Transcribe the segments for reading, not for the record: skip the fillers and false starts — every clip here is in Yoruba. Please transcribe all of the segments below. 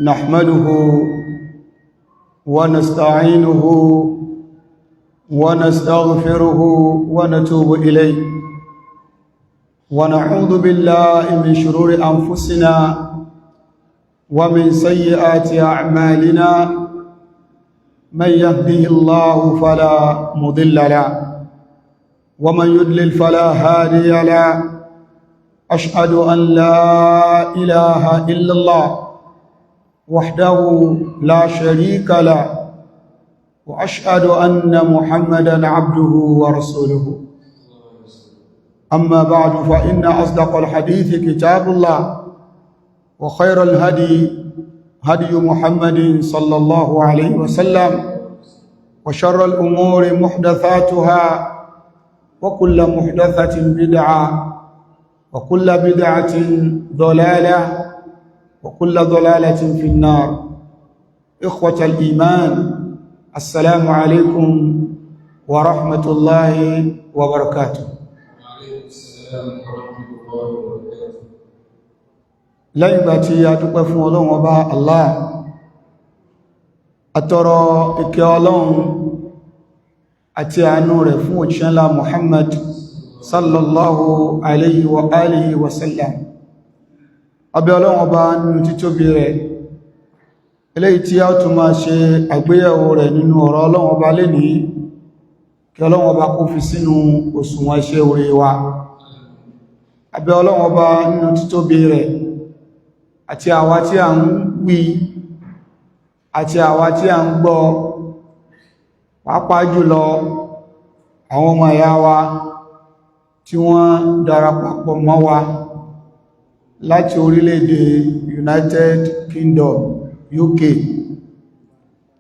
نحمده ونستعينه ونستغفره ونتوب إليه ونعوذ بالله من شرور أنفسنا ومن سيئات أعمالنا من يهده الله فلا مضل له ومن يضلل فلا هادي له أشهد أن لا إله إلا الله وحده لا شريك له وأشهد أن محمدا عبده ورسوله أما بعد فإن أصدق الحديث كتاب الله وخير الهدي هدي محمد صلى الله عليه وسلم وشر الأمور محدثاتها وكل محدثة بدعة وكل بدعة ضلالة وكل ضلالة في النار. إخوة الإيمان، السلام عليكم ورحمة الله وبركاته. وعليكم السلام ورحمة الله وبركاته. lẹ́yìn ìgbà tí a dúpẹ́ fún Ọlọ́run Ọba Allah, àtọrọ ìkẹ́ Ọlọ́run àti àánú rẹ̀ fún òjíṣẹ́ ńlá Muhammad sallallahu alayhi wa alihi wa sallam. Abẹ́ Ọlọ́run Ọba nínú títóbi rẹ̀, eléyìí tí a tún máa ṣe àgbéyẹ̀wò rẹ̀ nínú ọ̀rọ̀ Ọlọ́run Ọba lénìí, kí Ọlọ́run Ọba kó fi sínú òṣùwọ̀n iṣẹ́ orí wa. Abẹ́ Ọlọ́run Ọba nínú títóbi rẹ̀, àti àwa tí a ń wí àti àwa tí a ń gbọ́, pàápàá jùlọ àwọn ọmọ ìyá wa tí wọ́n darapọ̀ mọ́ wa láti orílẹ̀-èdè United Kingdom, UK,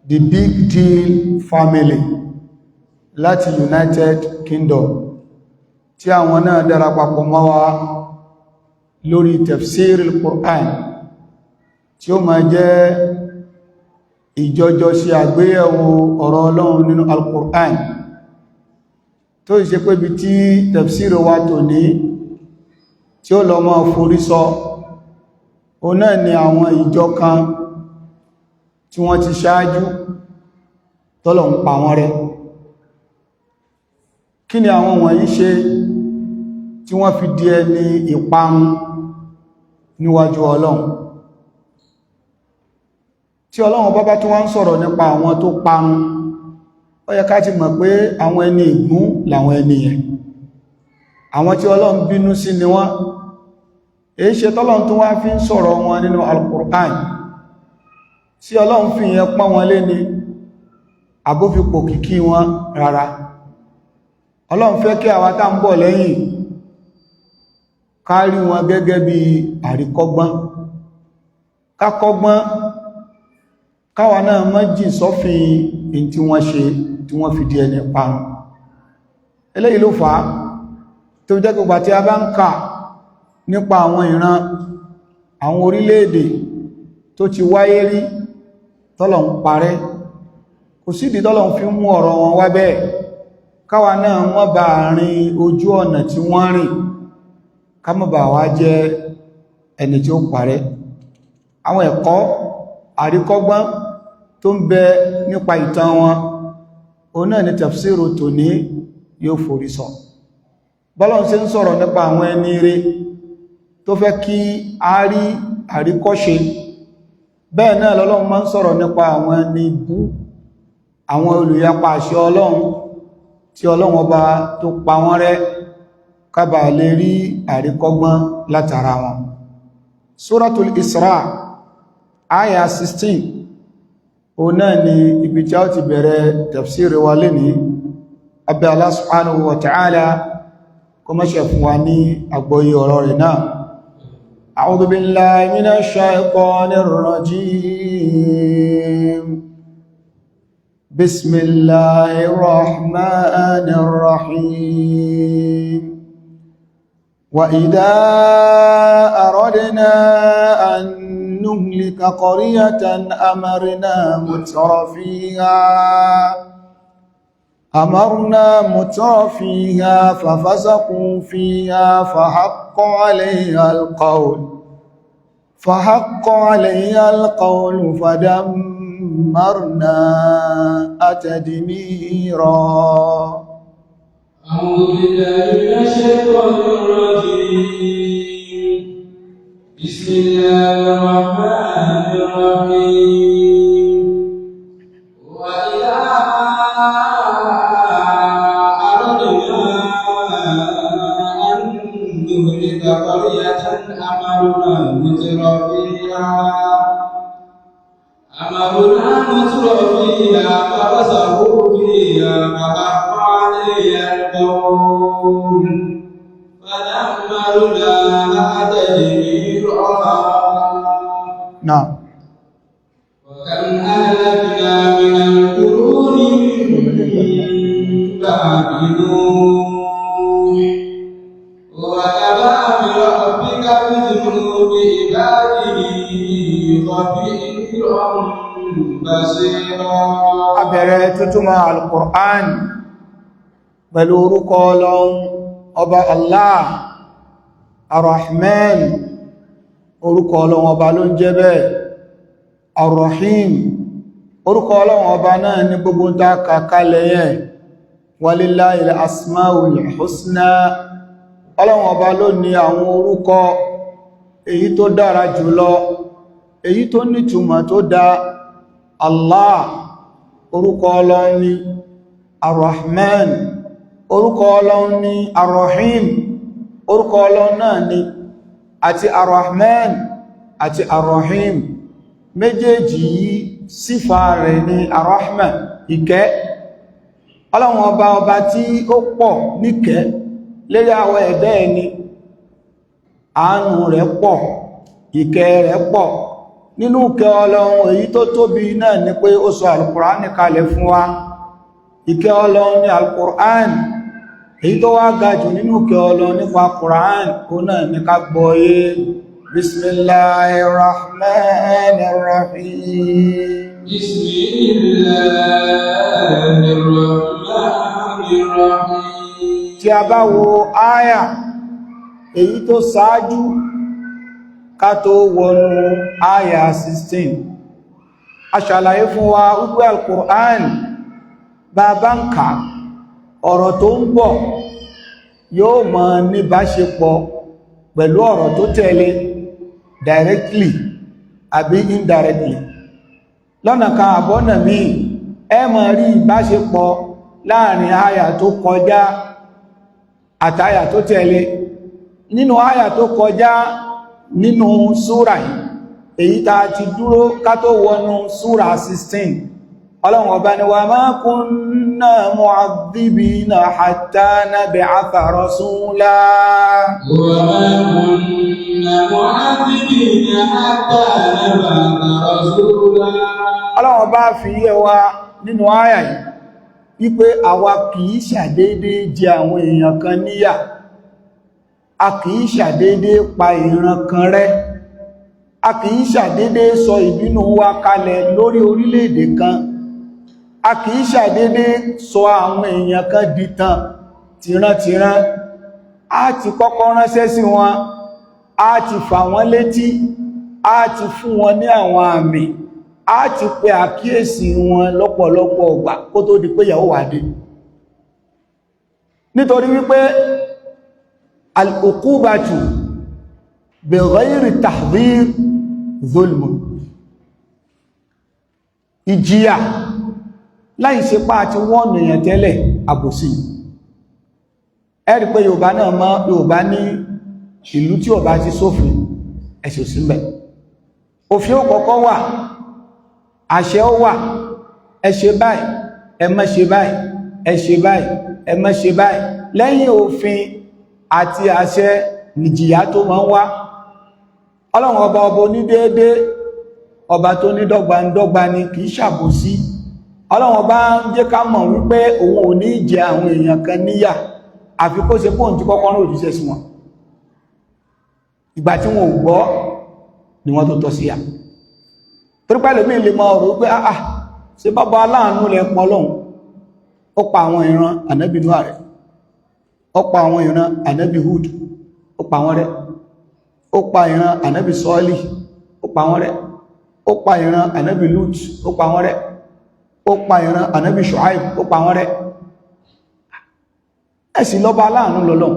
the Big Deal Family láti United Kingdom, tí àwọn náà darapọ̀ mọ́ wa lórí tafsir al-Qur'an, tí ó máa jẹ́ ìjọjọ sí àgbéyẹ̀wò ọ̀rọ̀ Ọlọ́run nínú al-Qur'an, tó ṣe pé bí tí tafsir wa tò ní tí ó lọ máa forí sọ, o náà ni àwọn ìjọ kan tí wọ́n ti ṣáájú tọ́lọ̀ ń pa wọ́n rẹ́. Kí ni àwọn wọ̀nyí ṣe tí wọ́n fi di ẹni ìparun níwájú Ọlọ́run? Tí Ọlọ́run bá tó wá ń sọ̀rọ̀ nípa àwọn tó parun, ó yẹ ká ti mọ̀ pé àwọn ẹni ìgún làwọn ẹni yẹn, àwọn tí Ọlọ́run bínú sí ni wọ́n. Èyí ṣe tọ́lọ́run tó wá fi ń sọ̀rọ̀ wọn nínú al-Qur'an, tí Ọlọ́run fi yẹn pọ́n wọn lé ní àbófipò kìkí wọn rárá. Ọlọ́run fẹ́ kí àwa tá ń bọ̀ lẹ́yìn ká rí wọn gẹ́gẹ́ bí àríkọ́gbọ́n, ká kọ́gbọ́n, káwa náà má jìn sọ́fin èyí tí wọ́n ṣe tí wọ́n fi di ẹni parun. Eléyìí ló fà á tó jẹ́ gbogbo tí a bá ń kà nípa àwọn ìran, àwọn orílẹ̀-èdè tó ti wáyé rí tọ́lọ̀ ń parẹ́, kò sídìí tọ́lọ̀ ń fi mú ọ̀rọ̀ wọn wá bẹ́ẹ̀, káwa náà má bá rin ojú ọ̀nà tí wọ́n rìn, ká má bá wá jẹ́ ẹni tí ó parẹ́. Àwọn ẹ̀kọ́ àríkọ́gbọ́n tó ń bẹ nípa ìtàn wọn, òun náà ni tafsiru tòní yóò forí sọ. Bọ́lọ́run ṣe ń sọ̀rọ̀ nípa àwọn ẹni rere tó fẹ́ kí a rí àríkọ́ṣe, bẹ́ẹ̀ náà lọ́lọ́run máa ń sọ̀rọ̀ nípa àwọn ẹni bú, àwọn olùyapa àṣẹ Ọlọ́run tí Ọlọ́run Ọba tó pa wọ́n rẹ́, ká bá lè rí àríkọ́gbọ́n látara wọn. Suratul Isra aya 16, òun náà ni ibi tí a ti bẹ̀rẹ̀ tafsir wa lénìí. Abẹ́ Allah subhanahu wa ta'ala kó má ṣe fún wa ní àgbọ́yé ọ̀rọ̀ rẹ̀ náà. A'udhu billahi minash shaytanir rajim. Bismillahir rahmanir rahim. Wa idha aradna an نهلك قرية أمرنا متر فيها ففسقوا فيها فحق عليها القول فحق علي القول فدمرنا تدميرا. أعوذ بالله من الشيطان الرجيم. بسم الله الرحمن الرحيم. وإذا أردنا أن نهلك قرية أمرنا مترفيها ففسقوا فيها فحق عليها القول فدمرناها تدميرا. نعم. وكم أهلكنا من القرون من بعد نوح وكفى بربك بذنوب عباده خبيرا بصيرا. Abẹ̀rẹ̀ tútúmọ̀ Al-Qur'an pẹ̀lú orúkọ Ọlọ́run ọba Allah Ar-Rahman, orúkọ Ọlọ́run ọba ló ń jẹ́ bẹ́ẹ̀. Ar-Rahim, orúkọ Ọlọ́run ọba náà ní gbogbo ń ta kàkálẹ̀ yẹn. Walillahil asmaul husna, Ọlọ́run ọba ló ní àwọn orúkọ èyí tó dára jùlọ, èyí tó nítumọ̀ tó dá. Allah, orúkọ Ọlọ́run ni. Ar-Rahman, orúkọ Ọlọ́run ni. Ar-Rahim, orúkọ Ọlọ́run náà ni. Àti Ar-Rahman àti Ar-Rahim, méjèèjì yìí sífà rẹ̀ ni Ar-Rahma, ìkẹ́. Ọlọ́run ọba tí ó pọ̀ níkẹ́ lérí àwọn ẹ̀dá ẹni, àánú rẹ̀ pọ̀, ìkẹ́ rẹ̀ pọ̀. Nínú ìkẹ́ Ọlọ́run èyí tó tóbi náà ni pé ó sọ Al-Qur'an kalẹ̀ fún wa. Ìkẹ́ Ọlọ́run ni Al-Qur'an, èyí tó wá ga jù nínú ìkẹ́ Ọlọ́run nípa Qur'an ó náà ní ká gbọ́yé. Bismillahirrahmanirrahim. Bismillahirrahmanirrahim. Tí a bá wo áyà èyí tó ṣáájú ká tó wọnú áyà 16, a ṣàlàyé fún wa wípé Al-Qur'an bàbá ń kà ọ̀rọ̀ tó ń bọ̀ yóò máa ní báṣepọ̀ pẹ̀lú ọ̀rọ̀ tó tẹ̀lé directly àbí indirectly. Lọ́nà kan àbọ́nà míì ẹ máa rí ìbáṣepọ̀ láàrin áyà tó kọjá àtàyà tó tẹ̀lé. Nínú áyà tó kọjá nínú súrà yìí, èyí tá ti dúró ká tó wọnú súrà 16, Ọlọ́run ọba ni wa ma kunna mu'adhibina hatta nab'atha rasula. Wa ma kunna mu'adhibina hatta nab'atha rasula. Ọlọ́run ọba fi yé wa nínú áyà yìí wípé àwa kìí ṣàdédé jẹ àwọn èèyàn kan níyà, a kìí ṣàdédé pa ìran kan rẹ́, a kìí ṣàdédé sọ ìbínú wa kalẹ̀ lórí orílẹ̀-èdè kan, a kìí ṣàdédé sọ àwọn èèyàn kan dìtàn tìrantìran. A ti kọ́kọ́ ránṣẹ́ sí wọn, a ti fà wọ́n létí, a ti fún wọn ní àwọn àmì, a ti pe àkíyèsí wọn lọ́pọ̀lọpọ̀ ọgbà kó tó di pé yàwó wà dé. Nítorí wípé al-uqubatu bi ghayri tahdhir zulmun, ìjìyà láì ṣe pá àti wọ́n èèyàn tẹ́lẹ̀ àbòsí. Ẹ rí pé Yorùbá náà mọ́, Yorùbá ní ìlú tí ó bá ti sófin ẹ̀ṣẹ̀ sílẹ̀. Òfin ó kọ́kọ́ wà, àṣẹ ó wà, ẹ ṣe báyìí, ẹ má ṣe báyìí, ẹ ṣe báyìí, ẹ má ṣe báyìí. Lẹ́yìn òfin àti àṣẹ nìjìyà tó máa ń wá. Ọlọ́run ọba onídéédé, ọba tó ní dọ́gbandọ́gba ni, kìí ṣàbòsí. Ọlọ́run bá ń jẹ́ ká mọ̀ wípé òun ò ní jẹ àwọn èèyàn kan níyà àfi kó ṣe pọ́n tí kọ́kọ́ rán òjíṣẹ́ sí wọn. Ìgbà tí wọn ò gbọ́ ni wọ́n tó tọ́ sí yà. Torí pẹ́lú mí lè mọ ọ̀rọ̀ pé ṣe bàbá aláàánú lẹ pọ̀ lọ́hun. Ó pa àwọn ìran ànábì Nóà rẹ̀, ó pa àwọn ìran ànábì Hud, ó pa wọn rẹ̀, ó pa ìran ànábì Sọ́ọ́lì, pa wọ́n rẹ́, ó pa ìran ànábì Lut ó pa wọ́n rẹ́, ó pa ìran ànábì Shuaib ó pa wọ́n rẹ́. ẹ̀sì lọ́ba aláàánú lọ́lọ́run.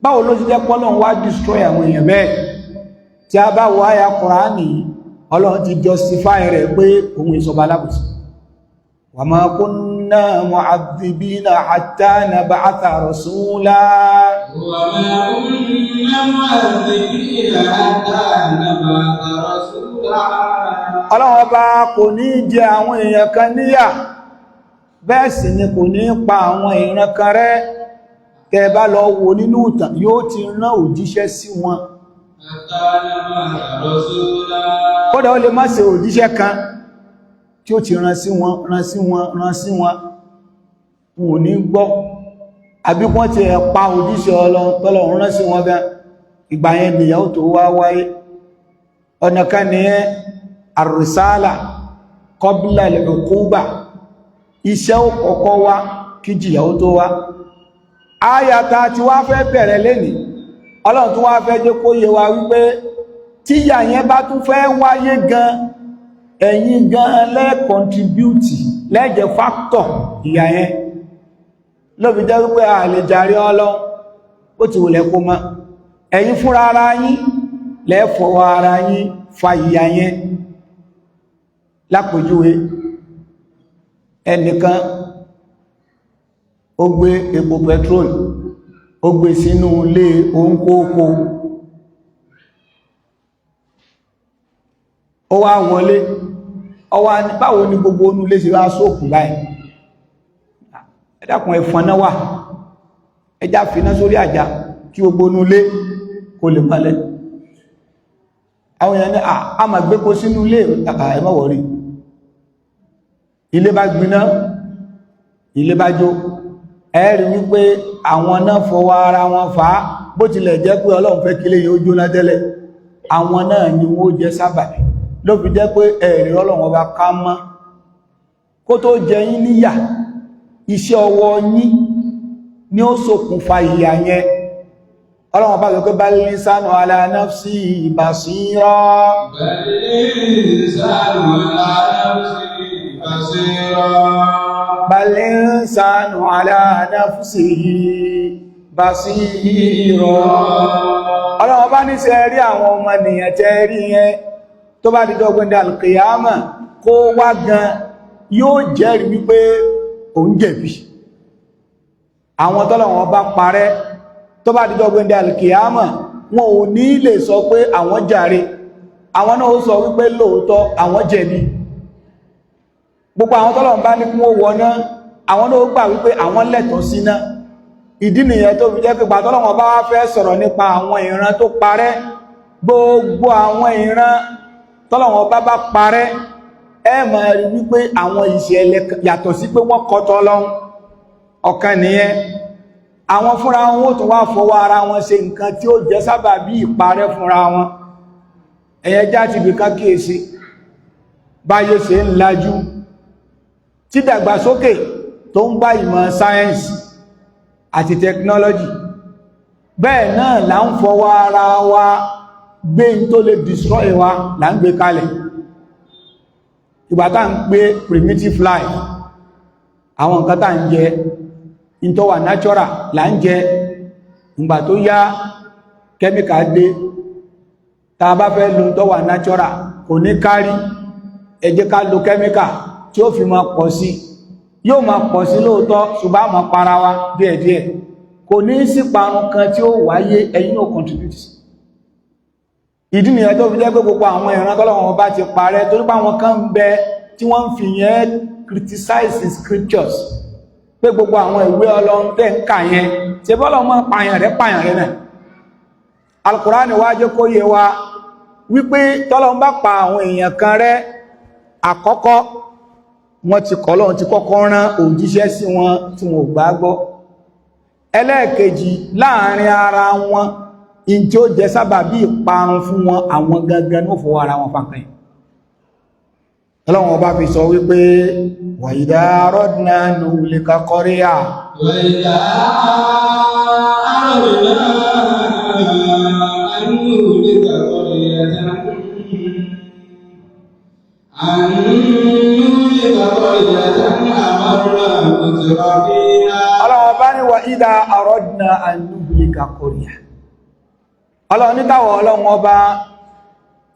báwo ló ti jẹ́ pọ́lọ́run wá destroy àwọn èèyàn bẹ́ẹ̀? tí a bá wo àyà Kùránì, Ọlọ́run ti justify rẹ̀ pé òun ìsọba alábùsí. wa ma kunna mu'adhibina hatta nab'atha rasula. wa ma kunna mu'adhibina hatta nab'atha rasula. Ọlọ́run ọba kò ní jẹ àwọn èèyàn kan níyà, bẹ́ẹ̀ sì ni kò ní pa àwọn ìran kan rẹ́. tẹ́ bá lọ wo nínú ìtàn, yóò ti rán òjíṣẹ́ sí wọn. kódà ó lè má ṣe òjíṣẹ́ kan tí ó ti rán sí wọn wọn ò ní gbọ́. àbí wọ́n ti pa òjíṣẹ́ Ọlọ́run rán sí wọn gan, ìgbà yẹn nìyàwó tó wá wáyé. ọ̀nà kan nìyẹn ar-risala qabla al-uquba, iṣẹ́ ó kọ́kọ́ wá kí jìyàwó tó wá. áyàtà tí wá fẹ́ bẹ̀rẹ̀ lẹ́nìí, Ọlọ́run tó wá fẹ́ jẹ́ kó yé wa wípé tíyà yẹn bá tún fẹ́ wáyé gan, ẹ̀yin gan lẹ́ contribute, lẹ́jẹ̀ factor ìyà yẹn. ló fi jẹ́ wípé a lè jàre Ọlọ́run ó ti wùlẹ̀ kó mọ́, ẹ̀yin fúnra ara yín lẹ́fọwọ́ ara yín fa ìyà yẹn. lápòjúwe, ẹnìkan ó gbé epo petrol, ó gbé sínú ilé oúnkóókó, ó wá wọlé, ó wá ní báwo ni gbogbo onú ilé sí wá sóòkù báyìí. ẹ dákun ẹ̀fọn náà wà, ẹjá finá sórí àjà kí gbogbo onú ilé kò lè mọ́lẹ̀. àwọn èèyàn ní a máa gbé kó sínú ilé, ẹ má wọ̀rí. ilé bá gbiná, ilé bá jó, ẹ̀rí wípé àwọn náà fọwọ́ ara wọn fà á, bó tilẹ̀ jẹ́ pé Ọlọ́run fẹ́ kílé yóò jóná tẹ́lẹ̀, àwọn náà ni wọ́n jẹ́ sábàbí. ló fi jẹ́ pé ẹ̀rí Ọlọ́run ọba ká mọ́ kó tó jẹ yín níyà, iṣẹ́ ọwọ́ yín ni ó ṣokùnfà ìyà yẹn. Ọlọ́run ọba sọ pé bal insanu ala nafsi basira. bal insanu ala nafsi basira. bal insanu ala nafsihi basira. Ọlọ́run ọba ní ṣe rí àwọn ọmọ ènìyàn tẹ́ rí yẹn, tó bá dídọ́ gbẹ́ndẹ̀ alkiyama kó wá gan yóò jẹ́rìí wípé òun jẹ̀bi. àwọn tọ́lọ̀wọ̀n bá parẹ́ tó bá dídọ́ gbẹ́ndẹ̀ alkiyama wọn ò ní lè sọ pé àwọn jàre, àwọn náà ó sọ wípé lóòótọ́ àwọn jẹ̀bi. gbogbo àwọn tọ́lọ̀wọ̀n bá ní kún ó wọná, àwọn náà ó gbà wípé àwọn lẹ́tọ̀ọ́ síná. ìdí nìyẹn tó fi jẹ́ pé gbà tọ́lọ̀wọ̀n bá wá fẹ́ sọ̀rọ̀ nípa àwọn ìran tó parẹ́, gbogbo àwọn ìran tọ́lọ̀wọ̀n bá parẹ́, ẹ máa rí wípé àwọn ìṣẹ̀lẹ̀ yàtọ̀ sí pé wọ́n kọ́ tọ́lọ́hun ọ̀kan nìyẹn. àwọn fúnra wọn ó tún wá fọwọ́ ara wọn ṣe nǹkan tí ó jẹ́ sábàbí ìparẹ́ fúnra wọn. ẹ̀yẹ já ti bí kákíyèsí báyé ṣe ń lajú, tí dàgbàsókè tó ń bá ìmọ̀ sáyẹ́nsì àti tẹkinọ́lọ́jì, bẹ́ẹ̀ náà là ń fọwọ́ ara wa gbé ń tó lè destroy wa là ń gbé kalẹ̀. ìgbàtà ń pé primitive life, àwọn nǹkan tà ń jẹ in tó wà natural là ń jẹ. ìgbà tó yá chemical dé, tá bá fẹ́ lo tó wà natural kò ní kárí, ẹ jẹ́ ká lo chemical tí ó fi máa pọ̀ sí. yóò máa pọ̀ sí lóòótọ́, ṣùgbọ́n máa para wa díẹ̀díẹ̀, kò ní sí parun kan tí ó wáyé, ẹ̀yin náà contribute. ìdí nìyẹn tó fi jẹ́ pé gbogbo àwọn ìran tọ́lọ́wọ́n bá ti parẹ́, torí pé àwọn kan ń bẹ tí wọ́n ń fi yẹn criticize the scriptures, pé gbogbo àwọn ìwé Ọlọ́run tẹ́ ń kà yẹn ṣe bọ́lọ̀ mọ́ pààyàn rẹ̀ náà. Al-Qur'ani wá jẹ́ kó yé wa wípé tọ́lọ́run bá pa àwọn èèyàn kan rẹ́, àkọ́kọ́ wọ́n ti kọ́ Ọlọ́run ti kọ́kọ́ rán òjíṣẹ́ sí wọn tí wọn ò gbàgbọ́. ẹlẹ́ẹ̀kejì, láàrin ara wọn in tí ó jẹ sábà bí ìparun fún wọn, àwọn gangan ní ó fọwọ́ ara wọn fàkàn. Ọlọ́run ọba fi sọ wípé wa idha aradna an nuhlika qarya wa idha aradna an nuhlika qaryatan أن نهلك قرية أمرنا مترفيها ọlọ́wọ́ bá ní wa idha aradna an nuhlika qarya ọlọ́wọ́ nítàwọ̀ ọlọ́wọ́ bá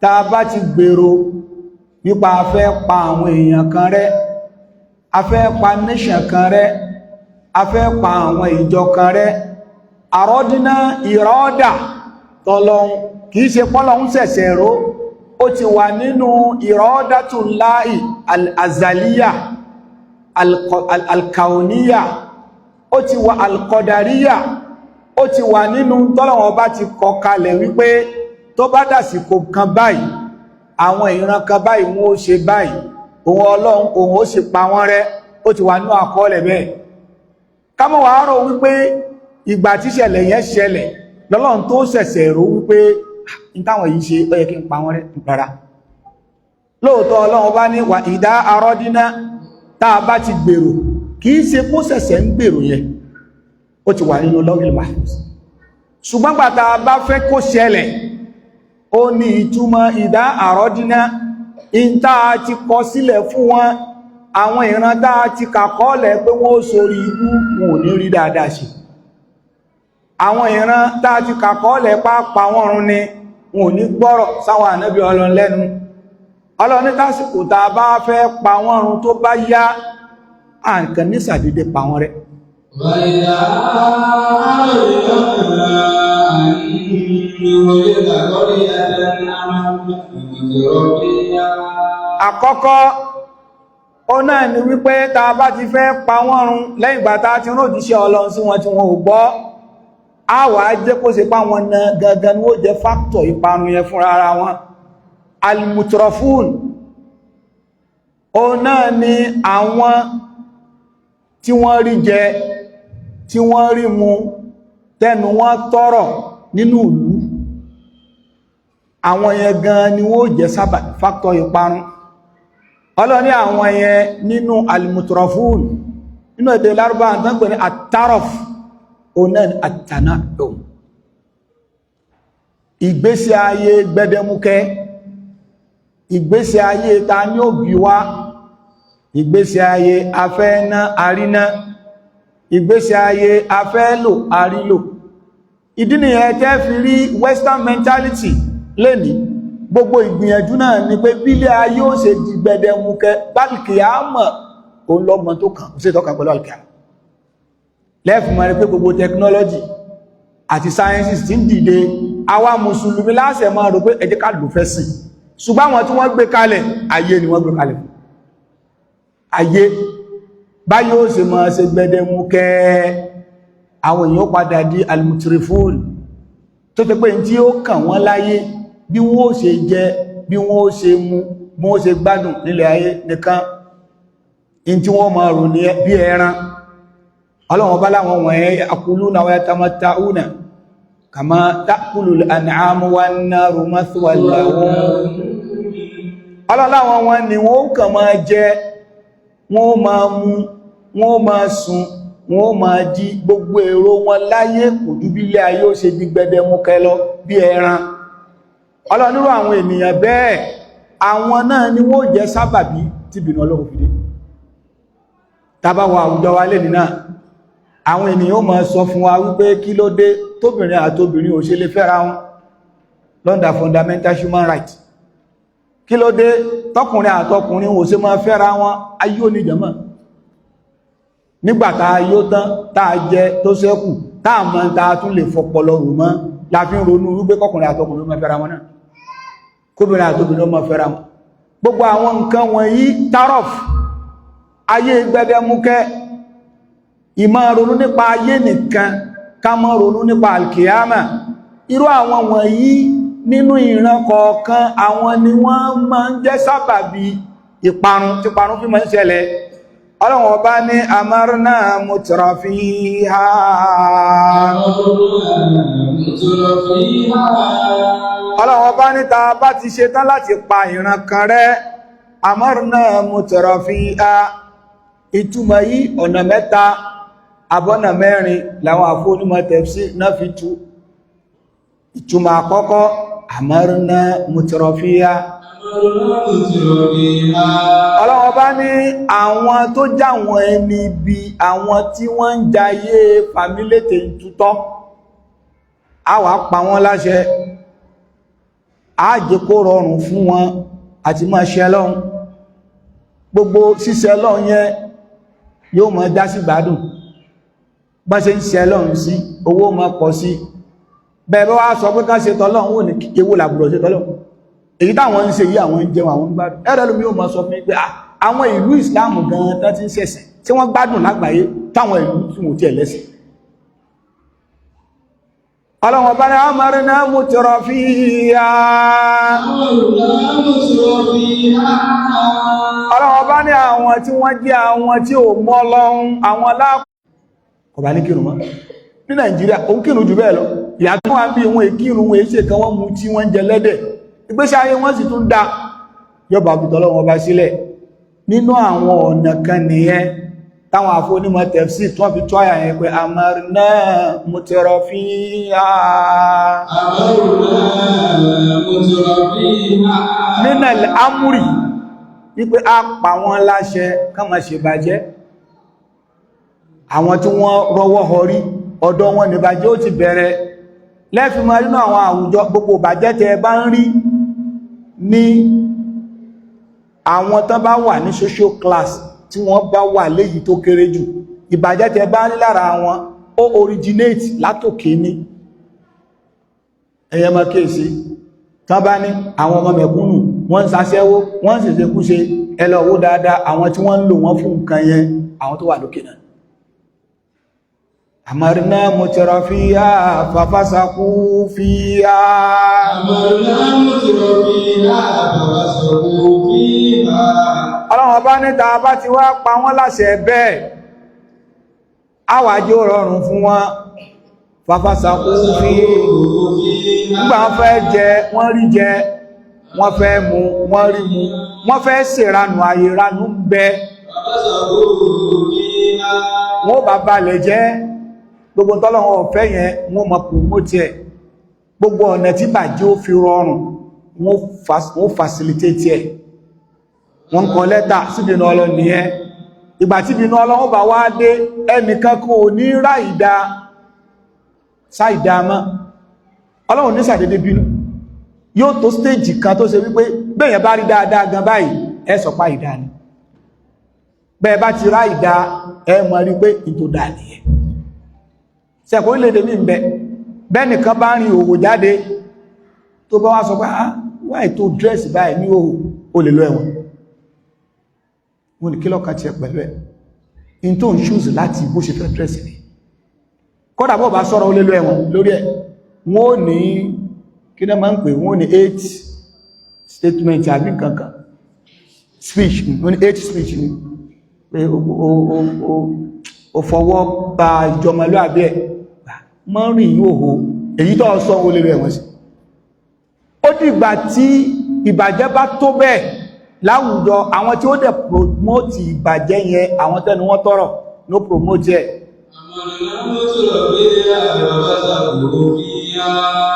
ta bá ti gbèrò nípa afẹ́ pa àwọn èèyàn kan rẹ́ afẹ́ pa nation kan rẹ́ afẹ́ pa àwọn ìjọ kan rẹ́ àrọ́dínà ìrọ́dà tọ́lọ́hun kìí ṣe pọ́lọ́hun ṣẹ̀ṣẹ̀ ró ó ti wà nínú ìrọ́dàtúláì al-azaliya al-kauniya ó ti wà al-qadariya ó ti wà nínú tọ́lọ́hun bá ti kọ kalẹ̀ wípé tó bá dàsìkò kan báyìí àwọn ìran kan báyìí wọ́n ó ṣe báyìí òun ọlọ́run òun ó sì pa wọ́n rẹ́ ó ti wà nínú àkọọ́lẹ̀ bẹ́ẹ̀ kámọ́ wàá rò wípé ìgbà tí ṣẹlẹ̀ yẹn ṣẹlẹ̀ lọ́lọ́run tó ṣẹ̀ṣẹ̀ rò wípé ìtàwọn yìí ṣe ó yẹ kí n pa wọ́n rẹ́ rárá lóòótọ́ ọlọ́run bá ní wà ìdá arọ́dínà tá a bá ti gbèrò kìí ṣe kó ṣẹ̀ṣẹ̀ ń gbèrò yẹn ó ti wà nínú lawhil mahfuz ṣùgbọ́n gbàtà bá fẹ́ kó ṣẹlẹ̀ ó ní ìtumọ̀ ìdá àrọ́dínà ìntà ti kọ sílẹ̀ fún wọn àwọn ìran tá ti kàkọọ́lẹ̀ pé wọ́n ó sórí ibú wọn ò ní rí dáadáa ṣe àwọn ìran tá ti kàkọọ́lẹ̀ pápá wọn run ni wọn ò ní gbọ́rọ̀ sáwọn ànábì Ọlọ́run lẹ́nu Ọlọ́run ní tásìkò tá a bá fẹ́ pa wọ́n run tó bá yá àǹkan ní sàdédé pa wọ́n rẹ́ àkọ́kọ́ ó náà ni wípé tá a bá ti fẹ́ pa wọ́n run lẹ́yìn ìgbà tá a ti rán òjíṣẹ́ Ọlọ́run sí wọn tí wọn ò gbọ́ á wà á jẹ́ kó ṣe pa wọn na gangan ni ó jẹ́ fáktọ̀ ìparun yẹn fúnra ara wọn al-mutrafun ó náà ni àwọn tí wọ́n rí jẹ tí wọ́n rí mu tẹnu wọn tọrọ nínú ìlú àwọn yẹn gan ni wọ́n jẹ́ sábà fáktọ̀ ìparun ọlọ́ni àwọn yẹn nínú al-mutrafun nínú èdè Lárúbáwá tán pè ní at-taraf onan at-tana'um ìgbésí ayé gbẹdẹmúkẹ́ ìgbésí ayé ta ní òbí wá ìgbésí ayé afẹ́ná àríná ìgbésí ayé afẹ́lò àrílò ìdí nìyẹn tẹ́ fi rí western mentality lẹ́ni gbogbo ìgbìyànjú náà ni pé bílẹ̀ ayé ó ṣe di gbẹdẹmúkẹ́ bálkìyàmọ̀ òun lọ́gbọ́n tó kàn ó sì tọ́ka pẹ̀lú alkìyàmọ̀ lẹ́fì mọ̀ rí pé gbogbo technology àti sciences ti ń dìde àwa mùsùlùmí láṣẹ máa rò pé ẹ jẹ́ ká lò fẹ́ sìn ṣùgbọ́n àwọn tí wọ́n gbé kalẹ̀ ayé ni wọ́n gbé kalẹ̀ ayé báyìí ó ṣe máa ṣe gbẹdẹmúkẹ́ àwọn èèyàn padà di almutrifun tó tẹ́ pé tí ó kàn wọ́n láyé bí wọ́n ó ṣe jẹ bí wọ́n ó ṣe mu bí wọ́n ó ṣe gbádùn nílẹ̀ ayé nìkan in tí wọ́n máa rò ní bí ẹran ọlọ́wọ́n bá láwọn wọ̀nyẹn ya'kuluna wa yatamatta'una kama ta'kulul an'amu wan naru mathwan lahum ọlọ́láwọn wọn ni wọ́n kàn máa jẹ wọ́n máa mu wọ́n máa sùn wọ́n máa jí gbogbo èrò wọn láyé kò dúbí ilé ayé ó ṣe di gbẹdẹmúkẹ́ lọ bí ẹran ọlọ́nírò àwọn ènìyàn bẹ́ẹ̀ àwọn náà ni wọ́n jẹ́ sábàbí tí bínú Ọlọ́run fi dé tàbáwọ̀ àwùjọ wa lè nínà àwọn ènìyàn ó máa sọ fún wa wípé kí ló dé tóbìnrin àtobìnrin ò ṣe lè fẹ́ra wọn London fundamental human rights kí ló dé tọkùnrin àtọkùnrin ò ṣe máa fẹ́ra wọn ayé oníjàmọ́ nígbàtà ayé tán táà jẹ tó ṣẹ́kù táà mọ́ táà tún lè fọpọlọ rù mọ́ la fi ń ronú wípé kọkùnrin àtọkùnrin ó máa fẹ́ra wọn náà kóbìnrin àtobìnrin ó máa fẹ́ra wọn gbogbo àwọn nǹkan wọ̀nyí tarọf ayé gbẹdẹmúkẹ́ ìmọ̀ ronú nípa ayé nìkan ká má ronú nípa alkiyama irú àwọn wọ̀nyí nínú ìran kọ̀ọ̀kan àwọn ni wọ́n máa ń jẹ́ sábàbí ìparun tí parun fi máa ń ṣẹlẹ̀ Ọlọ́run Ọba ní amarna mutrafiha Ọlọ́run Ọba ní ta bá ti ṣe tán láti pa ìran kan rẹ́ amarna mutrafiha ìtumọ̀ yìí ọ̀nà mẹ́ta abọ́nà mẹ́rin làwọn àfónímọ̀ tafsir náà fi tú ìtumọ̀ àkọ́kọ́ amarna mutrafiha ọlọ́wọ́ bá ní àwọn tó jáwọn ẹni bí àwọn tí wọ́n ń jayé fàmílétè tútọ́ a wà pa wọ́n láṣẹ a jẹ́ kó rọrùn fún wọn àti máa ṣe Ọlọ́run gbogbo ṣíṣe Ọlọ́run yẹn yóò máa dá sí gbádùn bá ṣe ń ṣe Ọlọ́run sí owó máa pọ̀ sí bẹ́ẹ̀ bá wá sọ pé ká ṣe tọ́lọ́run wò ní ewu làbúrò ṣe tọ́lọ́run èyí táwọn ń ṣe yí àwọn ń jẹun àwọn ń gbádùn ẹ̀rọ lómi yóò máa sọ fún pé àwọn ìlú ìsìláàmù gan-an tán ti ń ṣẹ̀sìn tí wọ́n gbádùn lágbàáyé táwọn ìlú tí wọ́n ti ẹ̀lẹ́sìn ọlọ́wọ̀n bá ní amarna mutrafiha ọlọ́wọ̀n bá ní àwọn tí wọ́n jẹ́ àwọn tí ò mọ̀ Ọlọ́run àwọn aláàkùn ọba ní kírun mọ́ ní Nàìjíríà ó ń kírun jù bẹ́ẹ̀ lọ ìyàtọ̀ wà bí wọn èkírun wọn èṣe kan wọ́n mú tí wọ́n jẹ lẹ́dẹ̀ ìgbésí ayé wọ́n sì tún dá yọba bí tọ́lọ́wọ́n bá sílẹ̀ nínú àwọn ọ̀nà kan nìyẹn táwọn àfónímọ̀ tafsir tí wọ́n fi tó àyà yẹn pé amarna mutrafiha nínú amúrì wípé a pa wọ́n láṣẹ ká má ṣe bàjẹ́ àwọn tí wọ́n rọwọ́ họrí ọ̀dọ̀ wọn ní bàjẹ́ ó ti bẹ̀rẹ̀ lẹ́fì mọ́ nínú àwọn àwùjọ gbogbo bàjẹ́ tẹ bá ń rí ní àwọn tán bá wà ní social class tí wọ́n bá wà léyìí tó kéré jù ìbàjẹ́ tẹ bá ní lára wọn ó originate látòkè ní ẹ̀yẹ mọ́ kéèsí tán bá ní àwọn ọmọ mẹ̀kúnnù wọ́n ń ṣaṣẹ́wó wọ́n ń ṣèṣekúṣe ẹlọ́wó dáadáa àwọn tí wọ́n ń lò wọ́n fún nǹkan yẹn àwọn tó wà lókè náà amarna mutrafiha fafasaqu fiha amarna mutrafiha fafasaqu fiha ọlọ́wọ́n bá níta bá ti wá pa wọ́n láṣẹ bẹ́ẹ̀ àwàjò rọrùn fún wọn fafasaqu fiha nígbà wọ́n fẹ́ jẹ wọ́n rí jẹ wọ́n fẹ́ mu wọ́n rí mu wọ́n fẹ́ ṣèranù ayé ranù ń bẹ wọ́n bá balẹ̀ jẹ́ gbogbo tọ́lọ́wọ́ ọ̀fẹ́ yẹn wọ́n mọ̀ promote ẹ̀ gbogbo ọ̀nà tí bàjẹ́ ó fi rọrùn wọ́n facilitate ẹ̀ wọ́n kọ lẹ́tà síbìnà Ọlọ́run nìyẹn ìgbà tí ìbínú Ọlọ́run bá wá dé ẹnìkan kò ní rá ìdá sáìdá mọ́ Ọlọ́run ní sàdédé bínú yóò tó stage kan tó ṣe wípé bẹ́yẹn bá rí dáadáa gan báyìí ẹ sọpá ìdá ni bẹ́ẹ̀ bá ti rá ìdá ẹ mọ̀ rí pé ìtò dà nìyẹn sẹ́kọ̀ orílẹ̀-èdè mi ń bẹ bẹ́nìkan bá rin òwò jáde tó bá wá sọ pé why tó dress báyìí ní òwò o lè lọ ẹ̀wọ̀n wọ́n ni kí lọ́kàn tí ẹ pẹ̀lú ẹ̀ in tó ń choose láti bó ṣe fẹ́ dress ní kọ́dà bọ́ bá sọ́rọ̀ o lè lọ ẹ̀wọ̀n lórí ẹ̀ wọ́n ní kí náà máa ń pè wọ́n ní 8 statement àbí kankan speech wọ́n ní 8 speech ni pé o fọwọ́ bá ìjọmọlúàbí ẹ̀ mọ́rin yóò hó èyí tó sọ ó lè rẹ̀ wọ́n sí ó dìgbà tí ìbàjẹ́ bá tó bẹ́ẹ̀ láwùjọ àwọn tí ó dẹ̀ promote ìbàjẹ́ yẹn àwọn tẹ́nu wọ́n tọ́rọ̀ ló promote ẹ̀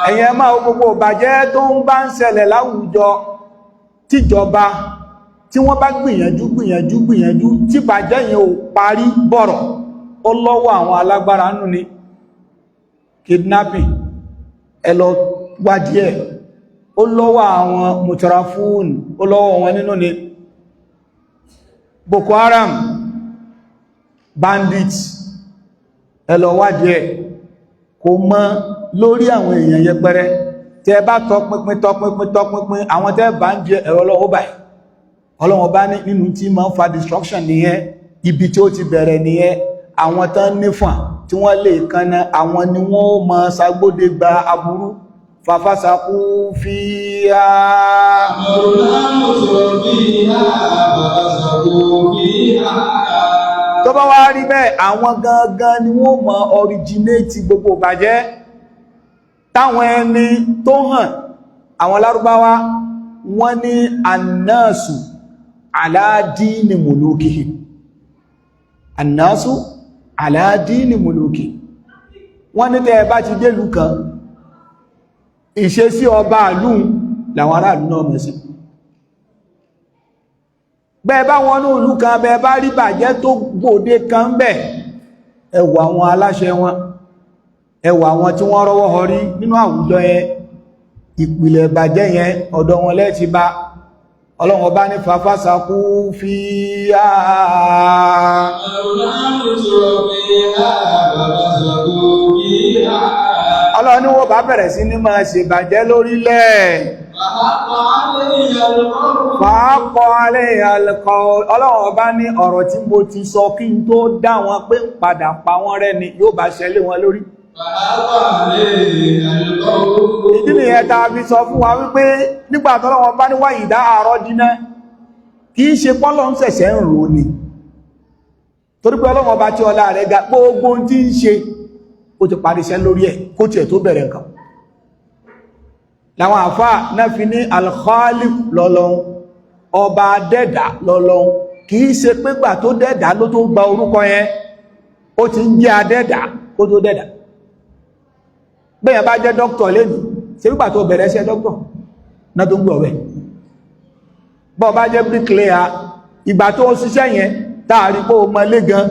ẹ̀yẹn máa gbogbo ìbàjẹ́ tó ń bá ń ṣẹlẹ̀ láwùjọ tíjọba tí wọ́n bá gbìyànjú tí ìbàjẹ́ yẹn ò parí bọ̀rọ̀ ó lọ́wọ́ àwọn alágbára nù ní kidnapping ẹ lọ wádìí ẹ̀ ó lọ́wọ́ àwọn mutarafun ó lọ́wọ́ wọn nínú ni Boko Haram bandits ẹ lọ wádìí ẹ̀ kò mọ́ lórí àwọn èèyàn yẹpẹrẹ tẹ́ bá tọpinpin àwọn tẹ́ bá ń jẹ ẹ̀rọ lọ́wọ́ báyìí Ọlọ́run bá ní nínú tí ma ń fa destruction nìyẹn ibi tí ó ti bẹ̀rẹ̀ nìyẹn àwọn tán nífà tí wọ́n lè kanna àwọn ni wọ́n ma ṣagbóde gba aburú fafasaqu fiha tó bá wá rí bẹ́ẹ̀ àwọn gangan ni wọ́n ma originate gbogbo bàjẹ́ táwọn ẹni tó hàn àwọn Lárúbáwá wọ́n ní annasu aládìní mùlúkìhì annasu aládìní mùlúkìhì wọ́n ní tẹ́ bá ti délù kan ìṣesí ọba ìlú làwọn aráàlú náà mọ̀ sí. Bẹ́ẹ̀ bá wọnú ìlú kan, bẹ́ẹ̀ bá rí bàjẹ́ tó gbòde kan bẹ̀, ẹ wo àwọn aláṣẹ wọn, ẹ wo àwọn tí wọ́n rọ́wọ́ họrí nínú àwùjọ yẹn, ìpìlẹ̀ bàjẹ́ yẹn ọ̀dọ̀ wọn lẹ́ti bá. Ọlọ́run ọba ní fàfásakú fíhá, Ọlọ́run ní wọ́n bá bẹ̀rẹ̀ sí ní máa ṣe bàjẹ́ lórílẹ̀. Fàákọ́ alẹ́ alẹ́kọ́, Ọlọ́run ọba ní ọ̀rọ̀ tí mo ti sọ kí n tó dá wọn pé ń padà pa wọ́n rẹ́ ni yóò bá ṣẹlẹ̀ wọn lórí. Ìdí nìyẹn tá a fi sọ fún wa wípé nígbà tọ́lọ́run bá ní wá ìdá àárọ̀ dínà, kì í ṣe pọ́lọ́ ń ṣẹ̀ṣẹ̀ ń rò ní, torí pé Ọlọ́run ọba tí ọlá rẹ̀ ga, gbogbo tí ń ṣe ó ti parí iṣẹ́ lórí ẹ̀ kó tiẹ̀ tó bẹ̀rẹ̀ nǹkan. Làwọn àfáà náà fi ní al-Khaliq lọ́lọ́hun, ọba dẹ́dà lọ́lọ́hun, kì í ṣe pé gbà tó dẹ́dà ló tó gba orúkọ yẹn, ó ti ń jẹ́ adẹ́dà kó tó dẹ́dà. Bẹ́ẹ̀ bá jẹ́ dókítà lẹ́nu, ṣe wípà tó bẹ̀rẹ̀ iṣẹ́ dókítà náà tó ń gbọ̀ rẹ̀. Bọ́ bá jẹ́ bricklayer, ìgbà tó ṣiṣẹ́ yẹn táàrí pé o mọ lé gan,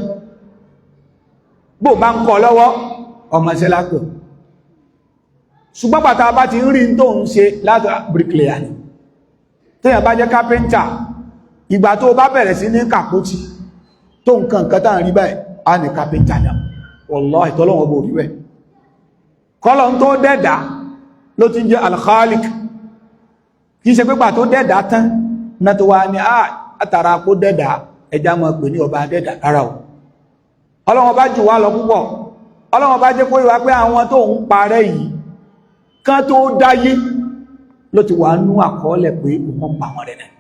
bó bá ń kọ lọ́wọ́ ọmọ ṣe lápò. Ṣùgbọ́n pàtàkì bá ti ń rí tó ń ṣe láti bricklayer ni. Téèyàn bá jẹ́ carpenter, ìgbà tó bá bẹ̀rẹ̀ sí ní kàpótì tó nǹkan táà rí báyìí, á ní carpenter náà. Wallahi ìtọ́lọ́wọ́ bò rí bẹ́ẹ̀. Kọ́lọ̀ tó dẹ́dà ló ti jẹ́ al-Khaliq, kìí ṣe pípà tó dẹ́dà tán na tó wá ní àtàrà kó dẹ́dà ẹjá mọ́ pè ní ọba dẹ́dà rárá o. Ọlọ́run bá jù wá lọ púpọ̀, Ọlọ́run bá jẹ́ kó yíwa pé àwọn tó ń parẹ́ yìí kán tó dáyé ló ti wà nú àkọọ́lẹ̀ pé wọ́n pa wọn rẹ̀ náà.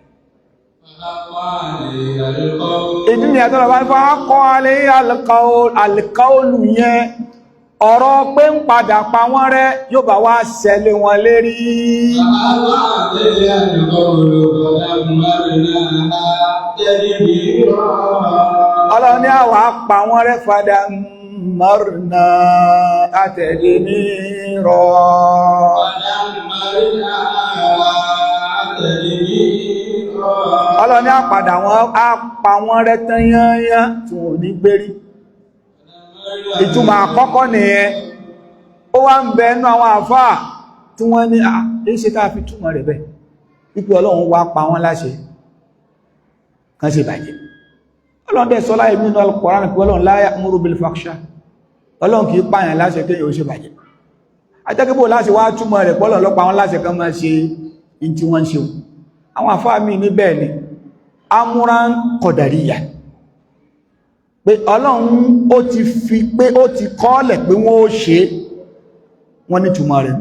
Ìdí ni ẹ̀tọ́ lọ bá ń fọ́ akọ́ alẹ́ alkaolu yẹn, ọ̀rọ̀ pé ń padà pa wọ́n rẹ́ yóò bá wá ṣẹlẹ̀ wọn lérí. Ọlọ́run ní àwa pa wọ́n rẹ́ fadà mọ́rùnà àtẹ̀lé ní rọ̀. Ọlọ́run ní àpàdà wọn á pa wọ́n rẹ́ tán yányán tí wọ́n ò ní gbérí. Ìtumọ̀ àkọ́kọ́ nìyẹn. Ó wá ń bẹ ẹnu àwọn àfáà tí wọ́n ní àṣẹ ká fi túmọ̀ rẹ̀ bẹ́ẹ̀ wípé Ọlọ́run wá pa wọ́n láṣẹ kan ṣe bàjẹ́. Ọlọ́run dẹ̀ sọ láyé nínú Al-Qur'an pé Ọlọ́run la ya'muru bil fahsha, Ọlọ́run kìí pààyàn láṣẹ kéèyàn ó ṣe bàjẹ́. Ajẹ́kébò láṣẹ wá túmọ̀ rẹ̀ pé Ọlọ́run ló pa wọ́n láṣẹ kan máa ṣe in tí wọ́n ń ṣe. Àwọn àfáà míì ní bẹ́ẹ̀ ni amúran qadariyya, pé Ọlọ́run ó ti fi pé ó ti kọ́ọ̀lẹ̀ pé wọ́n ó ṣe, wọ́n ní túmọ̀ rẹ̀.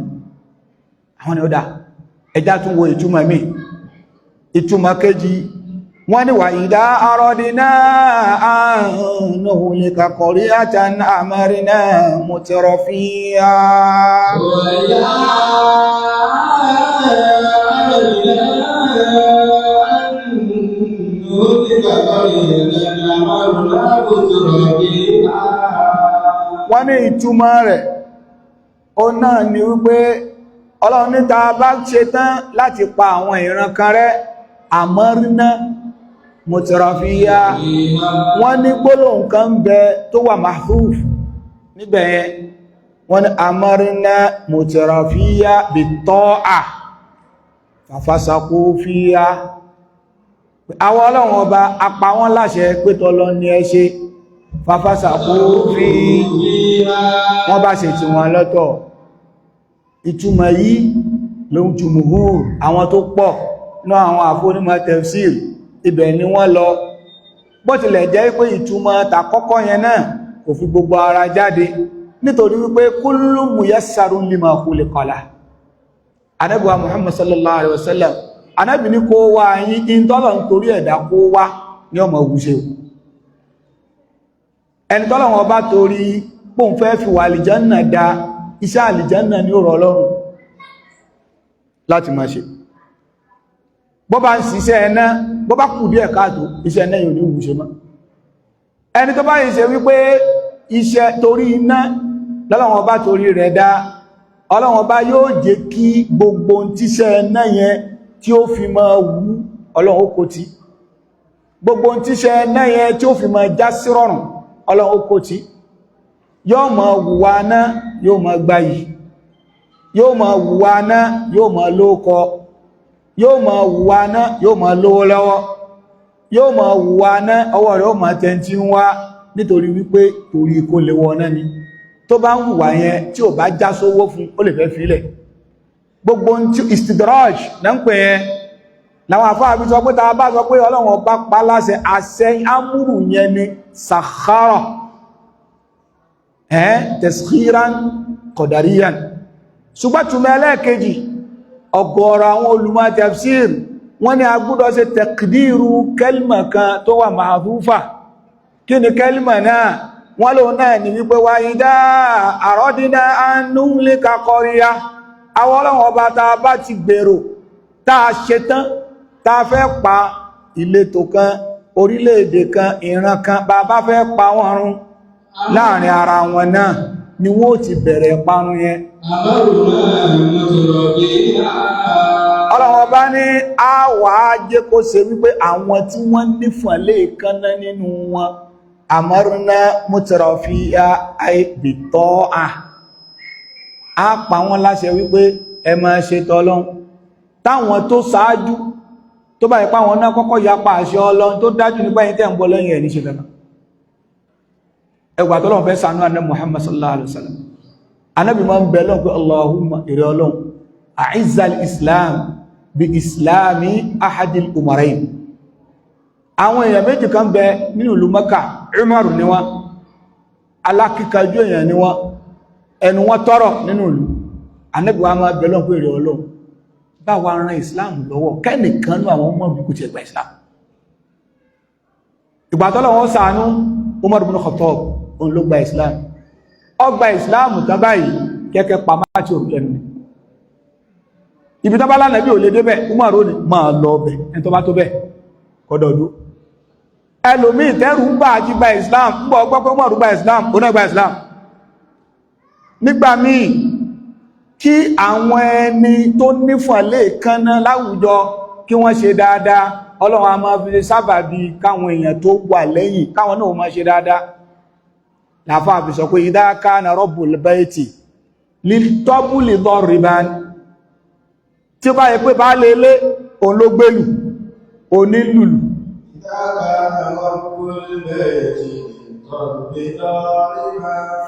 Àwọn ni ó dá ẹjá tún wo ìtumọ̀ mi. Ìtumọ̀ kejì wọ́n ní wà ìdá aradina an nuhlika qaryatan amarna mutrafiha. Wọ́n ní ìtumọ̀ rẹ̀ ó náà ni wípé Ọlọ́run ní tá bá ṣe tán láti pa àwọn ìran kan rẹ́, àmọ́rínà mutrafiya. Wọ́n ní gbólóhùn kan bẹ tó wà mahfuf níbẹ̀ yẹn, wọ́n ní àmọ́rínà mutrafiya bit-ta'a fafasaqu fiha. Àwọn Ọlọ́run ọba apá wọn láṣẹ pé tọ́lọ ní ẹ ṣe, fafasaqu fiha, wọ́n bá ṣe tí wọn lọ́tọ̀. Ìtumọ̀ yìí ló ń jumhur àwọn tó pọ̀ náà àwọn àfónímọ̀ tafsir ibẹ̀ ni wọ́n lọ. Bó tilẹ̀ jẹ́ pé ìtumọ̀ tàkọ́kọ́ yẹn náà kò fi gbogbo ara jáde, nítorí wípé kullu muyassarun lima khuliqa lahu. Ànábì wa Muhammad sallallahu alaihi wasallam, Ànábì ní kó wá yín ìntọ́lọ̀ nítorí ẹ̀dá kó wá ní ọmọ ògúnṣe. Ẹni tọ́lọ̀ wọn bá torí pòun fẹ́ fi wà àlìjánà dá, iṣẹ́ àlìjánà ní ọ̀rọ̀ Ọlọ́run láti máa ṣe. Bọ́ bá ń ṣiṣẹ́ ẹ̀nà, bọ́ bá kù díẹ̀ káàtó, iṣẹ́ ẹ̀nà yóò ní ògúnṣe mọ́. Ẹni tó bá yìí ṣe wípé iṣẹ́ torí iná lọ́lọ́wọ́n bá torí rẹ̀ dá, ọlọ́run ọba yóò jẹ́ kí gbogbo tíṣẹ́ náà yẹn tí ó fi máa wú ọlọ́run ó kò tí gbogbo tíṣẹ́ náà yẹn tí ó fi máa já sí rọrùn ọlọ́run ó kò tí yóò máa wùwá náà yóò máa gbáyì yóò máa wùwá náà yóò máa lóókọ yóò máa wùwá náà yóò máa lówó lọ́wọ́ yóò máa wùwá náà ọwọ́ rẹ̀ ó máa tẹ́ntí ń wá nítorí wípé torí kó lè wọ náà ni tó bá ń wùwá yẹn tí ò bá já sówó fún ó lè fẹ́ filẹ̀ gbogbo tí istidraj náà ń pè yẹn láwọn àfáàbí sọ pé ta bá sọ pé ọlọ́run ọba pa láṣẹ àṣẹ amúrù yẹn ni sakhara taskhiran qadariyan ṣùgbọ́n túnmọ̀ ẹlẹ́ẹ̀kejì ọ̀gọ̀ọ̀rọ̀ àwọn olùmọ̀ tafsir wọ́n ní a gbọ́dọ̀ ṣe taqdiru kẹlmà kan tó wà mahfufa kí ni kẹlmà náà wọ́n lò náà ní wípé wa idha aradna an nuhlika qarya àwọn ọlọ́run ọba ta bá ti gbèrò tá a ṣetán tá a fẹ́ pa ìletò kan orílẹ̀-èdè kan ìran kan bá bá fẹ́ pa wọ́n run láàrin ara wọn náà ni wọ́n ti bẹ̀rẹ̀ parun yẹn ọlọ́run ọba ní a wà á jẹ́ kó ṣe wípé àwọn tí wọ́n nífọ̀n lè kánná nínú wọn amarna mutrafiya àìbìtọ́ a pa wọ́n láṣẹ wípé ẹ máa ṣe tọ́lọ́run táwọn tó ṣáájú tó bá ipá wọn náà kọ́kọ́ yapa àṣẹ Ọlọ́run tó dájú nípa ẹ̀yin tẹ́ ń bọ̀ lẹ́yìn ẹ̀ ní ṣe lẹ́nà ẹgbà tọ́lọ́run fẹ́ ṣàánú ànábì Muhammad sallallahu alaihi wasallam anábì máa ń bẹ lọ́n pé Allahumma ìrẹ́ Ọlọ́run a'izzal islam bi islami ahadil umarain àwọn èèyàn méjì kan bẹ nínú ìlú Mẹ́kà Umaru ni wọ́n alákíkanjú èèyàn ni wọ́n ẹnu wọn tọrọ nínú ìlú anábì wa máa bẹ lọ́n pé ìrẹ́ Ọlọ́run bá wa ran islam lọ́wọ́ kẹ́nìkan ní àwọn ọmọ ìbíkú ti ẹgbà islam ìgbàtọ́lọ̀ wọn ṣàánú Umar ibn Khattab òun ló gba islam ọgbà islam tán báyìí kẹ́kẹ́ pàmáàtì òrùlẹ́nu ibi tán bá lánàá bí ò lè débẹ̀ Umar ó ní máa lọ ọbẹ̀ ẹni tó bá tó bẹ̀ kọ́dọ̀dú ẹlòmí ìtẹ́rù ń bá àti gba islam ń bọ̀ ọgbọ́ pé Umar gba islam ó náà gba islam nígbà míì kí àwọn ẹni tó nífọ̀lẹ́ kánná láwùjọ kí wọ́n ṣe dáadáa Ọlọ́run a máa fi lè sábàbí káwọn èèyàn tó wà lẹ́yìn káwọn náà máa ṣe dáadáa láfáà fi sọ pé idha kana rabbul bayti lil tabuli dharriban tí ó bá yẹ pé bá lè lé òun ló gbélù onílùlù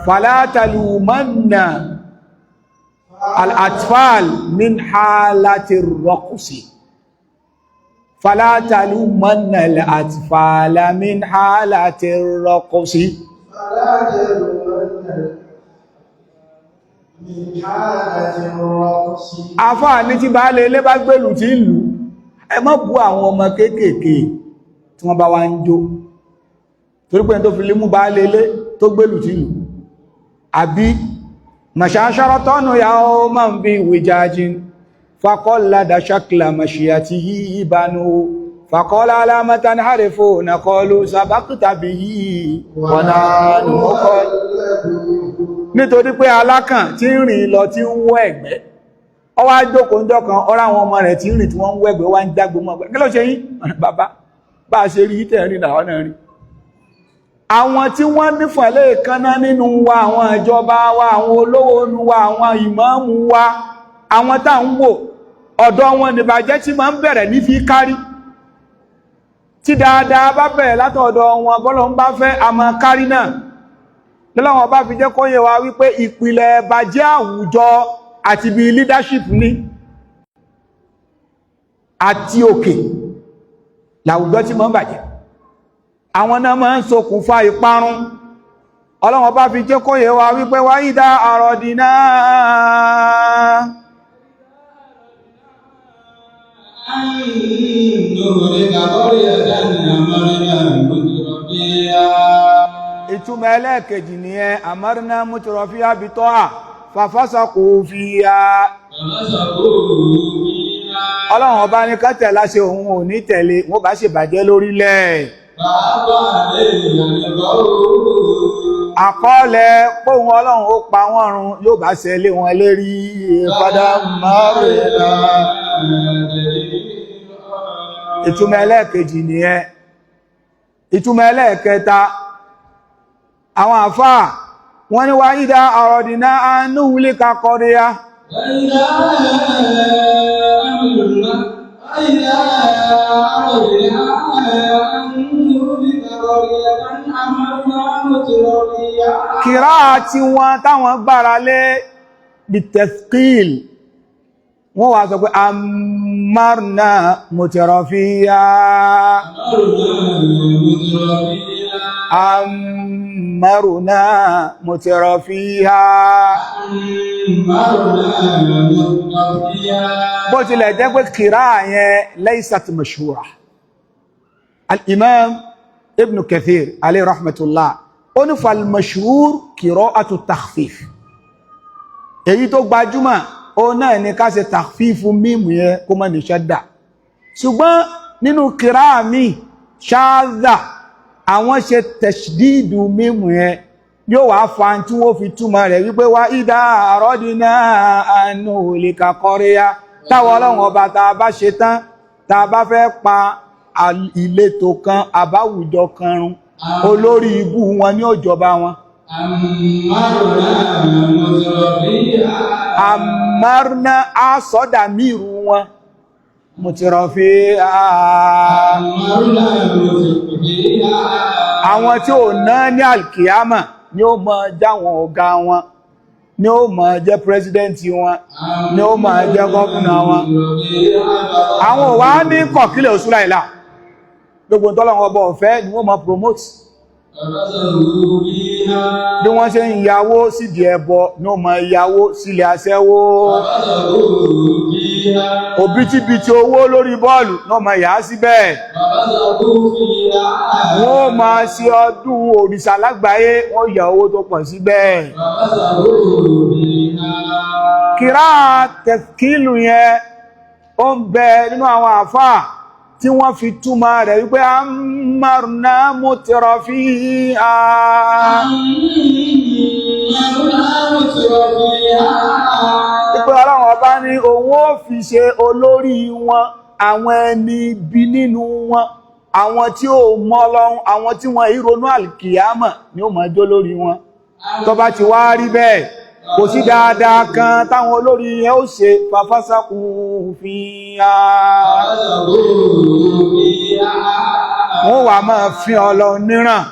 fala talumanna al-atfal min halati ar-raqsi fala talumanna al-atfal min halati ar-raqsi fala talumanna min halati ar-raqsi afa ní tí bá lè lé bá gbèlú tí ìlú ẹ má bú àwọn ọmọ kéékèèké tí wọ́n bá wá ń jó torí pé tó fi lé mú bá lè lé tó gbèlú tí ìlú àbí مشاشرة يوما بوجاج فقلد شكل مشيته بنو فقال على ما تنحرفون قالوا سبقت به ونحن nítorí pé alákàn tí ń rìn lọ tí ń wọ́ ẹ̀gbẹ́ ó wá jókòó ńjọ́ kan ọ̀rọ̀ àwọn ọmọ rẹ̀ tí ń rìn tí wọ́n ń wọ́ ẹ̀gbẹ́ wá ń jágbó mọ́ ẹ̀gbẹ́ kí ló ṣe yín bàbá bá a ṣe rí tẹ̀rín làwọn náà rí àwọn tí wọ́n nífọ̀lẹ́ ìkanná nínú wa àwọn ìjọba wa àwọn olówó nínú wa àwọn ìmáàmù wa àwọn tá ń wò ọ̀dọ̀ wọn nìbàjẹ́ tí máa ń bẹ̀rẹ̀ ní fi kárí tí dáadáa bá bẹ̀rẹ̀ látọ̀dọ̀ wọn bọ́lọ̀ ń bá fẹ́ àmọ́ kárí náà lọ́wọ́n bá fi jẹ́ kó yé wa wípé ìpìlẹ̀ bàjẹ́ àwùjọ àti bí leadership ní àti òkè làwùjọ tí máa ń bàjẹ́ àwọn náà máa ń ṣokùnfà ìparun Ọlọ́run bá fi jẹ́ kó yé wa wípé wá ìdá àrọ̀dìná ìtumọ̀ ẹlẹ́ẹ̀kejì ni ẹ àmárínà mútúrọ̀fíà bí tọ́ à fàfásàkò fi ya Ọlọ́run ọba ní ká tẹ̀lé àṣẹ òun ò ní tẹ̀lé wọ́n bá ṣe bàjẹ́ lórílẹ̀ àkọọ́lẹ̀ póhun ọlọ́run ó pa wọ́n run yóò bá ṣẹlẹ̀ wọn lérí padà márùn-ún. ìtumọ̀ ẹlẹ́ẹ̀kejì nìyẹn. ìtumọ̀ ẹlẹ́ẹ̀kẹta àwọn àfáà wọ́n ní wá ìdá àrọ̀dìná anúhulé kakọrìyà kìrá àti wọn táwọn gbára lé bitẹ̀skìl wọ́n wá sọ pé amarna mutrafiya amarna mutrafiya bó tilẹ̀ jẹ́ pé kìrá yẹn laysat mashhura. al-imam ibn kathir alayhi rahmatullah ó ní fal mashhur qira'atu takhfif èyí tó gbajúmọ̀ ó náà ní ká ṣe takhfifu mímú yẹn kó mọ́ ní ṣadda ṣùgbọ́n nínú kìrá mi ṣáàdà àwọn ṣe tashdidu mímú yẹn yóò wá fa tí wọ́n fi túmọ̀ rẹ̀ wípé wá ìdá àrọ́dínà àánú òlìkà kọríyá táwọn ọlọ́run ọba tá a bá ṣe tán tá a bá fẹ́ pa ìletò kan àbáwùjọ kan run olórí ibú wọn ní òjọba wọn. àmárná àsọdà mírù wọn mùtìrọ̀fí àwọn tí ò ná ní alkiyama ni ó mọ jáwọn ọ̀gá wọn ni ó mọ jẹ́ pírẹsidẹ́ntì wọn ni ó mọ jẹ́ gọ́ọ̀nà wọn. àwọn wà ní kọ̀kílẹ̀ òṣùlá ìlà gbogbo tọ́lọ́wọ́ ọba ọ̀fẹ́ ni wọ́n mọ promote bí wọ́n ṣe ń yàwó sídi ẹbọ ní ó mọ ìyàwó sílẹ̀ aṣẹ́wó òbítíbitì owó lórí bọ́ọ̀lù náà mọ ìyá síbẹ̀ wọ́n máa ṣe ọdún òrìṣà lágbàáyé wọ́n yà owó tó pọ̀ síbẹ̀. kìrá tẹ̀kílù yẹn ó ń bẹ nínú àwọn àfáà tí wọ́n fi túmọ̀ rẹ̀ wípé amarna mutrafiha wípé ọlọ́run ọba ní òun ó fi ṣe olórí wọn àwọn ẹni bí nínú wọn àwọn tí ó mọ Ọlọ́run àwọn tí wọ́n ìrònú àlìkìyámà ni ó máa jó lórí wọn. tó bá ti wá rí bẹ́ẹ̀ kò sí dáadáa kan táwọn olórí yẹn ó ṣe fàfásàkù fìyà wọ́n wà máa fi Ọlọ́run níràn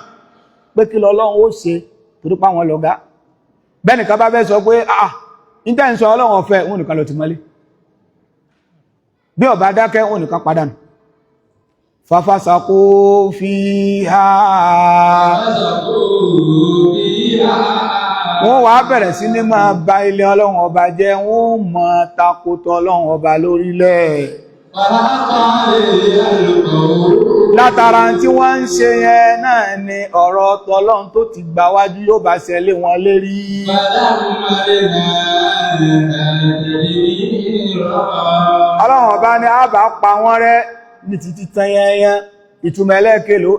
pé kí lọ́lọ́run ó ṣe torí pa wọn lọ́gá. bẹ́nìkan bá fẹ́ sọ pé níta ń sọ Ọlọ́run ọ̀fẹ́ wọn nìkan lọ ti mọ́lé bí ọba dákẹ́ wọn nìkan padànù. fàfásàkù fìyà wọ́n wá bẹ̀rẹ̀ sí ní máa ba ilé Ọlọ́run ọba jẹ́ wọ́n máa takòtò Ọlọ́run ọba lórílẹ̀. látara tí wọ́n ń ṣe yẹn náà ni ọ̀rọ̀ tọlọ́run tó ti gbà wájú yóò bá ṣẹlẹ̀ wọn lérí. Ọlọ́run ọba ni a bá pa wọ́n rẹ́ ní títí tán yẹnyẹn. ìtumọ̀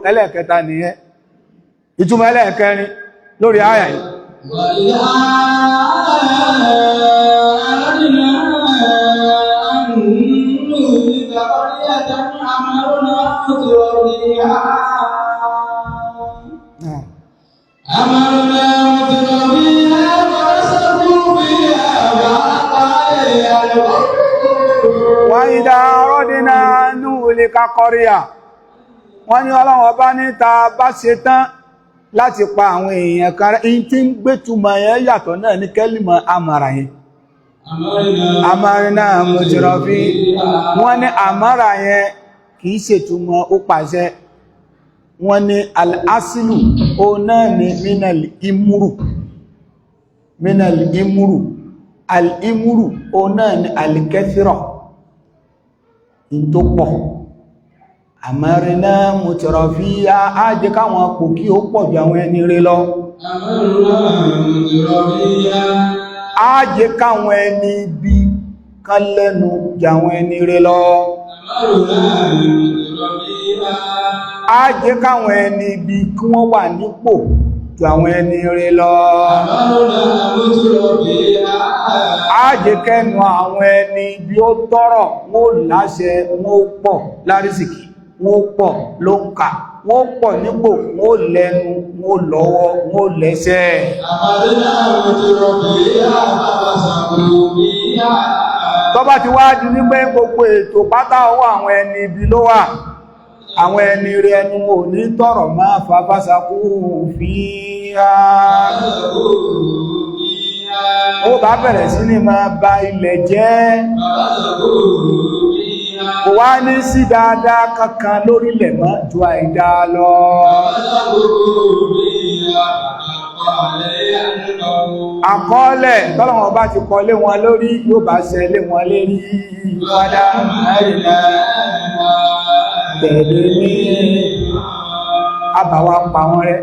ẹlẹ́ẹ̀kẹta nìyẹn. ìtumọ̀ ẹlẹ́ẹ̀kẹrin lórí àyà yìí. وَإِذَا أَرَدْنَا أَن نُهْلِكَ قَرْيَةً wọ́n ní Ọlọ́run ọba ní ta bá ṣe tán láti pa àwọn èèyàn kan in tí ń gbé túmọ̀ yẹn yàtọ̀ náà ní kẹ́lìmọ̀ àmàrà yẹn. àmàrìnà mùtìrọ̀fí wọ́n ní àmàrà yẹn kìí ṣètúmọ̀ ó pàṣẹ. wọ́n ní al-aslu ó náà ní minal imuru al-imuru ó náà ní al-kathira in tó pọ̀. àmàrìnà mùtìrọ̀fí á jẹ́ káwọn pò kí ó pọ̀ ju àwọn ẹni rere lọ. á jẹ́ káwọn ẹni bí kán lẹ́nu ju àwọn ẹni rere lọ. á jẹ́ káwọn ẹni bí kí wọ́n wà nípò ju àwọn ẹni rere lọ ájẹ́kẹ́nu àwọn ẹni bí ó tọ́rọ̀ wọ́n láṣẹ wọ́n pọ̀ lárísìkí wọ́n pọ̀ ló ń kà wọ́n pọ̀ nípò wọ́n lẹ́nu wọ́n lọ́wọ́ wọ́n lẹ́sẹ̀ tó bá ti wá di wípé gbogbo ètò pátá ọwọ́ àwọn ẹni ibi ló wà àwọn ẹni rẹ̀ ẹnu ò ní tọ̀rọ̀ máa fàfásakú fíhá ó bá bẹ̀rẹ̀ sí ní máa ba ilẹ̀ jẹ́ kò wá ní sí dáadáa kankan lórílẹ̀ mọ́ ju àìdá lọ àkọọ́lẹ̀ tọ́lọ̀wọ̀n bá ti kọ lé wọn lórí yóò bá ṣẹ lé wọn lérí wádá àìdá tẹ̀lé ní àbàwà pa wọn rẹ̀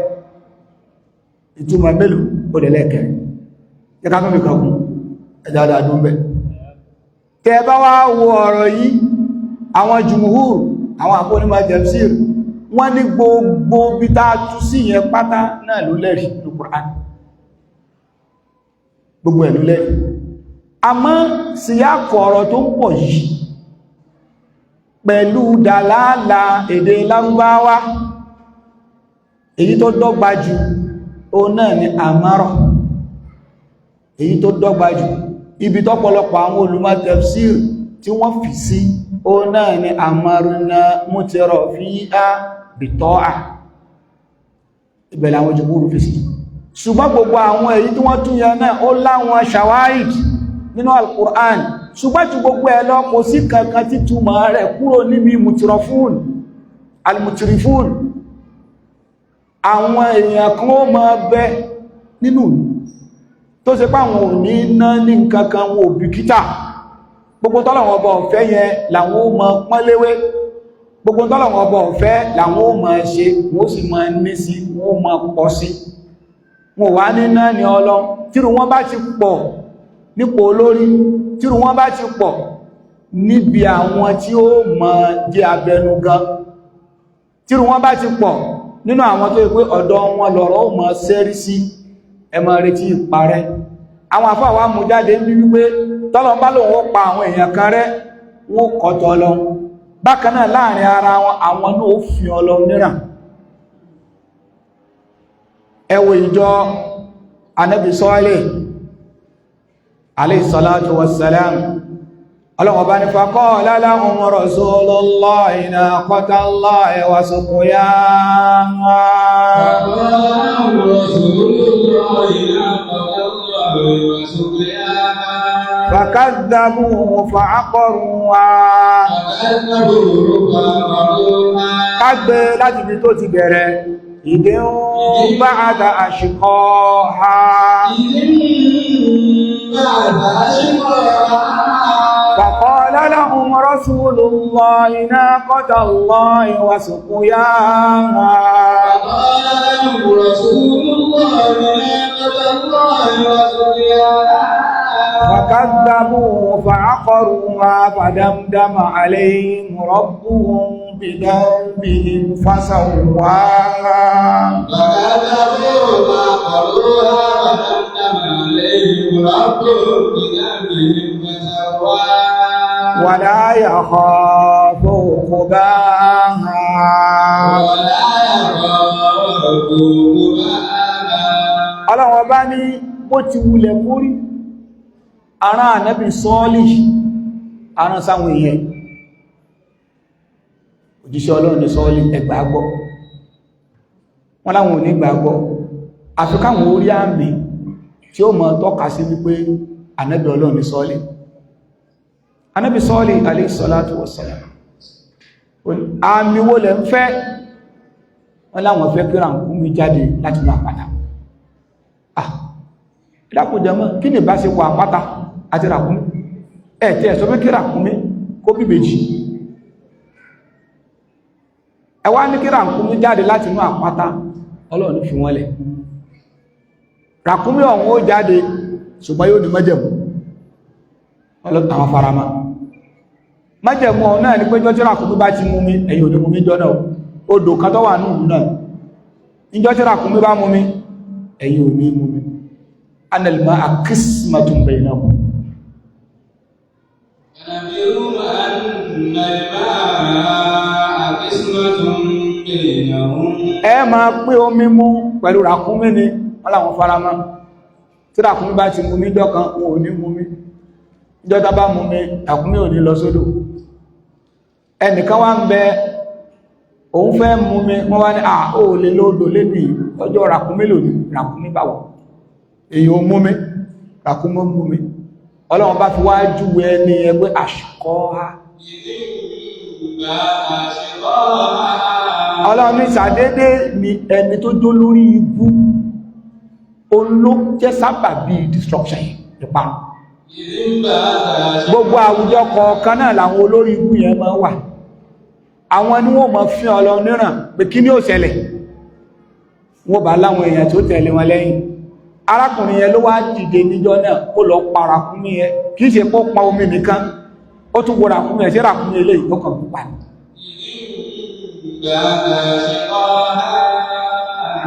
ìtumọ̀ mélòó ó dẹ̀lẹ́kẹ̀ẹ́ jẹ́ká tó mìkan kún ẹ̀dàdà dúnbẹ̀ tẹ́ bá wá wo ọ̀rọ̀ yìí àwọn jùmùhúr àwọn àpónímọ̀ tafsir wọ́n ní gbogbo bí tá tú sí yẹn pátá náà ló lẹ́rìí ní Qur'an gbogbo ẹ̀ ló lẹ́rìí àmọ́ síyákọ̀ ọ̀rọ̀ tó ń pọ̀ yìí pẹ̀lú dàlálà èdè Lárúbáwá èyí tó dọ́gba jù ó náà ni àmárọ̀ èyí tó dọ́gba jù ibi tọ́pọ̀lọpọ̀ àwọn olùmọ̀ tafsir tí wọ́n fi sí ó náà ni àmárùnà mútẹrọ fi á bìtọ́à ìbẹ̀lẹ̀ àwọn jùmúrù fi sí ṣùgbọ́n gbogbo àwọn èyí tí wọ́n tún yẹn náà ó láwọn ṣàwáìd nínú al-Qur'an ṣùgbọ́n tí gbogbo ẹ̀ lọ kò sí kankan tí túmọ̀ rẹ̀ kúrò níbi mutirafun al-mutirifun àwọn èèyàn kan ó máa bẹ nínú tó ṣe páwọn ò ní ná ní nǹkankan wọn ò bìkítà gbogbo tọ́lọ̀wọ̀n ọba ọ̀fẹ́ yẹn làwọn ó máa pọ́nléwé gbogbo tọ́lọ̀wọ̀n ọba ọ̀fẹ́ làwọn ó máa ṣe wọ́n sì máa ní sí wọ́n máa pọ̀ sí wọn wá ní ná ní ọlọ tírù wọn bá ti pọ̀ nípò olórí tírù wọn bá ti pọ̀ níbi àwọn tí ó máa jẹ́ abẹnugan tírù wọn bá ti pọ̀ nínú àwọn tó yẹ pé ọ̀dọ̀ wọn lọ̀rọ̀ ó máa ṣẹ́rí sí ẹ máa retí ìparẹ́ àwọn àfáà wa mú jáde ń bí wípé tọ́lọ bá lòun ó pa àwọn èèyàn kan rẹ́ wọ́n kọ̀tọ̀ lọ bákan náà láàrin ara wọn àwọn náà ó fi ọlọ níràn ẹ wo ìjọ Ànábì Sọ́ọ́lẹ̀ alayhi salatu wassalam ọlọ́wọ́ bá ní faqala lahum rasulullahi naqatallahi wa suqyaha fakadhabuhu fa'aqaruha kágbé láti bí tó ti bẹ̀rẹ̀ ìdí ń ba'da ashqaha فقال لهم رسول الله ناقة الله وسقياها فقال لهم رسول الله ناقة الله وسقياها فكذبوه فعقروها فدمدم عليهم ربهم بذنبهم فسواها فكذبوه فعقروها فدمدم عليهم ربهم بذنبهم فسواها ولا يخاف عقباها ولا يخاف عقباها ọlọ́wọ́ bá ní bó ti wulẹ̀ kórí ará ànábì Sọ́ọ́lì arán sáwọn èèyàn òjíṣẹ́ Ọlọ́run ní Sọ́ọ́lì ẹgbàgbọ́ wọ́n láwọn ò ní gbàgbọ́ àfikáwọn orí àmì tí ó mọ̀ tọ́ka sí wípé ànábì Ọlọ́run ní Sọ́ọ́lì ànábì Sọ́ọ́lì alayhi salatu wassalam àmì wo lẹ ń fẹ́ wọ́n láwọn fẹ́ kí ràkúnmí jáde láti máa padà ìdákùnjẹmọ́ kí ni bá ṣe wà àpáta àti ràkúnmí tí ẹ̀ sọ pé kí ràkúnmí kó bí méjì ẹ wá ní kí ràkúnmí jáde láti inú àpáta Ọlọ́run fi wọ́n lẹ̀ ràkúnmí ọ̀hún ó jáde ṣùgbọ́n yóò ní májẹ̀mú àwọn farama májẹ̀mú ọ̀hún náà ní pé jọ́ tí ràkúnmí bá ti mú mi ẹ̀yin ò ní mú mi jọ náà odò kan tó wà ní ìlú náà níjọ́ tí ràkúnmí bá mú mi ẹ̀yin ò ní mú mi anal ma'a qismatun bainahum ẹ máa pín omi mú pẹ̀lú ràkúnmí ni wọ́n láwọn faramọ́ tí ràkúnmí bá ti mú mi jọ́kan wọn ò ní mú mi jọ́ta bá mú mi ràkúnmí ò ní lọ sódò ẹnìkan wá ń bẹ òun fẹ́ mú mi wọ́n wá ní ó lè lóòdò lébì ọjọ́ ràkúnmí lónìí ràkúnmí báwọ̀ èyí ò mú mi ràkúnmí mú mi ọlọ́run bá fi wá júwe ẹni ẹgbẹ́ àṣìkọ́ ha ọlọ́run ní ṣàdédé ni ẹni tó jó lórí ibú olójẹ́ sábàbí destruction nípa gbogbo àwùjọ kọ̀ọ̀kan náà làwọn olórí ibú yẹn máa wà àwọn ni wọ́n máa fi ọlọ́run níràn pé kí ni ó ṣẹlẹ̀ wọ́n bá láwọn èèyàn tó tẹ̀lé wọn lẹ́yìn arákùnrin yẹn ló wá dìde níjọ́ náà ó lọ pa ràkúnmí yẹn kì í ṣe pọ́ pa omi nìkan ó tún wo ràkúnmí ẹ̀ sí ràkúnmí eléyìí tó kàn púpà ní.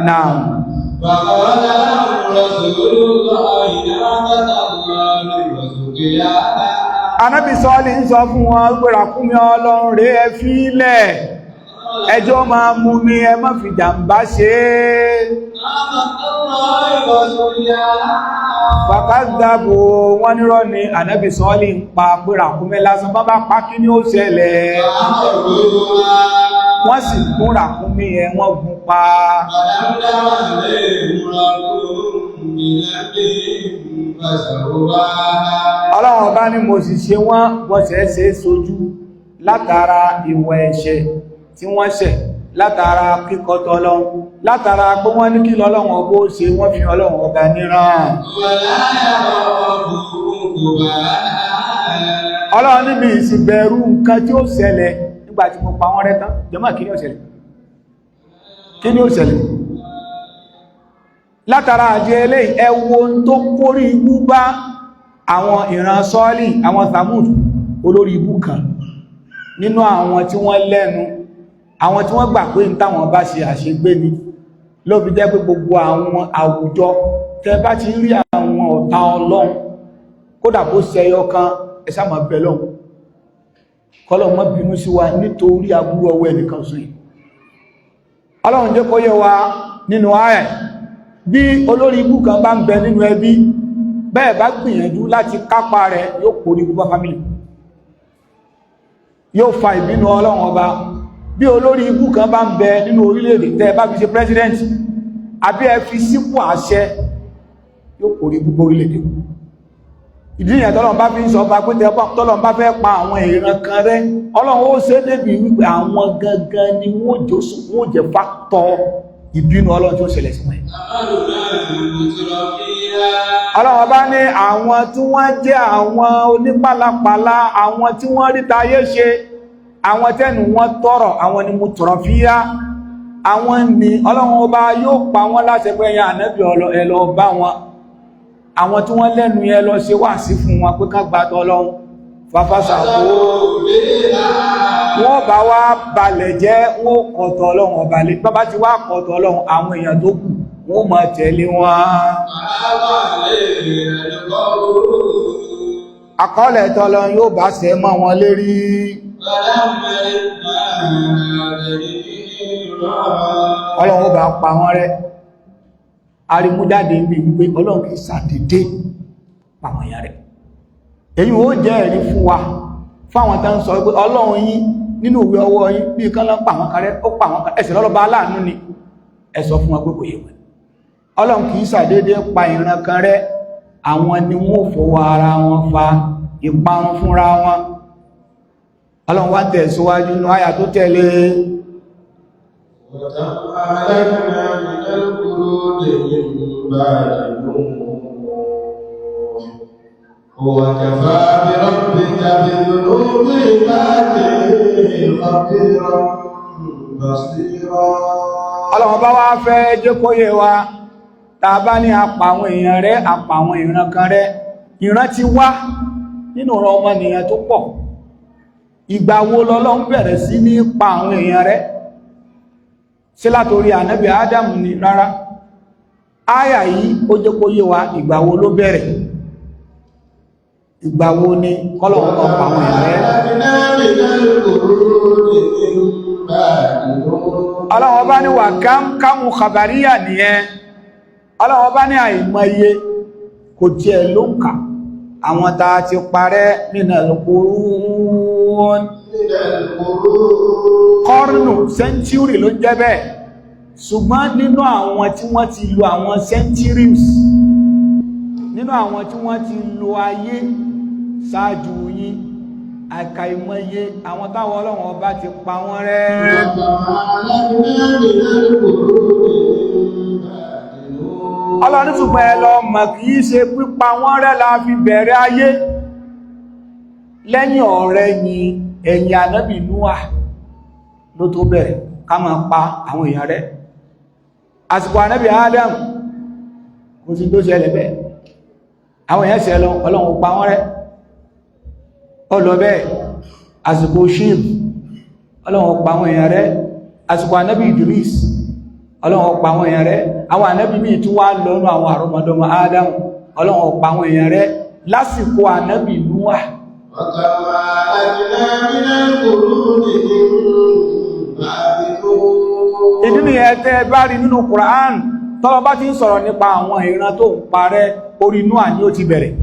Náà Ànábì Sọ́ọ́lì ń sọ fún wọn pé ràkúnmí Ọlọ́run rẹ̀ ẹ fílẹ̀ ẹjọ́ máa mú mi ẹ má fi jàmbá ṣe fàkàdàbò wọ́n nírọ́ ni Ànábì Sọ́ọ́lì ń pa pé ràkúnmí lásán bá bá pa kí ní ó ṣẹlẹ̀ wọ́n sì gún ràkúnmí ẹ wọ́n gún pa Ọlọ́run bá ní mo sì ṣe wọ́n bọ́sẹ̀ ṣe sojú látara ìwọ̀ ẹ̀ṣẹ̀ tí wọ́n ṣẹ̀ látara kíkọtọ Ọlọ́run látara pé wọ́n ní kí lọ́lọ́run ọgbó ṣe wọ́n fi Ọlọ́run ọba níran Ọlọ́run níbi ìsìnbẹ̀rù nǹkan tí ó ṣẹlẹ̀ nígbàtí mo pa wọ́n rẹ́ tán jẹ́mọ́ kí ni ó ṣẹlẹ̀ kí ni ó ṣẹlẹ̀ látara àjẹ eléyìí ẹ wo tó kórí ibú bá àwọn ìran Sọ́ọ́lì àwọn Thamud olórí ibú kan nínú àwọn tí wọ́n lẹ́nu àwọn tí wọ́n gbà pé ní táwọn bá ṣe àṣegbé ni ló fi jẹ́ pé gbogbo àwọn àwùjọ tẹ́ bá ti rí àwọn ọ̀tá Ọlọ́run kódà bó ṣẹyọ kan ẹ sá máa bẹ lọ́hùn kọ́lọ̀ mọ́ bínú sí wa nítorí aburú ọwọ́ ẹnìkan sún yìí Ọlọ́run jẹ́ kó yé wa nínú ààyè bí olórí ibú kan bá ń bẹ nínú ẹbí bẹ́ẹ̀ bá gbìyànjú láti kápá rẹ̀ yóò kó ní gbogbo fámílì yóò fa ìbínú Ọlọ́run ọba bí olórí ibú kan bá ń bẹ nínú orílẹ̀-èdè tẹ́ bá fi ṣe president àbí ẹ fi sípò àṣẹ yóò kó ní gbogbo orílẹ̀-èdè ìdí ìyẹn tọ́lọ́run bá fi ń sọ ọba pé tọ́lọ́run bá fẹ́ pa àwọn ìran kan rẹ́ Ọlọ́run ó ṣe débi wípé àwọn gangan ni wọ́n jẹ́ fáktọ̀ ìbínú Ọlọ́run tí ó ṣẹlẹ̀ sí wọn. Ọlọ́run bá ní àwọn tí wọ́n jẹ́ àwọn onípàlàpàlà àwọn tí wọ́n rí tayé ṣe àwọn tẹ́nu wọn tọrọ àwọn ni mo tọrọ fíyá àwọn ni Ọlọ́run ọba yóò pa wọ́n láṣẹ pé ẹ̀yin ànábì ẹ lọ bá wọn àwọn tí wọ́n lẹ́nu yẹn lọ ṣe wá sí fún wọn pé ká gbàtọ̀ Ọlọ́run fàfàṣàkó wọ́n bá wá balẹ̀ jẹ́ wọ́n kọ̀tọ̀ Ọlọ́run ọba lè bá ti wá kọ̀tọ̀ Ọlọ́run àwọn èèyàn tó kù wọ́n máa tẹ̀lé wọn àkọọ́lẹ̀ tọ́lọ́run yóò bá ṣẹ mọ́ wọn lérí Ọlọ́run ó bá pa wọ́n rẹ́ arimújáde bí wípé Ọlọ́run kìí ṣàdédé pa wọ́n yà rẹ̀ èyí ó jẹ́ ẹ̀rí fún wa fáwọn tán sọ pé Ọlọ́run yín nínú ìwé ọwọ́ yín bí kan lọ pa wọ́n kan rẹ́ ó pa wọ́n kan ẹ̀sẹ̀ lọ́lọ́ba aláàánú ni ẹ sọ fún wọn pé kò yẹ wẹ̀ Ọlọ́run kìí ṣàdédé pa ìran kan rẹ́ àwọn ni wọ́n fọwọ́ ara wọn fa ìparun fúnra wọn Ọlọ́run wá tẹ̀síwájú nínú àyà tó tẹ̀lé وكفى بربك بذنوب عباده خبيرا بصيرا Ọlọ́run bá wá fẹ́ jẹ́ kó yé wa tàbá ní apà àwọn èèyàn rẹ̀ apà àwọn ìran kan rẹ̀ ìran ti wá nínú ọ̀rọ̀ ọmọnìyàn tó pọ̀ ìgbà wo lọ́lọ́run bẹ̀rẹ̀ sí ní pa àwọn èèyàn rẹ̀ ṣé látorí ànábì Ádámù ni rárá áyà yìí ó jẹ́ kó yé wa ìgbà wo ló bẹ̀rẹ̀, ìgbà wo ni kọ́lọ̀wọ́ kan pa àwọn ẹ̀rẹ́. Ọlọ́wọ́ bá ní wà kámù kàbàríyà nìyẹn, ọlọ́wọ́ bá ní àìmọye kò tiẹ̀ ló ń kà àwọn tá a ti parẹ́ minal qurun, kọ́rùnù sẹ́ńtúrì ló jẹ́ bẹ́ẹ̀, ṣùgbọ́n nínú àwọn tí wọ́n ti lo àwọn centuries, nínú àwọn tí wọ́n ti lo ayé ṣáájú yín, àkàìmọye àwọn táwọn Ọlọ́run ọba ti pa wọ́n rẹ́. Ọlọ́run ṣùgbọ́n ẹ lọ mọ̀ kìí ṣe pípa wọ́n rẹ́ la fi bẹ̀rẹ̀ ayé, lẹ́yìn ọ̀rẹ́ ni ẹ̀yìn ànábì Núà ló tó bẹ̀rẹ̀ ká máa pa àwọn èèyàn rẹ́. Àsìkò ànábì Adam kò sí tó ṣẹlẹ̀ bẹ́ẹ̀, àwọn èèyàn ṣẹ lọ Ọlọ́run pa wọ́n rẹ́. Ọlọ bẹ́ẹ̀ àsìkò Ṣíìm Ọlọ́run pa àwọn èèyàn rẹ́, àsìkò ànábì Idris Ọlọ́run pa àwọn èèyàn rẹ́, àwọn ànábì míì tún wá lọ́nà àwọn àrọmọdọ́mọ Adam Ọlọ́run pa àwọn èèyàn rẹ́ lásìkò ànábì Núà. Ìdí nìyẹn tẹ́ bá rí nínú Quran tọ́lọ bá ti ń sọ̀rọ̀ nípa àwọn ìran tó ń parẹ́, orí Núà ni ó ti bẹ̀rẹ̀.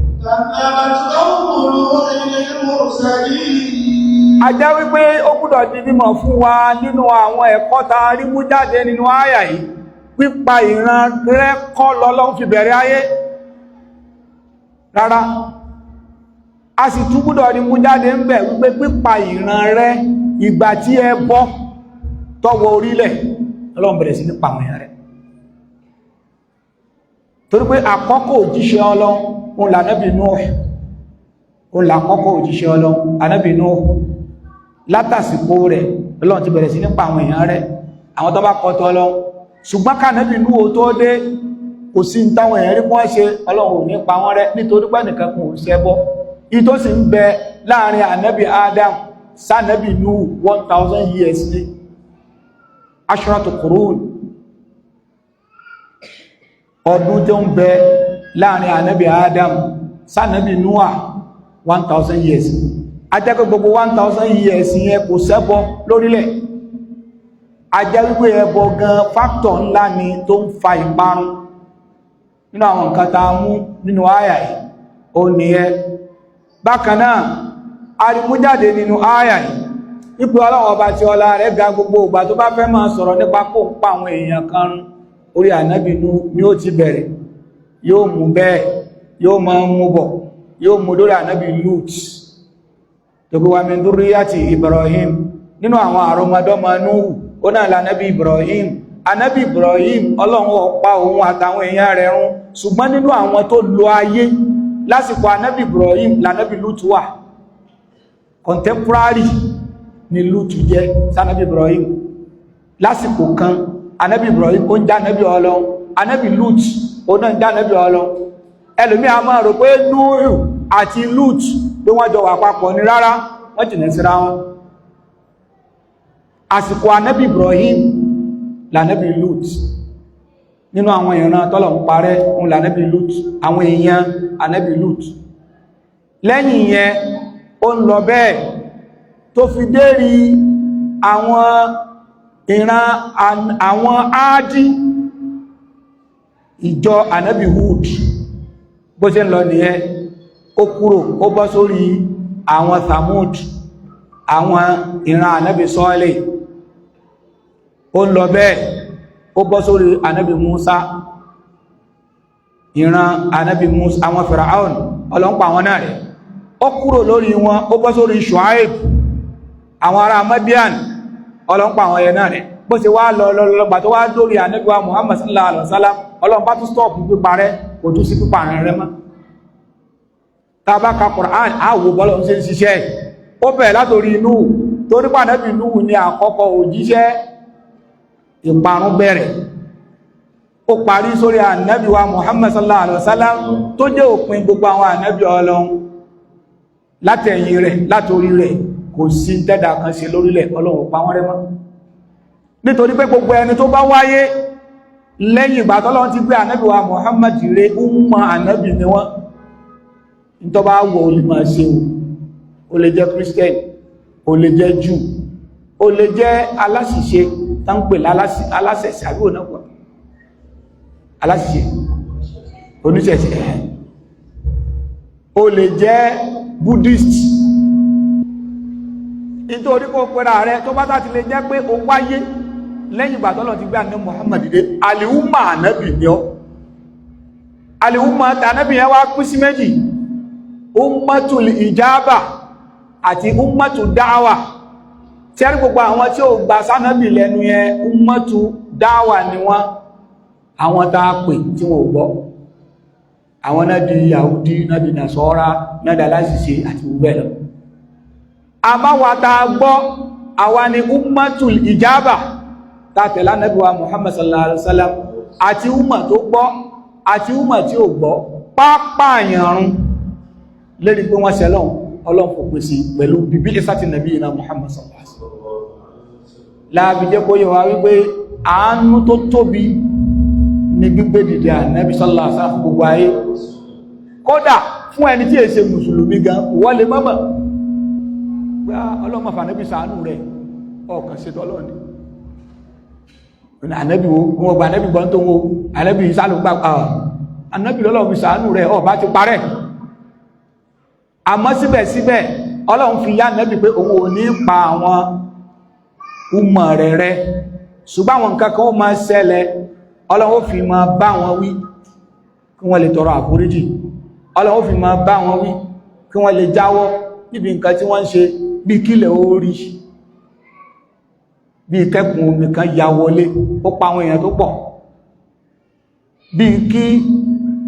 A jẹ́ wípé ó gbọ́dọ̀ di mímọ̀ fún wa nínú àwọn ẹ̀kọ́ ta rí mú jáde nínú àyà yìí, pípa ìran rẹ́ kọ́ lọ́lọ́run fi bẹ̀rẹ̀ ayé rárá. A sì tún gbọ́dọ̀ rí mú jáde ń bẹ̀ wípé pípa ìran rẹ́ ìgbà tí ẹ bọ́ tọ́wọ́ orílẹ̀ Ọlọ́run bẹ̀rẹ̀ sí ní pa àwọn èèyàn rẹ̀, torí pé àkọ́kọ́ òjíṣẹ́ Ọlọ́run òun lànábì Nuh, òun làkọ́kọ́ òjíṣẹ́ Ọlọ́run ànábì Nuh. Látàsìkò rẹ̀ Ọlọ́run ti bẹ̀rẹ̀ sí ní pa àwọn èèyàn rẹ̀, àwọn tó bá kọtọ Ọlọ́run. Ṣùgbọ́n kànábì Nuh tó dé kò sí ní táwọn èèyàn rí wọ́n ṣe, Ọlọ́run ò ní pa wọ́n rẹ́ nítorí pé nìkan kò ṣẹbọ. Ìtò sì ń bẹ láàrin ànábì Adam sànábì Nuh 1000 years ní ashratu qurun, ọdún tó ń bẹ láàrin ànábì Adam sànábì Nuh 1000 years. A jẹ́ pé gbogbo 1000 years yẹn kò ṣẹbọ lórílẹ̀. A jẹ́ wípé ẹbọ gan fáktọ̀ ńlá ni tó ń fa ìparun nínú àwọn nǹkan tá a mú nínú àyà yìí ó nìyẹn. Bákan náà a rí mú jáde nínú àyà yìí ipò Ọlọ́run ọba tí ọlá rẹ̀ ga, gbogbo ìgbà tó bá fẹ́ máa sọ̀rọ̀ nípa kó ń pa àwọn èèyàn kan run, orí ànábì Nuh ni ó ti bẹ̀rẹ̀, yóò mú bẹ́ẹ̀, yóò máa mú bọ̀, yóò mú lórí ànábì Lut tó bí wa min dhurriyyati Ibrahim, nínú àwọn àrọmọdọ́mọ Nuhu ó náà lànábì Ibrahim. Ànábì Ibrahim Ọlọ́run ó pa òun àtàwọn èèyàn rẹ̀ run, ṣùgbọ́n nínú àwọn tó lo ayé lásìkò ànábì Ibrahim lànábì Lut wà. Contemporary ni Lut jẹ́ sànábì Ibrahim. Lásìkò kan ànábì Ibrahim ó ń já ànábì Ọlọ́run, ànábì Lut ó náà ń já ànábì Ọlọ́run. Ẹlòmí a máa rò pé Nuhu àti Lut pé wọ́n jọ wà papọ̀ ní rárá, wọ́n jìnà síra wọn. Àsìkò ànábì Ibrahim lànábì Lut, nínú àwọn ìran tọ́lọ̀ ń parẹ́ òun lànábì Lut, àwọn èèyàn ànábì Lut. Lẹ́yìn yẹn ó ń lọ bẹ́ẹ̀ tó fi dérí àwọn ìran àwọn Áádì, ìjọ ànábì Hud. Bó ṣe ń lọ nìyẹn ó kúrò ó bọ́ sórí àwọn Thamud, àwọn ìran ànábì Sọ́ọ̀lẹ̀. Ó ń lọ bẹ́ẹ̀ ó bọ́ sórí ànábì Musa, ìran ànábì Musa, àwọn Fìràáùn ọlọ́pàá àwọn náà rẹ̀. Ó kúrò lórí wọn ó bọ́ sórí Shuaib, àwọn ará Madian ọlọ́pàá àwọn ẹ̀yẹ náà rẹ̀. Bó ṣe wá lọ́lọ́gbà tó wá lórí ànábì wa Muhammad sallallahu alaihi wasallam, Ọlọ́run bá tún stọ́ọ̀pù pípa rẹ̀, kò tún sí pípa rẹ̀ mọ́. Tá bá ka Qur'an àwò bọ́lọ̀ ń ṣe ń ṣiṣẹ́. Ó bẹ̀rẹ̀ látorí Nuhu, torí pé ànábì Nuhu ni àkọ́kọ́ òjíṣẹ́, ìparun bẹ̀rẹ̀. Ó parí sórí ànábì wa Muhammad sallallahu alaihi wasallam tó jẹ́ òpin gbogbo àwọn ànábì Ọlọ́run. Látẹ̀yìn rẹ̀, látorí rẹ̀ kò sí tẹ́dà kan ṣe lórílẹ̀, Ọlọ́run pa wọ́n rẹ́ mọ́. Nítorí pé gbogbo ẹni tó bá wáyé lẹ́yìn ìgbà tọ́lọ́run ti gbé ànábì wa Muhammad rẹ̀ umma ànábì ni wọ́n tó bá wọ olè máa ṣe o lè jẹ́ Christian o lè jẹ́ Jew o lè jẹ́ aláṣìṣe tán pè aláṣẹ̀ṣẹ̀ àbí òun náà pọ̀ aláṣìṣe oníṣẹ̀ṣẹ̀ o lè jẹ́ Buddhist nítorí kó pẹ́ra rẹ tó bá tàti lè jẹ́ pé o wáyé lẹ́yìn ìgbà tọ́lọ̀ ti gbé ànábì Muhammad dé alìhúmà ànábì ni ọ́ alìhúmà ànábì yẹn wá pín sí méjì ummatul ijaba àti ummatul da'wa tí ẹ̀rí gbogbo àwọn tí ó gbà sánábì lẹ́nu yẹn ummatul da'wa ni wọ́n àwọn tá a pè tí wọ́n gbọ́ àwọn náà di Yahudi náà di Nasara náà di aláṣìṣe àti gbogbo ẹ̀ lọ àbáwàtà gbọ́ àwa ni ummatul ijaba tàtẹ̀lá Ànábì wa Muhammad sallallahu alaihi wasallam àti umma tó gbọ́ àti umma tí ó gbọ́ pápá àyàrún lérí pé wọ́n sẹ́lọ́n Ọlọ́run kò pèsè pẹ̀lú bíbí ìsáti nàbí iná Muhammad sallallahu alaihi wasallam láàbí jẹ́ kó yẹ wá wípé àánú tó tóbi ní gbígbé dìde Ànábì sallallahu alaihi wasallam gbogbo ayé kódà fún ẹni tí èsè mùsùlùmí gan wọ́n lè mọ́mọ̀ pé ọlọ́mọ fànẹ́bí ṣàánú rẹ̀ ọkàn ṣe tọ́lọ́ ní ànẹ́bí wọn gba ànẹ́bí gbọ́n tó wó ànẹ́bí ìsàlù gbà ànẹ́bí lọ́lọ́run fi ṣàánú rẹ̀ ọba ti parẹ́ àmọ́ síbẹ̀síbẹ̀ ọlọ́run fi yá ànẹ́bí pé òun ò ní pa àwọn umọ̀ rẹ̀ ṣùgbọ́n àwọn nǹkan kan ó máa ṣẹlẹ̀ ọlọ́run ó fi máa bá wọn wí kí wọ́n lè tọrọ àforíjì ọlọ́run ó fi máa bá wọn wí kí wọ́n lè jáwọ́ níbi nǹkan tí wọ́n ń ṣe bí kílẹ̀ orí bí kẹ́kùn omi kan ya wọlé ó pa àwọn èèyàn tó pọ̀ bí kí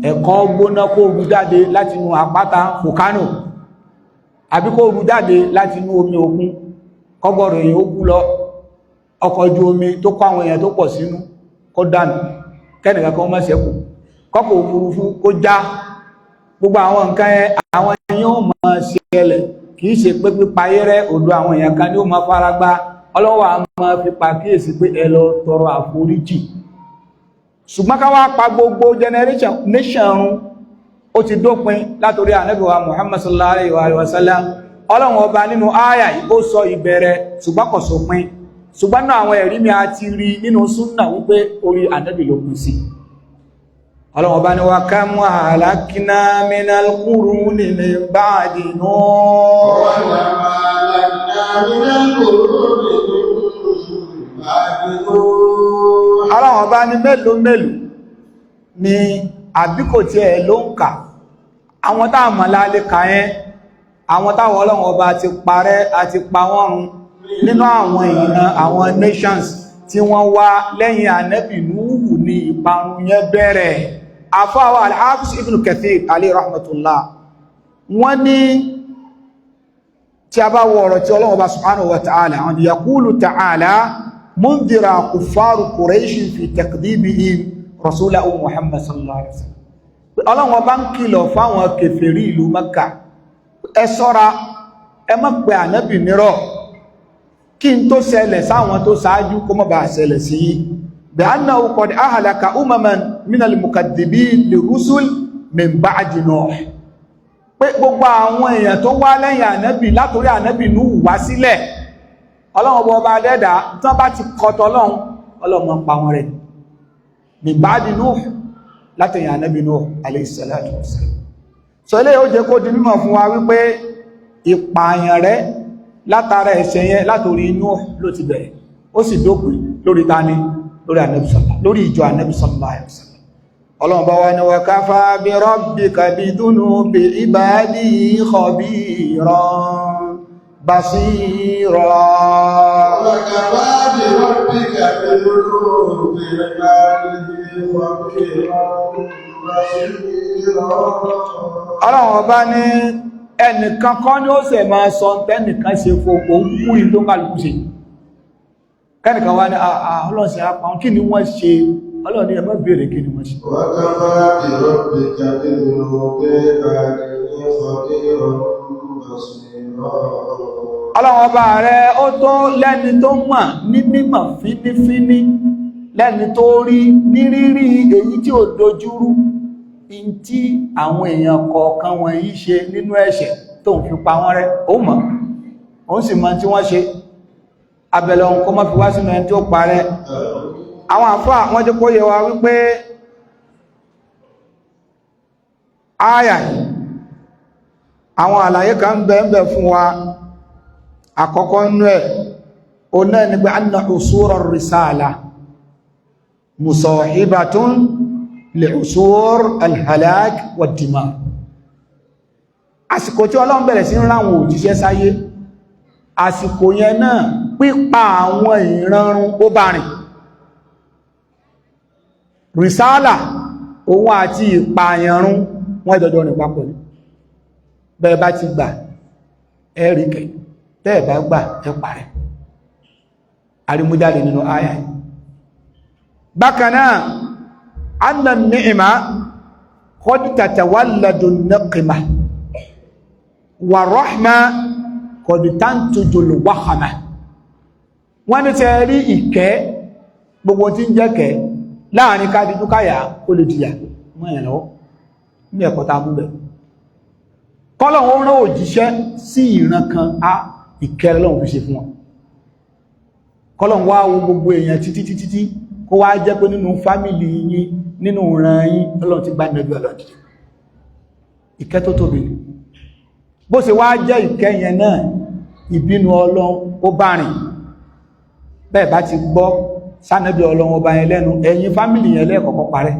ẹ̀kọ́ gbóná kó rú jáde láti inú àpáta volcano àbí kó rú jáde láti inú omi òkun kọ́gọ́rọ̀ èèyàn ó kú lọ ọkọ̀ ojú omi tó kó àwọn èèyàn tó pọ̀ sínú kó dànù kẹ́nìkan kan má ṣẹ́kù kọ́kọ́ òfurufú kó já gbogbo àwọn nǹkan ẹ àwọn èèyàn ó máa ṣẹlẹ̀ kìí ṣe pé pípayé rẹ odò àwọn èèyàn kan ní ó máa fara gbá ọlọ́wọ́ a máa fi pàkíyèsí pé ẹ lọ tọrọ àforíjì ṣùgbọ́n ká wá pa gbogbo generation nation run ó ti dópin látorí Ànábì wa Muhammad sallallahu alaihi wa sallam ọlọ́run ọba nínú ááyà ó sọ ìbẹ̀rẹ̀ ṣùgbọ́n kò sópin ṣùgbọ́n náà àwọn ẹ̀rí mi a ti rí nínú súnnà wípé orí Ànábì ló pín sí ọlọ́run ọba ni wa kam ahlakna minal quruni min ba'di Nuh ọlọ́run ọba ni mélòó ni àbíkò tí ẹ ló ń kà àwọn táwọn mọ̀lálẹ́ kà yẹn àwọn táwọn ọlọ́run ọba ti parẹ́ àti pa wọ́n run nínú àwọn ìran àwọn nations tí wọ́n wá lẹ́yìn Ànábì Núhù ní ìparun yẹn bẹ̀rẹ̀ àfáwà al-Hafiz Ibn Kathir alayhi rahmatullah wọ́n ní tí a bá wọ ọ̀rọ̀ tí Ọlọ́run Ọba subhanahu wa ta'ala wọ́n yaqulu ta'ala mundira kuffaru Quraysh fi takdhibihim rasulahu Muhammad sallallahu alaihi wasallam Ọlọ́run Ọba ń kìlọ̀ fáwọn kèfèrí ìlú Mẹ́kà ẹ ṣọ́ra ẹ má pè Ànábì nírọ́ kí n tó ṣẹlẹ̀ sáwọn tó ṣáájú kó má bàa ṣẹlẹ̀ sí بأنه قد أهلك أمما من المكذبين للرسل من بعد نوح pé gbogbo àwọn èèyàn tó wá lẹ́yìn Ànábì látorí Ànábì Núhù wá sílẹ̀ Ọlọ́run ọba dẹ́dà tán bá ti kọtọ Ọlọ́run pa wọn rẹ̀ min ba'di Nuh látẹ̀yìn Ànábì Nuh alayhi salatu wassalam so ilé ó jẹ́ kó di mímọ̀ fún wa wípé ìpààyàn rẹ̀ látara ẹ̀ṣẹ̀ yẹn látorí Nuh ló ti bẹ̀rẹ̀ ó sì dópin lórí tani lórí ìjọ Ànábì sallallahu alaihi wasallam Ọlọ́run bá wá ní wa kafa bi rabbika bi dhunubi ibadihi khabiran basira wa kafa bi rabbika bi dhunubi ibadihi khabiran basira Ọlọ́run bá ní ẹnìkan kan ní ó ṣe máa sọ tẹ́nìkan ṣe fòkó ń kú ìlú kálukú ṣe kẹ́nìkan wá ní ọlọ́sìn apáwọn kí ni wọ́n ṣe ọlọ́ni ẹmọ́ bèèrè kí ni wọ́n ṣe ọlọ́wọ́ bá rẹ̀ ó tó lẹ́ni tó mọ̀ ní mímọ̀ fínífíní lẹ́ni tó rí ní rírí èyí tí ò dojúrú in tí àwọn èèyàn kọ̀ọ̀kan wọn yí ṣe nínú ẹ̀ṣẹ̀ tó ń fi pa wọ́n rẹ́ ó mọ̀ ó sì mọ̀ tí wọ́n ṣe abẹ̀lẹ̀ ohun kó mọ́ fi wá sínú ẹni tí ó parẹ́ àwọn àfáà wọ́n jẹ́ kó yé wa wípé áyà àwọn àlàyé kan bẹ̀ẹ̀bẹ̀ fún wa àkọ́kọ́ nú ẹ̀ o náà ni pé anna usura risala musahibatun li usur alhalak wa dima àsìkò tí Ọlọ́run bẹ̀rẹ̀ sí rán àwọn òjíṣẹ́ sáyé àsìkò yẹn náà pípa àwọn ìranrun ó bá rìn risala òun àti ìpààyànrún wọ́n ìdọ̀dọ̀ rìn papọ̀ ní bẹ́ẹ̀ bá ti gbà ẹ̀ríkẹ̀ bẹ́ẹ̀ bá gbà ẹ parẹ́ arimújáde nínú àyà bákanáà anna ni'ima qad tatawalladu naqima wa rahma qad tantujul wahama wọ́n ní tẹ́ rí ìkẹ́ gbogbo tí ń jẹ́ kẹ́ láàrin káàdìjú káyà ó lè dìyà mọ́ ẹ̀ lọ́wọ́ ní ẹ̀kọ́ ta mú bẹ̀ kọ́lọ̀wọ́ rán òjíṣẹ́ sí ìran kan á ìkẹrẹ lọ́wọ́ fi ṣe fún wọn kọ́lọ̀wọ́ wá wo gbogbo èèyàn títí kó wá jẹ́ pé nínú fámìlì yín nínú ìran yín Ọlọ́run ti gbá nẹ́bí ọlọ́dì ìkẹ́ tó tóbi bó ṣe wá jẹ́ ìkẹ́ yẹn náà ìbínú Ọlọ́run ó bá rìn bẹ́ẹ̀ bá ti gbọ́ sánẹ́bí Ọlọ́run ọba yẹn lẹ́nu ẹ̀yin fámìlì yẹn lẹ́ẹ̀kọ̀kọ́ parẹ́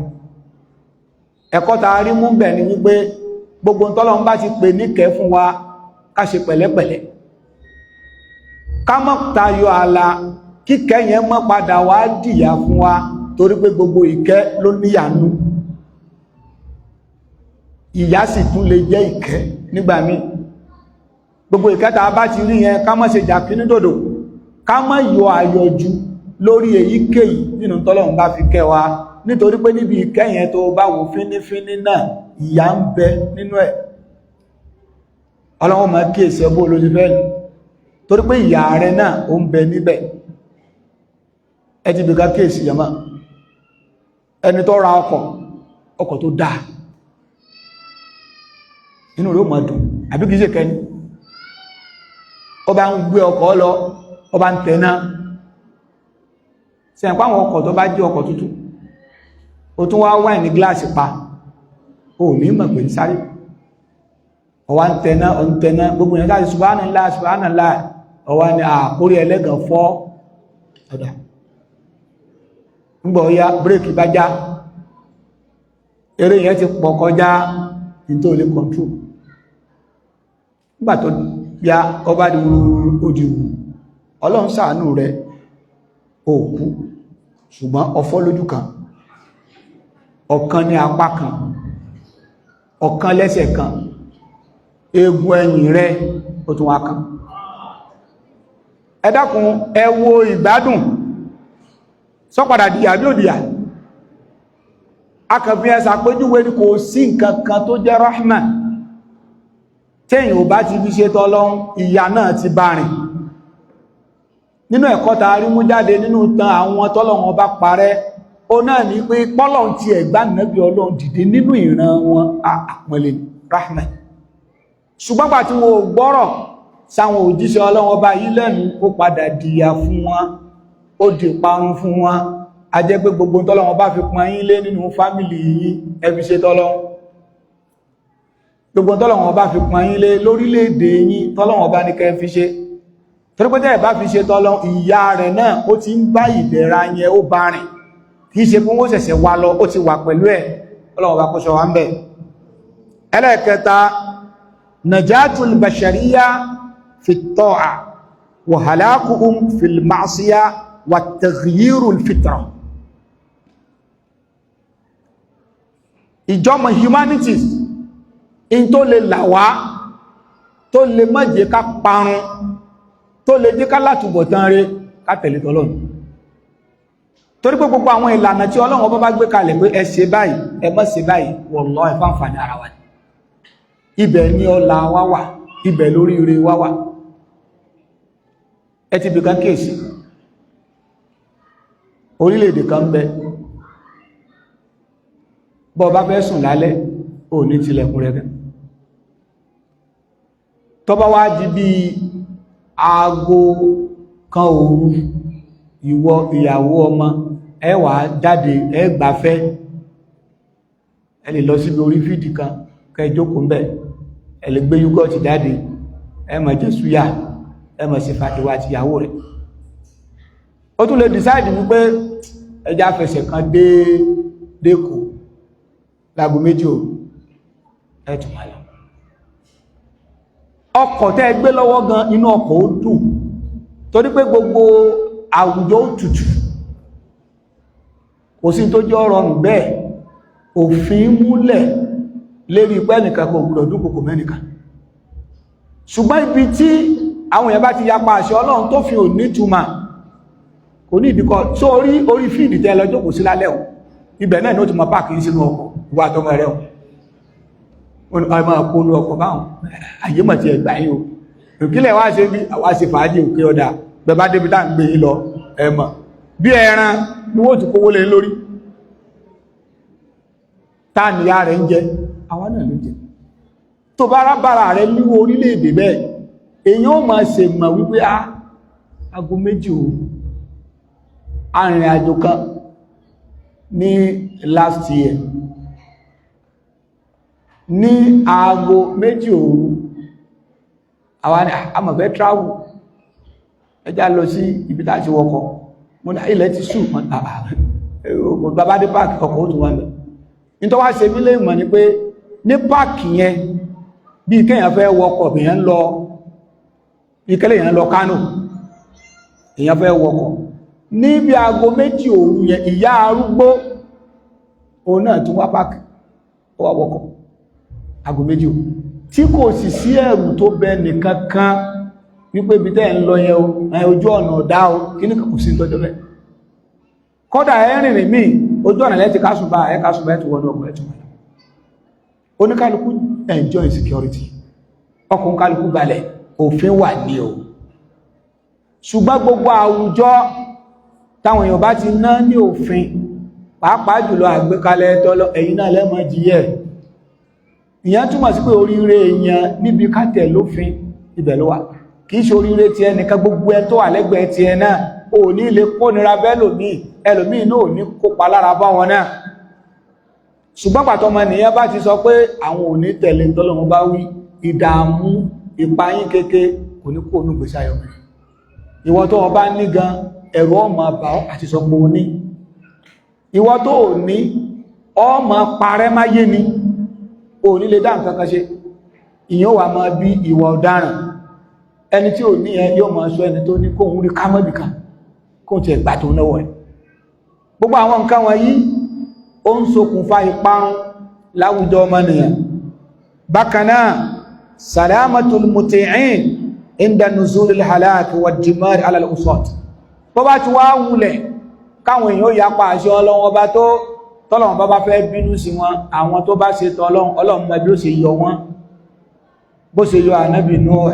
ẹ̀kọ́ ta rí mú bẹ̀ ni wípé gbogbo tọ́lọ́run bá ti pè níkẹ́ fún wa ká ṣe pẹ̀lẹ́pẹ̀lẹ́ ká mọ́ tayọ àlà kíkẹ́ yẹn mọ́ padà wá dìyà fún wa torí pé gbogbo ìkẹ́ ló níyànú ìyà sì tún lè jẹ́ ìkẹ́ nígbà míì gbogbo ìkẹ́ tá bá ti rí yẹn ká mọ́ ṣe jà kíní dòdò ká mọ́ yọ àyọjú lórí èyíkéyìí nínú tọ́lọ́run bá fi kẹ́ wa nítorí pé níbi ìkẹyìn tó bá wò fínífíní náà ìyà ń bẹ nínú ẹ̀ Ọlọ́run máa kíyèsí ọbọ̀ olóṣèfẹ́ ní torí pé ìyà rẹ̀ náà ó ń bẹ níbẹ̀ ẹ ti bèèrè kíyèsí yàmá ẹni tó ra ọkọ̀ tó dáa inú rẹ̀ ó máa dùn àbí kìí ṣe kẹni ó bá ń gbé ọkọ̀ lọ ó bá ń tẹ̀ná sẹ́yìn pàwọn ọkọ̀ tó bá jẹ́ ọkọ̀ tútù ó tún wá wáìn ní gíláàsì pa ó ní mọ̀ pé ń sáré ọwá ń tẹ̀ná gbogbo ìyẹn láti subhanallah subhanallah ọwá ní àkórí ẹlẹ́gàn fọ́ ọ̀dà ńgbọ̀ ya bírèkì bá já eré yẹn ti pọ̀ kọjá nítorí olè control nígbà tó ya ọba di òdìwù Ọlọ́run ṣàánú rẹ̀ òkú ṣùgbọ́n ọfọ́ lójú kan ọ̀kan ní apá kan ọ̀kan lẹ́sẹ̀ kan egun ẹ̀yìn rẹ̀ ó tún wá kan ẹ dákun ẹ wo ìgbádùn sọ́padà dìyà bí ò dìyà akànfí ẹsà péjúwé ní kò sí nǹkan kan tó jẹ́ rahman téèyàn ò bá ti fi ṣe tọ́lọ́run ìyà náà ti bá rìn nínú ẹ̀kọ́ ta rí mú jáde nínú tan àwọn tọ́lọ́run ọba parẹ́ ó náà ní pé pọ́lọ̀n ti ẹ̀gbá nẹ́bí Ọlọ́run dìde nínú ìran wọn àpọ̀lẹ̀ rahman ṣùgbọ́n pàtí wọn ò gbọ́rọ̀ sáwọn òjíṣẹ́ Ọlọ́run ọba yìí lẹ́nu ó padà dìyà fún wọn ó di parun fún wọn a jẹ́ pé gbogbo tọ́lọ́run ọba fi pọn yín lé nínú fámìlì yìí ẹ fi ṣe tọ́lọ́run gbogbo tọ́lọ́run ọba fi pọn yín lé lórílẹ̀-èdè yín tọ́lọ́run ọba ní kẹ́ fi ṣe torí pé tẹ́ẹ̀ bá fi ṣe tọ́lọ́run ìyà rẹ̀ náà ó ti ń bá ìdẹ̀ra yẹn ó bá rìn kìí ṣe fún ó ṣẹ̀ṣẹ̀ wà lọ ó ti wà pẹ̀lú ẹ̀ Ọlọ́run bá kó ṣọ́ wa ń bẹ̀. ẹlẹ́ẹ̀kẹta najatul bashariya fi ta'a wa halakuhum fil ma'siya wa taghyirul fitra ìjọmọ̀ humanities in tó lè làwá tó lè má jẹ́ ká parun tó lè jẹ́ ká látúbọ̀tán rẹ̀ ká tẹ̀lé t'Ọlọ́run torí pé gbogbo àwọn ìlànà tí Ọlọ́run ọba bá gbé kalẹ̀ pé ẹ ṣe báyìí ẹ má ṣe báyìí wallahi ẹ fàǹfààní ara wa ibẹ̀ ni ọlá wa wà ibẹ̀ lórí ire wa wà ẹ ti bìkan kéèsì orílẹ̀-èdè kan bẹ bọ́ bá fẹ́ sùn lálẹ́ ò ní tilẹ̀kùn rẹ̀ tó bá wá di bí aago kan òru ìwọ ìyàwó ọmọ ẹ wá jáde ẹ gbafẹ́ ẹ lè lọ síbi orí fídì kan kẹ́ jókòó ń bẹ̀ ẹ lè gbé yúgọ́ọ̀tì jáde ẹ máa jẹ súyà ẹ máa ṣe fàtíwà àti ìyàwó rẹ̀ ó tún lè decide wípé ẹjá fẹsẹ̀ kan dékò láago méjì òru ẹ̀tù máa lọ ọkọ̀ tẹ́ gbé lọ́wọ́ gan inú ọkọ̀ ó dùn torí pé gbogbo àwùjọ ó tutù kò sí tó jẹ́ ọ̀rọ̀ bẹ́ẹ̀ òfin múlẹ̀ lérí pé ẹnìkan kò gbọ́dọ̀ dúnkòkò mẹ́nìkan ṣùgbọ́n ibi tí àwọn èèyàn bá ti yapa àṣẹ Ọlọ́run tó fi ò ní túmà kò ní ìdíkọ̀ tó orí fíìdì tẹ́ lọ jókòó sí lálẹ́ ọ̀ ibẹ̀ náà ní ó ti mọ páàkì sínú ọkọ̀ ìwà àtọmọ rẹ̀ ọ̀ ọmọ àkóónú ọkọ̀ báwọn ayé mọ̀ ti ẹgbà yìí o ìpínlẹ̀ wá ṣe bí àwa ṣe fàájì òkè ọ̀dà bẹ̀bá débi tá ń gbé yìí lọ ẹ̀mọ̀ bí ẹran ní wó ti kówó lé lórí táàníyà rẹ̀ ń jẹ àwọn náà ló jẹ tó bá rábàrà rẹ̀ níwó orílẹ̀-èdè bẹ́ẹ̀ èyàn ó máa ṣe mọ̀ wípé aago méjì òru arìnrìn àjò kan ní last year ní aago méjì òru àwọn amọ̀fẹ́ travel ẹjá lọ sí ibi tá ti wọkọ̀ mo ní ilẹ̀ ti sùn bàbá dé páàkì ọkọ̀ ó tún wà lọ ní tó wá ṣe mílé ìmọ̀ ni pé ní páàkì yẹn bí kéèyàn fẹ́ wọkọ̀ èèyàn lọ ìkẹ́lẹ̀ èèyàn lọ Kánò èèyàn fẹ́ wọkọ̀ ní bí aago méjì òru yẹn ìyá arúgbó òun náà tún wá páàkì ó wá wọkọ̀ aago méjì òru tí kò sì sí ẹ̀rù tó bẹ nìkan kan wípé ibi tẹ́ ń lọ yẹn ojú ọ̀nà ọ̀dá o kí ní kò sí tọ́jọ́ bẹ́ẹ̀ kọ́dà ẹ̀rìnrìn míì ojú ọ̀nà lẹ́ti kásùbà ẹ̀tù wọ́n ọkọ̀ ẹ̀tù wọ́n oníkálukú enjoy security ọkùn kálukú balẹ̀ òfin wà ní o ṣùgbọ́n gbogbo àwùjọ táwọn èèyàn bá ti ná ní òfin pàápàá jùlọ àgbékalẹ̀ tọ́lọ ẹ̀yin náà lẹ́mọ̀ jíyẹ̀ ìyẹn túmọ̀ sí pé oríire èèyàn níbi kátẹ̀ lófin ibẹ̀ ló wà kìí ṣe oríire ti ẹnìkan gbogbo ẹ tó wà lẹ́gbẹ̀ẹ́ ti ẹ náà ò ní lè kónira bẹ́lòmíì ẹlòmíì náà ò ní kópa lára bá wọn náà ṣùgbọ́n pàtó ọmọ nìyẹn bá ti sọ pé àwọn ò ní tẹ̀lé tọ́lọ́run bá wí ìdààmú ìpayín kéke kò ní kó onúgbèsè ayọ̀mọ̀ ìwọ tó wọn bá ní gan ẹ̀rù ọmọ bá àti sọ pé o ní ìwọ tó ò ní ọmọ parẹ́ máyé ni ò ní lè dá nǹkan kan ṣe ìyẹn wà máa bí ìwà ọ̀daràn ẹni tí ò ní ẹ yóò máa sọ ẹni tó ní kóhun rí kámọ́bìkan kóhun ti ẹ̀gbà tó náwọ̀ ẹ̀ gbogbo àwọn nǹkan wọ̀nyí ó ń ṣokùnfà ìparun láwùjọ ọmọnìyàn bákanáà salamatul muti'in inda nuzulil halak wa dimar ala al-usat bó bá ti wá wulẹ̀ káwọn èèyàn yapa àṣẹ Ọlọ́run ọba tó tọ́lọ́run bá fẹ́ bínú sí wọn àwọn tó bá ṣe tọ́lọ́run Ọlọ́run bá bí ó ṣe yọ wọn bó ṣe yọ ànábì Nuh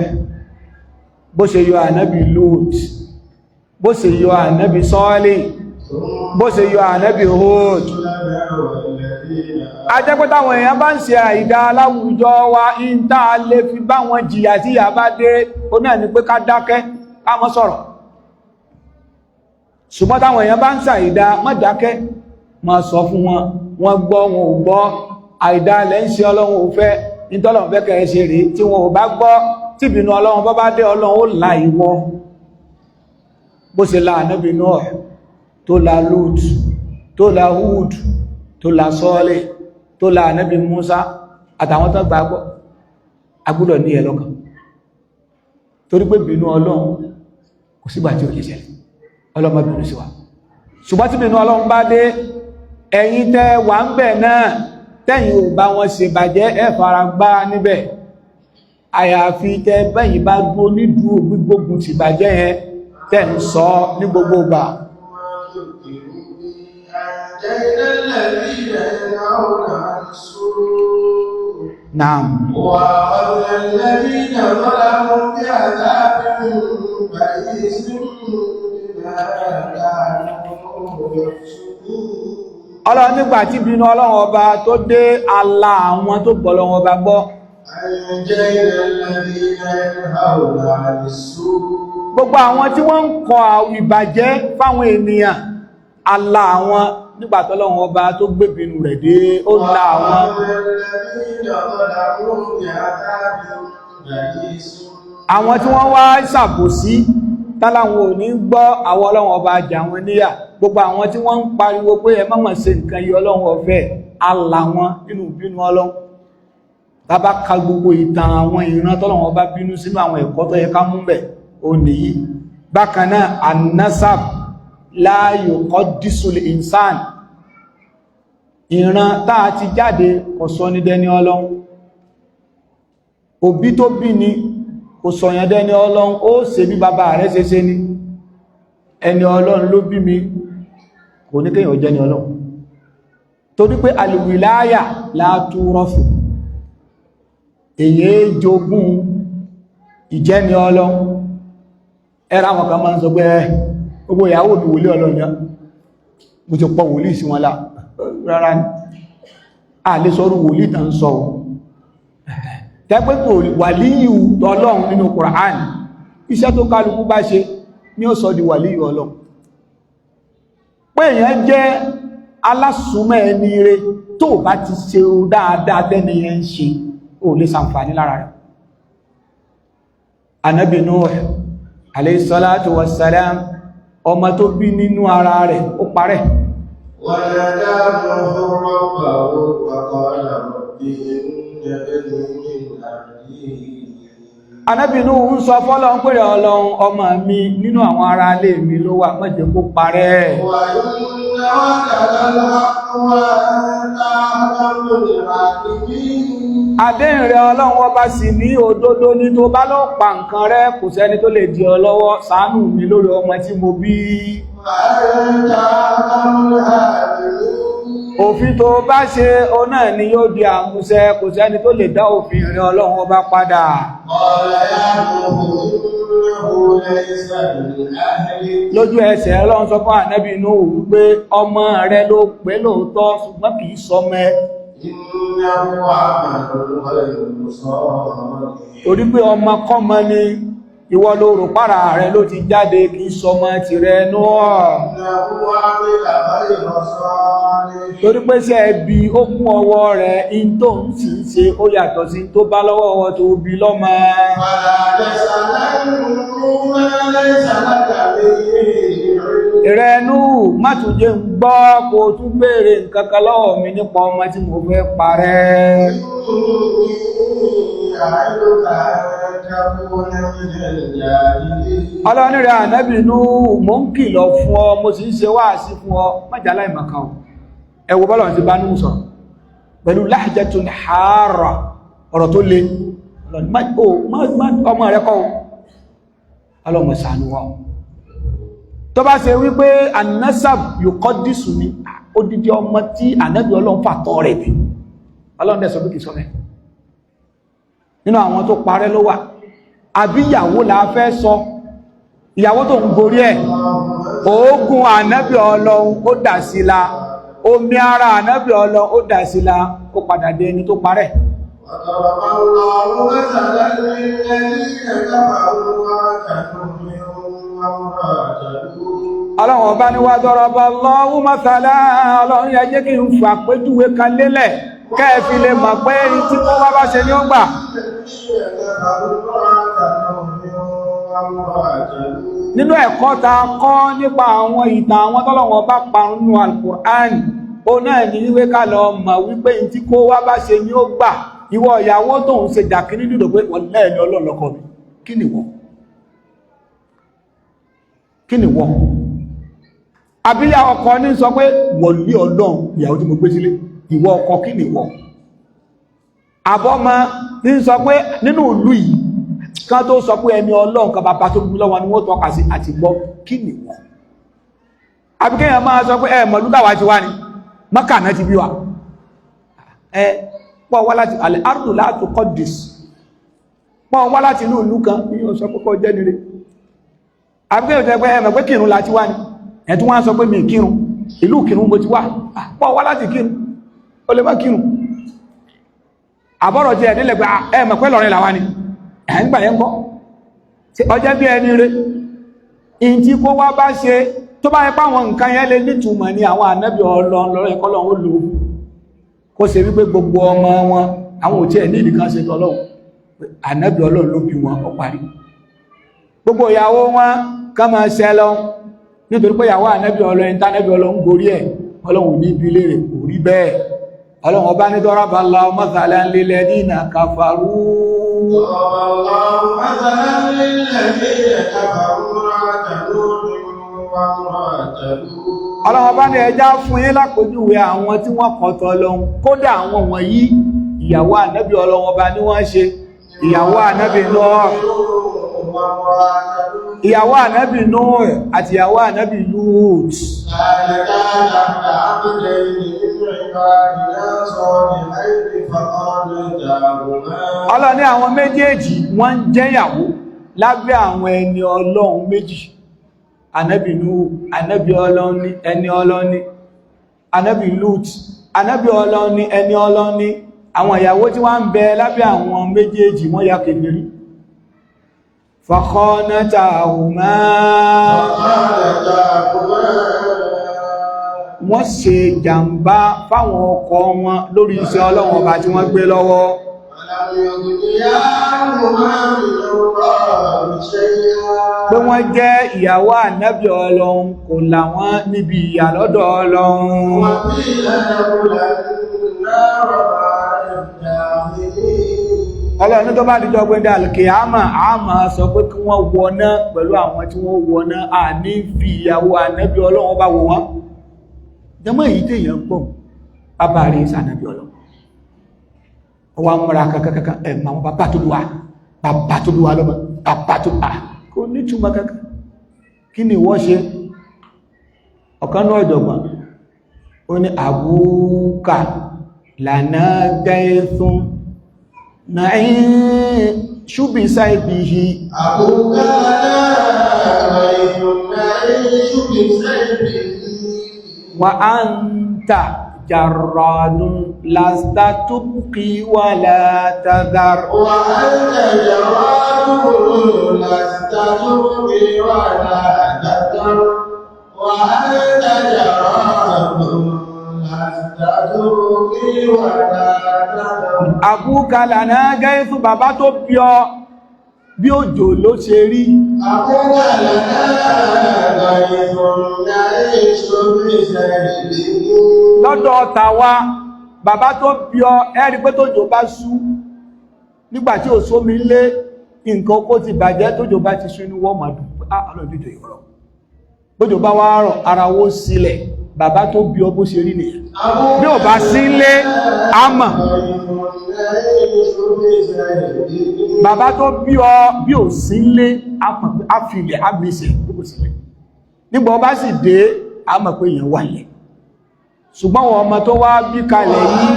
bó ṣe yọ ànábì Lut bó ṣe yọ ànábì Salih bó ṣe yọ ànábì Hud ajẹ́pẹ́ta àwọn èèyàn bá ń ṣe àìdá aláwùjọ wa ń tá lè fi bá wọn jìyà tí ìyà bá dé ó náà ní pé ká dákẹ́ ká má sọ̀rọ̀ ṣùgbọ́n táwọn èèyàn bá ń ṣàìdá má dákẹ́ má sọ fún wọn wọ́n gbọ́ wọn ò gbọ́ àìdá lẹ́ ń ṣe Ọlọ́run ò fẹ́ nítọ́lọ́run fẹ́ kẹ́ ṣe rèé tí wọn ò bá gbọ́ tí ìbínú Ọlọ́run bá bá dé Ọlọ́run ó la ìwọ bó ṣe la ànábì Nuh tó la Lut tó la Hud tó la Salih tó la ànábì Musa àtàwọn tó gbàgbọ́ agbúdọ̀ ní ẹlọ́kàn torí pé bínú Ọlọ́run kò sígbà tí ó lè ṣẹlẹ̀ Ọlọ́run bínú sí wa ṣùgbọ́n tí bínú Ọlọ́run bá dé ẹ̀yin tẹ́ wà ń bẹ̀ náà tẹ́yìn ò bá wọn ṣe bàjẹ́ ẹ fara gbá níbẹ̀ àyàfi tẹ́ bẹ́yìn bá gbó nídúró gbígbógun ti bàjẹ́ yẹn tẹ́ ń sọ ní gbogbo ìgbà Naam. وَأَخَذْنَا الَّذِينَ ظَلَمُوا بِعَذَابٍ بَئِيسٍ بِمَا كَانُوا Ọlọ́run nígbà tí bínú Ọlọ́run ọba tó dé àlà àwọn tó gbọ́ Ọlọ́run ọba gbọ́. Gbogbo àwọn tí wọ́n ń kọ ìbàjẹ́ fáwọn ènìyàn, àlà àwọn nígbà tí Ọlọ́run ọba tó gbé bínú rẹ̀ dé, ó là àwọn. Àwọn tí wọ́n wá ṣàbòsí tálàwọn ò ní gbọ́ àwọn Ọlọ́run ọba jà wọn níyà, gbogbo àwọn tí wọ́n ń pariwo pé ẹ má mà ṣe nǹkan yìí Ọlọ́run ọ̀fẹ́, àlà wọn nínú bínú Ọlọ́run. Bàbá ka gbogbo ìtàn àwọn ìran tọ́lọ́run ọba bínú sínú àwọn ẹ̀kọ́ tó yẹ ká mú bẹ̀ ó nìyí. Bákan náà an-nasab la yuqaddisul insan, ìran táà ti jáde kò sọ ní dẹni Ọlọ́run. Òbí tó bí ni kò sọ̀yàn dẹni Ọlọ́run, ó ṣe bí bàbá rẹ̀ ṣe ṣe ní ẹni Ọlọ́run ló bí mi, kò ní kéèyàn jẹ́ ni Ọlọ́run. Torí pé al-wilaya la turafu, èyí jogún ìjẹ́ni Ọlọ́run. Ẹra wọn kan máa ń sọ pé gbogbo ìyàwó bí wòlí Ọlọ́run yá, mo ti pọ̀ wòlí sí wọn lá, rárá ní a lè sọ́rọ̀ wòlí tàn sọ tẹ́pẹ́ tó wàlíyù Ọlọ́run nínú Qur'an, iṣẹ́ tó kálukú bá ṣe ní ó sọ di wàlíyù Ọlọ́run. Pé èèyàn jẹ́ alásùnmọ́ ẹni rẹ̀ tó bá ti ṣe dáadáa tẹ́ni yẹn ń ṣe, ó lè ṣàǹfààní lára rẹ̀. Ànábì Nuh alayhi salatu wassalam, ọmọ tó bí nínú ara rẹ̀ ó parẹ́. Ànábì Nuh ń sọ fọ́lọ́run pé Ọlọ́run ọmọ mi nínú àwọn ará ilé mi ló wà, má jẹ́ kó parẹ́. Àdéhùn rẹ̀ Ọlọ́run ọba sì ní òdodo ní, tó bá lọ pa nǹkan rẹ̀ kò sẹ́ni tó lè dí ọ lọ́wọ́, ṣàánú mi lórí ọmọ tí mo bí. Òfin tó bá ṣe ọ náà ni yóò di àmúṣẹ, kò sẹ́ni tó lè dá òfin rẹ̀ Ọlọ́run ọba padà. Lójú ẹsẹ̀ Ọlọ́run sọ fún Ànábì Nuh wípé ọmọ rẹ̀ ló pé lóòótọ́ ṣùgbọ́n kìí sọmọ ẹ. Torí pé ọmọ kọ́mọ ni ìwọ ló rò pára rẹ̀ ló ti jáde, kìí sọmọ ti rẹ̀ náà. Torí pé ṣe ẹbí ó kún ọwọ́ rẹ̀, in tó ń sì ń ṣe ó yàtọ̀ sí tó bá lọ́wọ́ ọwọ́ tó bí lọ́mọ. Ìrẹ̀nú má tún jẹ́ ń gbọ́ kó tún béèrè nǹkan kan lọ́wọ́ mi nípa ọmọ tí mo fẹ́ parẹ́. Ọlọ́run rẹ̀ Ànábì Nuh, mo ń kìlọ̀ fún ọ, mo sì ń ṣe wáàsí fún ọ, má jà láì màkàn. Ẹ wo bọ́lọ̀ ti bá Nuh sọ pẹ̀lú lahjatun harra, ọ̀rọ̀ tó le. Ọmọ rẹ̀ kọ́ ọlọ́mọ ṣàánú wa. Tó bá ṣe wípé an-nasab yuqaddisu ni, odidi ọmọ tí Ànábì Ọlọ́run fàtọ́ rẹ̀ bí, Ọlọ́run dẹ̀ sọ pé kìí sọ mẹ́ nínú àwọn tó parẹ́ ló wà. Àbí ìyàwó la fẹ́ sọ, ìyàwó tó ń gorí ẹ̀, òógùn Ànábì Ọlọ́run ó dà sí la, omi ara Ànábì Ọlọ́run ó dà sí la, ó padà dé ẹni tó parẹ́. Ọlọ́run ọba ni wa daraba Allahu mathala, Ọlọ́run yẹ jẹ́ kí n fà péjúwe kan lélẹ̀ kẹ́ẹ̀fì lè mọ̀ pé tí kó wá bá ṣe ní ó gbà. Nínú ẹ̀kọ́ ta kọ́ nípa àwọn ìtàn àwọn tọ́lọ̀wọ̀n bá parun nínú Al-Qur'an, ó náà ní wípé ká lọ mọ̀ wípé tí kó wá bá ṣe ní ó gbà. Ìwọ ìyàwó tó ń ṣe jàkíní dúdò pé wọ́n lẹ́ẹ̀ni Ọlọ́run lọ́kọ mi, kí ni wọ́n? Kí ni wọ́n? Àbílẹ̀ ọkọ ní sọ pé wọ̀lí Ọlọ́run ìyàwó tí mo gbé sílé, ìwọ ọkọ kí ni wọ́n? Àbọ́mọ ní sọ pé nínú ìlú yìí kan tó sọ pé ẹni Ọlọ́run kan bàbá tó gbé lọ́wọ́ ni wọ́n tọ́ka sí àti gbọ́, kí ni wọ́n? Àbíkẹ́yàn máa sọ pé mọ̀lúdàwà ti wá ní Mọ́kà náà ti bí wa, pọ̀ wá láti al-ardu la tuqaddis, pọ̀ wá láti inú ìlú kan ní ọ̀sọ̀ púpọ̀ jẹ́ nire. Àbíkẹ́yàn tẹ́ pé ẹmọ̀ pé kírun láti wá ní, ẹ̀tún wá sọ pé mi kírun, ìlú kírun mo ti wá pọ̀ wá láti kírun ó lè má kírun àbọ̀rọ̀ jẹ́ ẹ̀dínlẹ̀ pé ẹ̀mọ̀ pẹ́ lọ́rin làwá ni ẹ̀ǹgbà yẹn kọ́ ọjọ́ bí ẹni rẹ̀ in tí kó wá bá ṣe tó bá yẹ páwọn nǹkan yẹn lè nítumọ̀ ní àwọn ànábì Ọlọ́run lọ́rọ̀ ẹ̀kọ́ lọ́wọ́ lò kó ṣe wípé gbogbo ọmọ wọn àwọn òtí ẹ̀ ní ìdíkan ṣe tọ́lọ́run ànábì Ọlọ́run ló bí wọn ó parí gbogbo ìyàwó wọn ká máa ṣẹ lọ nítorí pé ìyàwó ànábì Ọlọ́run tánẹ́bì Ọlọ́run gorí ẹ̀ Ọlọ́run ní ibi lè rẹ̀ kò rí bẹ́ẹ̀ Ọlọ́run ọba ní daraba Allahu mathalan lilladhina kafaru Ọlọ́run ọba ní ẹjá fún yín lápòjúwe àwọn tí wọ́n kọ̀tọ̀ Ọlọ́run kódà àwọn wọ̀nyí ìyàwó ànábì Ọlọ́run ọba ní wọ́n ṣe ìyàwó ànábì Nuh ìyàwó ànábì Nuh àti ìyàwó ànábì Lut Ọlọ́run ní àwọn méjèèjì wọ́n jẹ́ ìyàwó lábẹ́ àwọn ẹni Ọlọ́run méjì ànábì Nuh ànábì Ọlọ́run ní ẹni Ọlọ́run ní ànábì Lut ànábì Ọlọ́run ní ẹni Ọlọ́run ní àwọn ìyàwó tí wọ́n ń bẹ lábẹ́ àwọn méjèèjì wọ́n ya kèfèrí fakhanatahuma wọ́n ṣe jàmbá fáwọn ọkọ wọn lórí iṣẹ́ Ọlọ́run ọba tí wọ́n gbé lọ́wọ́ pé wọ́n jẹ́ ìyàwó ànábì Ọlọ́run kò là wọ́n níbi ìyà lọ́dọ̀ Ọlọ́run Ọlọ́run tó bá dìjọ gbẹ́dẹ̀ alkiyama a máa sọ pé kí wọ́n wọná pẹ̀lú àwọn tí wọ́n wọná à ní fi ìyàwó ànábì Ọlọ́run bá wọ wọ́n jẹmọ́ èyí tí èyàn pọ̀ bàbá rí sànábì Ọlọ́run ọwọ́ mọ́ra kankankan ẹ̀mà wọn bàbá tó lùwà lọ́mọ bàbá tó bà kò ní túnmọ̀ kankan kí ni wọ́n ṣe ọ̀kan náà ọ̀jọ̀gbọ́n ó ní àbúkà lànà gẹ́ẹ̀sùn na'in shubi saibihi àbúkà na'in shubi saibihi wa anta jarradun lasta tubqi wa la tadhar wa anta jarradun lasta tubqi wa la tadhar wa anta jarradun lasta tubqi wa la tadhar àbúkà lànà gẹ́ẹ̀sù bàbá tó bí ọ bí òjò ló ṣe rí àbúkà lànà gẹ́ẹ̀sù lọ́dọ̀ tàwa bàbá tó bí ọ ẹ́rí pé tójò bá ṣú nígbàtí ò sómi lé nǹkan kó ti bàjẹ́ tójò bá ti ṣú ní wọ́n máa dùn alọ́dújò ìrọ̀ tójò bá wá rọ̀ ara wó sílẹ̀ bàbá tó bí ọ bó ṣe rí nìyẹn bí ò bá sí lé àmà bàbá tó bí ọ bí ò sí lé àfilẹ̀ àgbèsẹ̀ gbogbo sílẹ̀ nígbà ọba sì dé àmà pé èèyàn wà lẹ̀ ṣùgbọ́n wọn ọmọ tó wá bí kalẹ̀ yìí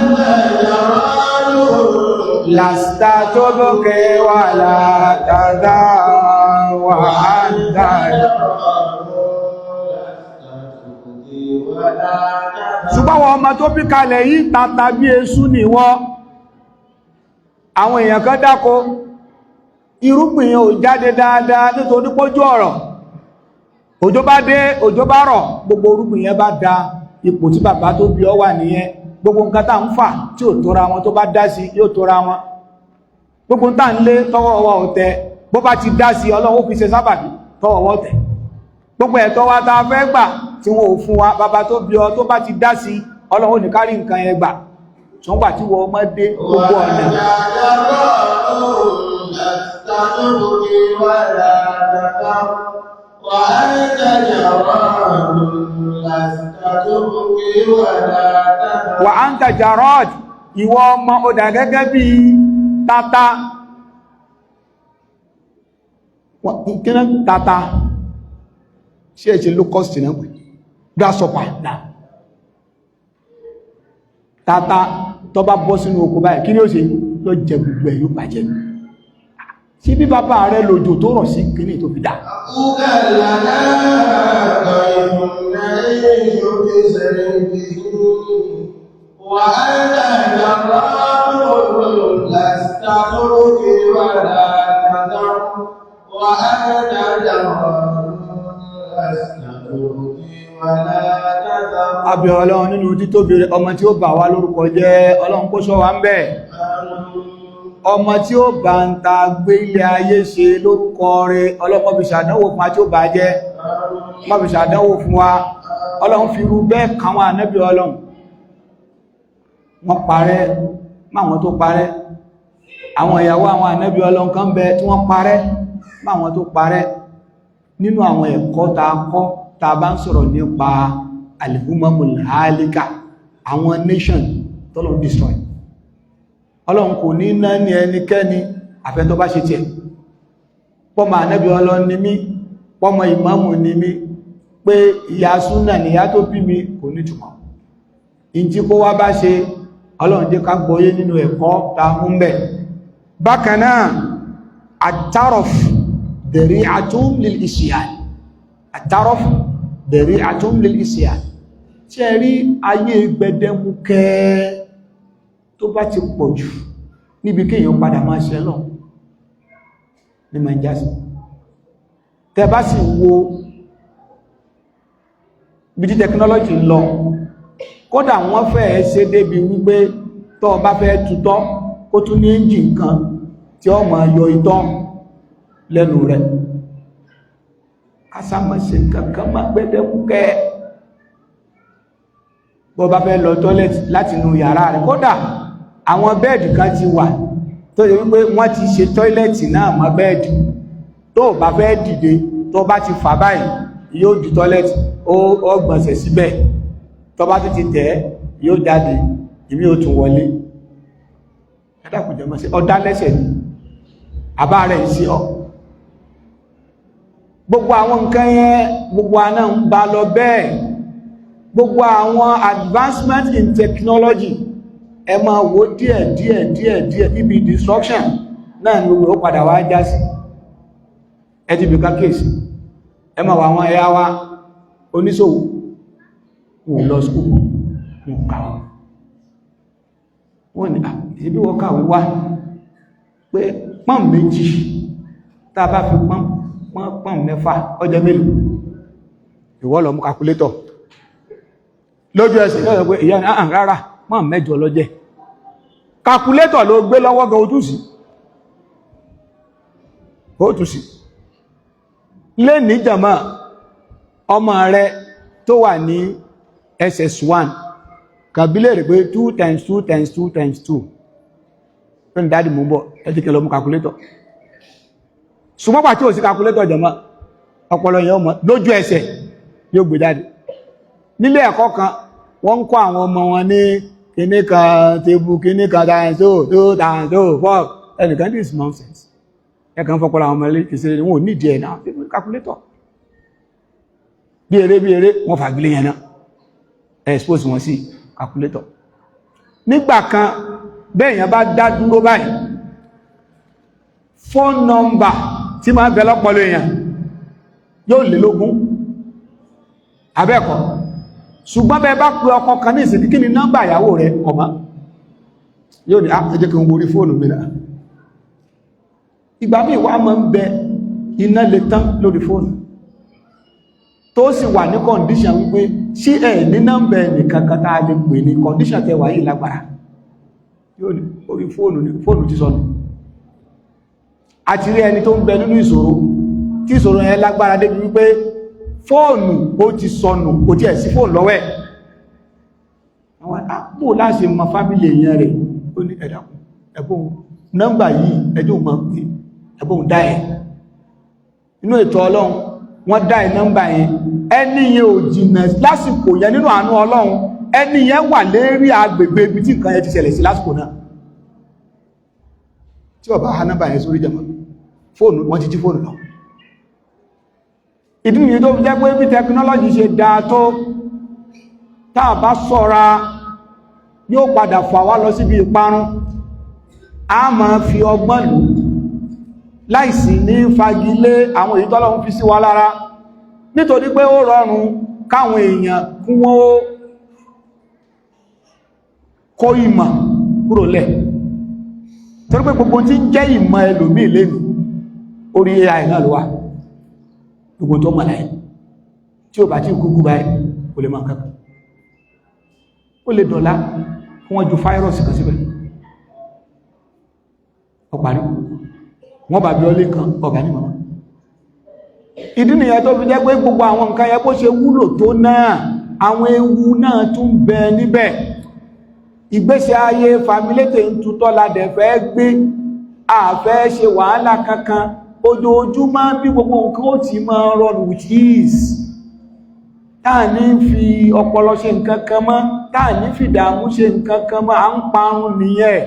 làstà tó lókè wà látàdá wà áńdáyà ṣùgbọ́n wọn ọmọ tó bí kalẹ̀ yìí tàtà bí eṣú ni wọ́n àwọn èèyàn kan dákó irúgbìn yẹn ò jáde dáadáa nítorí pójú ọ̀rọ̀ òjò bá dé òjò bá rọ̀ gbogbo irúgbìn yẹn bá da ipò tí bàbá tó bí ọ wà nìyẹn gbogbo nǹkan tá ń fà tí ò tóra wọn tó bá dá sí yóò tóra wọn gbogbo tá ń lé tọwọ́ wa ò tẹ bó bá ti dá sí Ọlọ́run ó fi ṣe sábàbí tọwọ́ wọ́ tẹ̀ gbogbo ẹ̀tọ́ wa tá a fẹ́ gbà tí wọn ò fún wa bàbá tó bí ọ tó bá ti dá sí Ọlọ́run ní kárí nǹkan yẹn gbà tó ń gbà tí wọ́n mọ́ dé gbogbo ọ̀nà wà á ń tajà rọ́d ìwọ ọmọ ọdà gẹ́gẹ́ bí tata kíná tata ṣe é ṣe locust náà pẹ̀ grasshopper náà tata tó bá bọ́ sínú oko báyìí kí ni ó ṣe yóò jẹ gbogbo ẹ̀ yóò bàjẹ́ sí bí bàbá rẹ̀ lòjò tó rọ̀ sí kíní tó fi dá بسيفه وأنت جراد لست تبكي ولا تذر وأنت جراد لست تبكي ولا تذر. Àbí Ọlọ́run nínú títóbi rẹ̀, ọmọ tí ó bà wá lórúkọ jẹ́, Ọlọ́run kó ṣọ́ wa ń bẹ̀. Ọmọ tí ó bá ń ta gbé ilé ayé ṣe lórúkọ rẹ̀, Ọlọ́run fi ṣàdánwò fún wa tí ó bà jẹ́, má fi ṣàdánwò fún wa. Ọlọ́run fi rú bẹ́ẹ̀ káwọn ànábì Ọlọ́run wọ́n parẹ́ máwọn tó parẹ́, àwọn ìyàwó àwọn ànábì Ọlọ́run kan bẹ tí wọ́n parẹ́ máwọn tó parẹ́. Nínú àwọn ẹ̀kọ́ ta kọ́ ta bá ń sọ̀rọ̀ nípa al-umamul halika, àwọn nation tọ́lọ́run destroy. Ọlọ́run kò ní ná ní ẹnikẹ́ni àfẹ́ tó bá ṣe tiẹ̀. Pọ́mọ ànábì Ọlọ́run ni mí, pọ́mọ ìmáàmù ni mí, pé ìyá súnà nìyá tó bí mi kò ní túmọ̀. Ìjí kó wá bá ṣe, Ọlọ́run jẹ́ ká gbọ́yé nínú ẹ̀kọ́ ta mú ń bẹ̀. Bákan náà, at-taraf dari'atun lil isyan. At-taraf dari'atun lil isyan. Tí ẹ rí ayé gbẹdẹmukẹ́ tó bá ti pọ̀ jù níbi kéèyàn padà máa ṣe lọ ní máa ń jásí. Tẹ́ bá sì wo bí tí technology ń lọ, kódà wọ́n fẹ́ ṣe débi wípé tó bá fẹ́ tutọ́ kó tún ní engine kan tí ó máa yọ itọ́ lẹ́nu rẹ̀. Kásàmọ̀ṣe kankan máa gbẹ́dẹ́kúkẹ́ bó bá fẹ́ lọ tọ́lẹ̀tì láti inú yàrá rẹ̀. Kódà àwọn bẹ́ẹ̀dì kan ti wà tó yẹ wípé wọ́n ti ṣe tọ́lẹ̀tì náà mọ́ bẹ́ẹ̀dì. Tó bá fẹ́ dìde tó bá ti fà báyìí yóò di tọ́lẹ̀tì ó gbọ̀nsẹ̀ síbẹ̀, tó bá ti tẹ̀ yóò jáde, ìmí ó tún wọlé. Ẹ̀dàkùnjẹ́ mọ́ sí ọdá lẹ́sẹ̀ ní àbá rẹ̀ sí ọ. Gbogbo àwọn nǹkan yẹn gbogbo àná ń bá lọ bẹ́ẹ̀. Gbogbo àwọn advancement in technology ẹ máa wo díẹ̀ ibi destruction náà ni gbogbo ó padà wá já sí. Ẹ ti bí kákèsì ẹ máa wà àwọn ẹ̀yà wa oníṣòwò wọ́n lọ skúl wọ́n kàwọ́, wọ́n ni ìbí wọ́n kàwé wá pé pọ́n méjì tàà bá fi pọ́n mẹ́fà ọjọ́ mélòó, ìwọ lọ mú kàkúlétọ̀ lójú ẹsẹ̀ lọ́yọ̀ pé ìyá ni àà rárá pọ́n mẹ́jọ lọ́jẹ́. Kàkúlétọ̀ ló gbé lọ́wọ́ gan òtúsì lé ní jàmá ọmọ rẹ̀ tó wà ní SS1 kàbílẹ̀ rẹ̀ pé 2 times 2 times 2 times 2 tó ń dáadì mú bọ̀ ẹjíkẹ́ lọ mú kàkúlétọ̀. Ṣùgbọ́n pàtí ò sí kàkúlétọ̀ jẹmọ́ ọpọlọ yẹn ọmọ lójú ẹsẹ̀ yóò gbé dáadì. Nílé ẹ̀kọ́ kan wọ́n ń kọ́ àwọn ọmọ wọn ní kìníkan tébù kìníkan times 2 times 2 4 ẹnìkan this nonsense ẹ̀kan fọ́pọ̀lọ àwọn ọmọ ilé ìṣẹ́lẹ̀ wọn ò nídìí ẹ̀ náà kàkúlétọ̀ bí eré wọ́n fàgílé yẹn náà expose wọn sí calculator. Nígbà kan bẹ́ẹ̀yàn bá dá dúró báyìí phone number tí máa bẹ lọ́pọ̀lọ́ èèyàn yóò lé lógún abẹ́ẹ̀kọ́. Ṣùgbọ́n bẹ́ẹ̀ bá pè ọkọ kan ní ìsìnkí kí ni nọ́mbà ìyàwó rẹ̀ ọmọ yóò ní àtẹ́jẹ́ kí n borí fóònù mi náà. Ìgbà míì wá máa ń bẹ iná lè tán lórí fóònù tó sì wà ní condition wípé sí ẹ̀ ní nọ́mbà ẹnìkan kan tá a lè pè ní condition tẹ wà yìí lágbára yóò ní orí fóònù ti sọnù. Àti rí ẹni tó ń bẹ nínú ìṣòro tí ìṣòro yẹn lágbára débi wípé fóònù ó ti sọnù kò tí ẹ̀ sí fóònù lọ́wọ́ ẹ̀. Àwọn àpò láṣẹ mọ fámílì èèyàn rẹ̀ ó ní ẹ̀dàkùn ẹ̀bùn nọ́mbà yìí ẹjọ́ mọ̀ pé ẹ̀bùn dá ẹ̀ inú ètò Ọlọ́run wọ́n dá ẹ̀ nọ́mbà yẹn ẹni yẹn ò jìnà lásìkò yẹn nínú àánú Ọlọ́run ẹni yẹn wà lérí agbègbè ibi tí nǹkan yẹn ti ṣẹlẹ̀ sí lásìkò náà tí ó bá ha nọ́mbà yẹn sórí jẹmọ́ fóònù wọ́n ti jí fóònù lọ. Ìdí nìyí tó fi jẹ́ pé bí tẹkinọ́lọ́jì ṣe dáa tó táà bá ṣọ́ra yóò padà fà wá lọ síbi ìparun. A máa fi ọgbọ́n lò láìsí ní fagilé àwọn èyí tọ́lọ́run fi sí wa lára nítorí pé ó rọrùn káwọn èèyàn kún wọ́n kó ìmọ̀ kúrò lẹ̀ torí pé gbogbo tí ń jẹ́ ìmọ̀ ẹlòmíì lẹ́nu orí AI náà ló wà gbogbo tó mọ̀ láyé tí ó bá tí kúkú báyìí kò lè máa kẹ́kọ̀ọ́ ó lè dọ̀lá fún wọ́n ju fáírọ̀sì kan síbẹ̀ ọparí wọ́n bá bí ọlé kan ọ̀gá ní màmá ìdí nìyẹn tó fi jẹ́ pé gbogbo àwọn nǹkan yẹ bó ṣe wúlò tó náà àwọn ewu náà tún bẹ níbẹ̀ ìgbésí ayé fàmílétè ń tutọ́ ládẹ̀ fẹ́ gbé àfẹ́ ṣe wàhálà kankan ojoojúmọ́ bí gbogbo nǹkan ó ti máa rọrùn with ease táà ní fi ọpọlọ ṣe nǹkan kan mọ́ táà ní fi ìdààmú ṣe nǹkan kan mọ́ à ń parun nìyẹn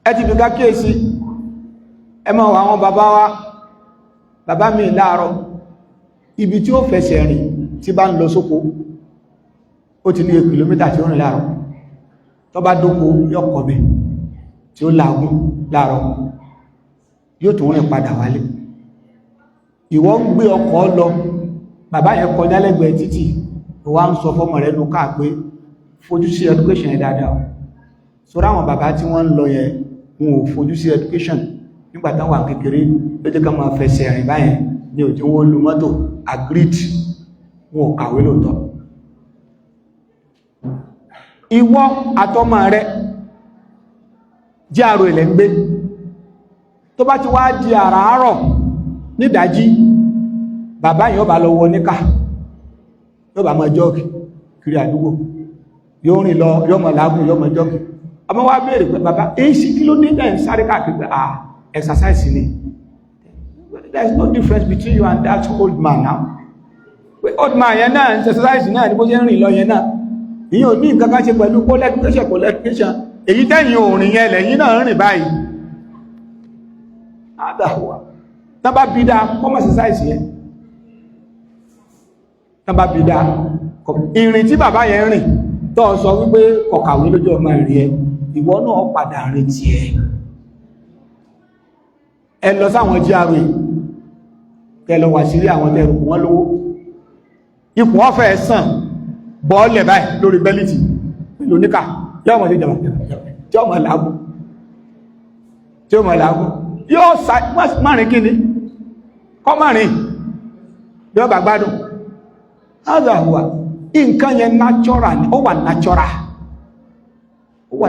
ẹ ti dùn kákíyèsí ẹ mọ̀ àwọn bàbá mi láàárọ̀ ibi tí ó fẹsẹ̀ rìn tí bá ń lọ sóko ó ti ní kìlómítà tí ó rìn láàárọ̀ tó bá dóko yóò kọ̀bẹ̀ tí ó làágùn láàárọ̀ yóò tún rìn padà wálé ìwọ ń gbé ọkọ̀ lọ bàbá yẹn kọjá lẹ́gbẹ̀ẹ́ títì wá ń sọ fọ́mọ rẹ̀ ló káà pé fojú sí education yẹn dáadáa sọ́rọ̀ àwọn bàbá tí wọ́n ń lọ yẹn wọn ò fojú sí education nígbàtán wà kékeré ló jẹ́ ká máa fẹsẹ̀ rìn báyẹn ní òjò wọn lu mọ́tò agreed wọn ò kàwé lóòótọ́ ìwọ àtọmọ rẹ̀ jẹ́ àrò ilẹ̀ ń gbé tó bá ti wá di àràárọ̀ nídàjí bàbá yìí ó bá lọ wọ níkà yóò bá máa jọ́ọ̀kì kiri àdúgbò yóò rìn lọ yóò máa lágùn yóò máa jọ́ọ̀kì ọmọ wa béèrè pé bàbá èyí sí kí ló dé dẹ̀ ń sáré káàkiri pé exercise ni there is no difference between you and that old man now pé old man yẹn náà exercise náà ni bó ṣe ń rìn lọ yẹn náà ìyẹn ò ní nǹkan ká ṣe pẹ̀lú education èyí tẹ́yìn òrìn yẹn lẹ́yìn náà rìn báyìí àdáwà tábà bí dáa kọ́mọ̀ exercise yẹn tábà bí dáa ìrìn tí bàbá yẹn rìn tó sọ wípé kọ̀kàwé lójú ọmọ ìrìn ẹ ìwọ náà padà rìn tí ẹ lọ sáwọn GRA kẹlọ wà sílé àwọn tẹrù wọn lówó ipò wọn fẹ́ sàn bọ́ọ̀lẹ̀ báyìí lórí bẹ́lìtì pẹ̀lú níkà yọ́ mọ̀ sí jẹba tí ó mọ̀ lágún yóò márìn kí ni kọ́ márìn yóò bà gbádùn ádàwà nǹkan yẹn natural ni ó wà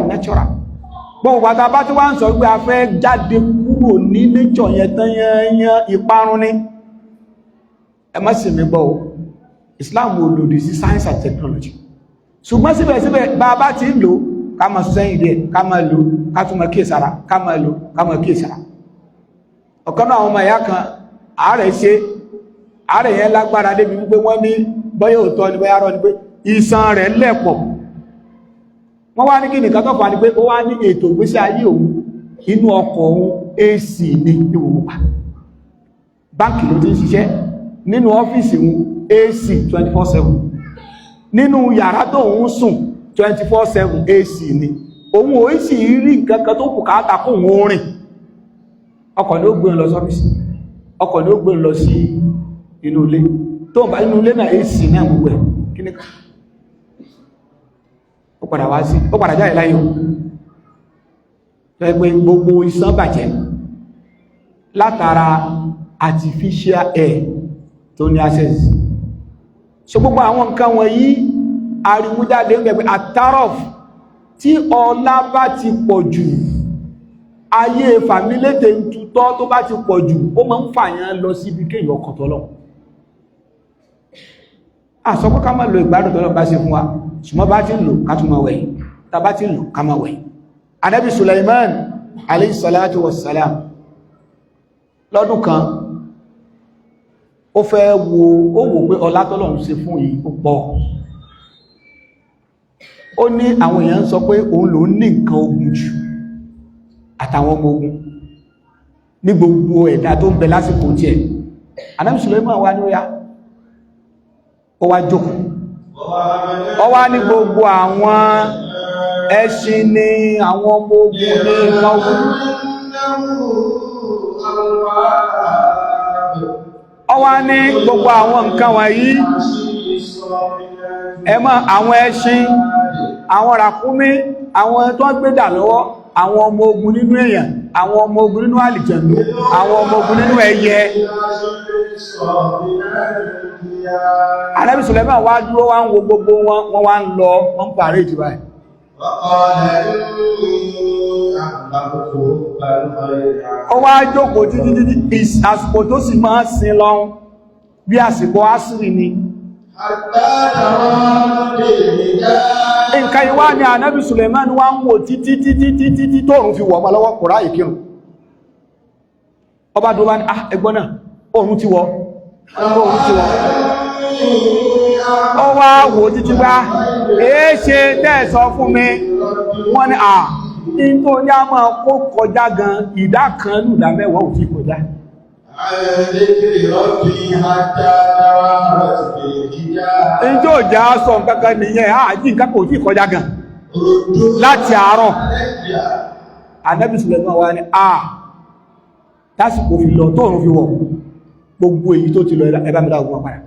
natural gbọ́n wàtà bá tí wá ń sọ pé a fẹ́ jáde kúrò ní nature yẹn tán yẹn ìparun ní ẹ má sì mí gbọ́ o Islam ò lòdì sí science and technology ṣùgbọ́n síbẹ̀síbẹ̀ bá bá ti ń lò ká máa sẹ́yìn díẹ̀ ká máa lò ká tún máa kíyèsára ká máa lò ká máa kíyèsára ọ̀kan náà àwọn ọmọ ìyá kan àárẹ̀ yẹn lágbára débi wípé wọ́n ní bọ́yá òótọ́ ni bọ́yá rọ́ ni pé ìṣàn rẹ̀ lẹ̀pọ̀ wọ́n wá ní kí nìkan tó fà ní pé ó wá ní ètò ìgbésí ayé òun inú ọkọ̀ òun AC ní ìwòwòpá báńkì ló ti ń ṣiṣẹ́ nínú ọ́fíìsì òun AC 24/7 nínú yàrá tó ń sùn 24/7 AC ni òun ò sì rí nǹkan tó bùkátà kó òun rìn ọkọ̀ ni ó gbé lọ sọ́fíìsì ọkọ̀ ni ó gbé lọ sí inú ilé tó ń bá inú ilé náà AC náà gbogbo ẹ̀ kí ní ká ó padà jáde láyé o tó ẹgbẹ́ gbogbo iṣan bàjẹ́ látara artificial air tó ní access so gbogbo àwọn nǹkan wọ̀nyí ariwújáde ń gbẹ̀gbẹ̀ àtàrọ̀f tí ọlá bá ti pọ̀ jù ayé fàmílétè ń tutọ́ tó bá ti pọ̀ jù ó máa ń fàyàn lọ síbi kéèyàn ọkàn tọ́lọ̀ àsọpọ̀ ká má lo ìgbádùn tọ́lọ̀ bá ṣe fún wa ṣùgbọ́n bá ti ń lò ká tún máa wẹ̀yìn tá bá ti ń lò ká máa wẹ̀yìn Ànábì Sulaiman alayhi salatu wassalam lọ́dún kan ó fẹ́ wò pé ọlá tọ́lọ́run ṣe fún yìí ó pọ̀ ó ní àwọn èèyàn sọ pé òun ló ní nǹkan ogun jù àtàwọn ọmọ ogun ní gbogbo ẹ̀dá tó ń bẹ lásìkò tí ẹ̀ Ànábì Sulaiman wá ní ó yá ó wá jókòó ó wá ní gbogbo àwọn ẹṣin ní àwọn ọmọ ogun ní nǹkan ogun ọwá ní gbogbo àwọn nǹkan wọ̀nyí àwọn ẹṣin, àwọn ràkúnmí, àwọn tó ń gbédà lọ́wọ́, àwọn ọmọ ogun nínú èèyàn, àwọn ọmọ ogun nínú àlìjẹ̀nú, àwọn ọmọ ogun nínú ẹyẹ. Ànábì Sùlẹ́mánù wá dúró wá ń wo gbogbo wọn wá ń lọ, wọ́n ń pàrí ìjìbá ẹ̀. Ó wá jókòó títí àsìkò tó sì máa sin lọ bí àsìkò àsìrì ni. Nǹkan ìwá ni Ànábì Sùlẹ́mánù wá ń wò títí tóòrùn fi wọ̀ ọmọ lọ́wọ́ kò ráyè kírun. Ọba dúró bá ní ẹgbọ́n náà oòrùn ti wọ̀. Ó wá wò títí bá èéṣe tẹ́ẹ̀sọ fún mi wọ́n ní in tó ní a máa kó kọjá gan ìdá kan ní ìdá mẹ́wàá ò tí kọjá. In tó já sọ kankan nìyẹn àjí nǹkan kò tí kọjá gan láti àárọ̀. Ànábì Sùlẹ́mánù wá ní tásìkò fi lọ tóòrùn fi wọ̀ gbogbo èyí tó ti lọ ẹbá mẹ́ta ogun àpàdà.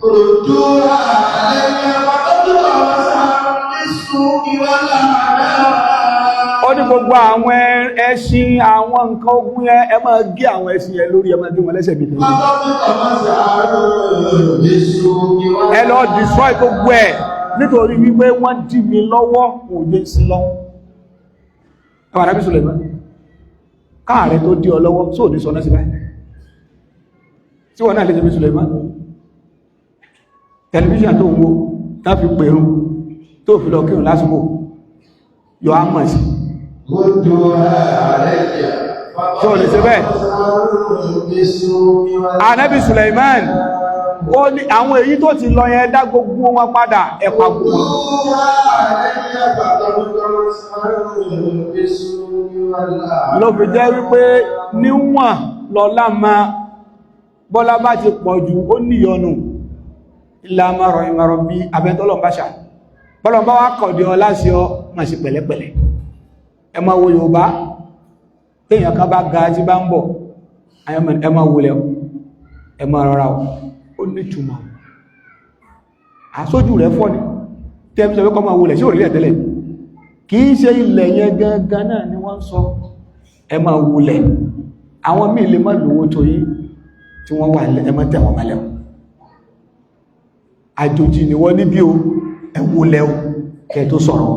Ó ní gbogbo àwọn ẹṣin àwọn nǹkan ogun yẹn ẹ máa gé àwọn ẹṣin yẹn lórí ẹ máa gé wọn lẹ́sẹ̀ bí i. Ẹ lọ destroy gbogbo ẹ̀ nítorí wípé wọ́n dí mi lọ́wọ́ kò yé sí lọ́wọ́. Ẹwà Ànábì Sùlẹ́mánù káàrẹ tó dí ọ lọ́wọ́ sóò ní sọ náà sí báyìí. Tí wọ́n náà lè jẹ́bí Sùlẹ́mánù tẹlifíṣàn tó ń wo tàbí pẹ̀rún tó fi lọ kírùn lásìkò yọ ámọ̀ sí tí wọ́n lè ṣe bẹ́ẹ̀. Ànábì Sùlẹ́mánù ó ní àwọn èyí tó ti lọ yẹn dá gbogbo wọn padà ẹ̀pà gbogbo ló fi jẹ́ wípé níwọ̀n lọ́lá máa bọ́lá bá ti pọ̀ jù ó níyọnu ìlàmọ̀rọ̀ ìmọ̀rọ̀ bí abẹ́ntọ́lọ̀ bá ṣà bọ́lọ̀ bá wá kọ̀dí ọ láti ọ ma ṣe pẹ̀lẹ́pẹ̀lẹ́. Ẹ máa wo Yorùbá téèyàn kan bá ga tí bá ń bọ̀ ẹ máa wulẹ̀ ẹ máa rọra ó nítumọ̀ àsójú rẹ̀ fọ́ ni tẹ́m sọ pé máa wulẹ̀ sí òrìlẹ̀ tẹ́lẹ̀ kìí ṣe ilẹ̀ yẹn gangan náà ni wọ́n sọ ẹ máa wulẹ̀. Àwọn míì lè má lówó tó yí tí wọ́n wà ẹ má tẹ̀ wọ́n mẹ́lẹ̀ àjòjì ni wọ́n níbí o ẹ wulẹ̀ o kẹ́ tó sọ̀rọ̀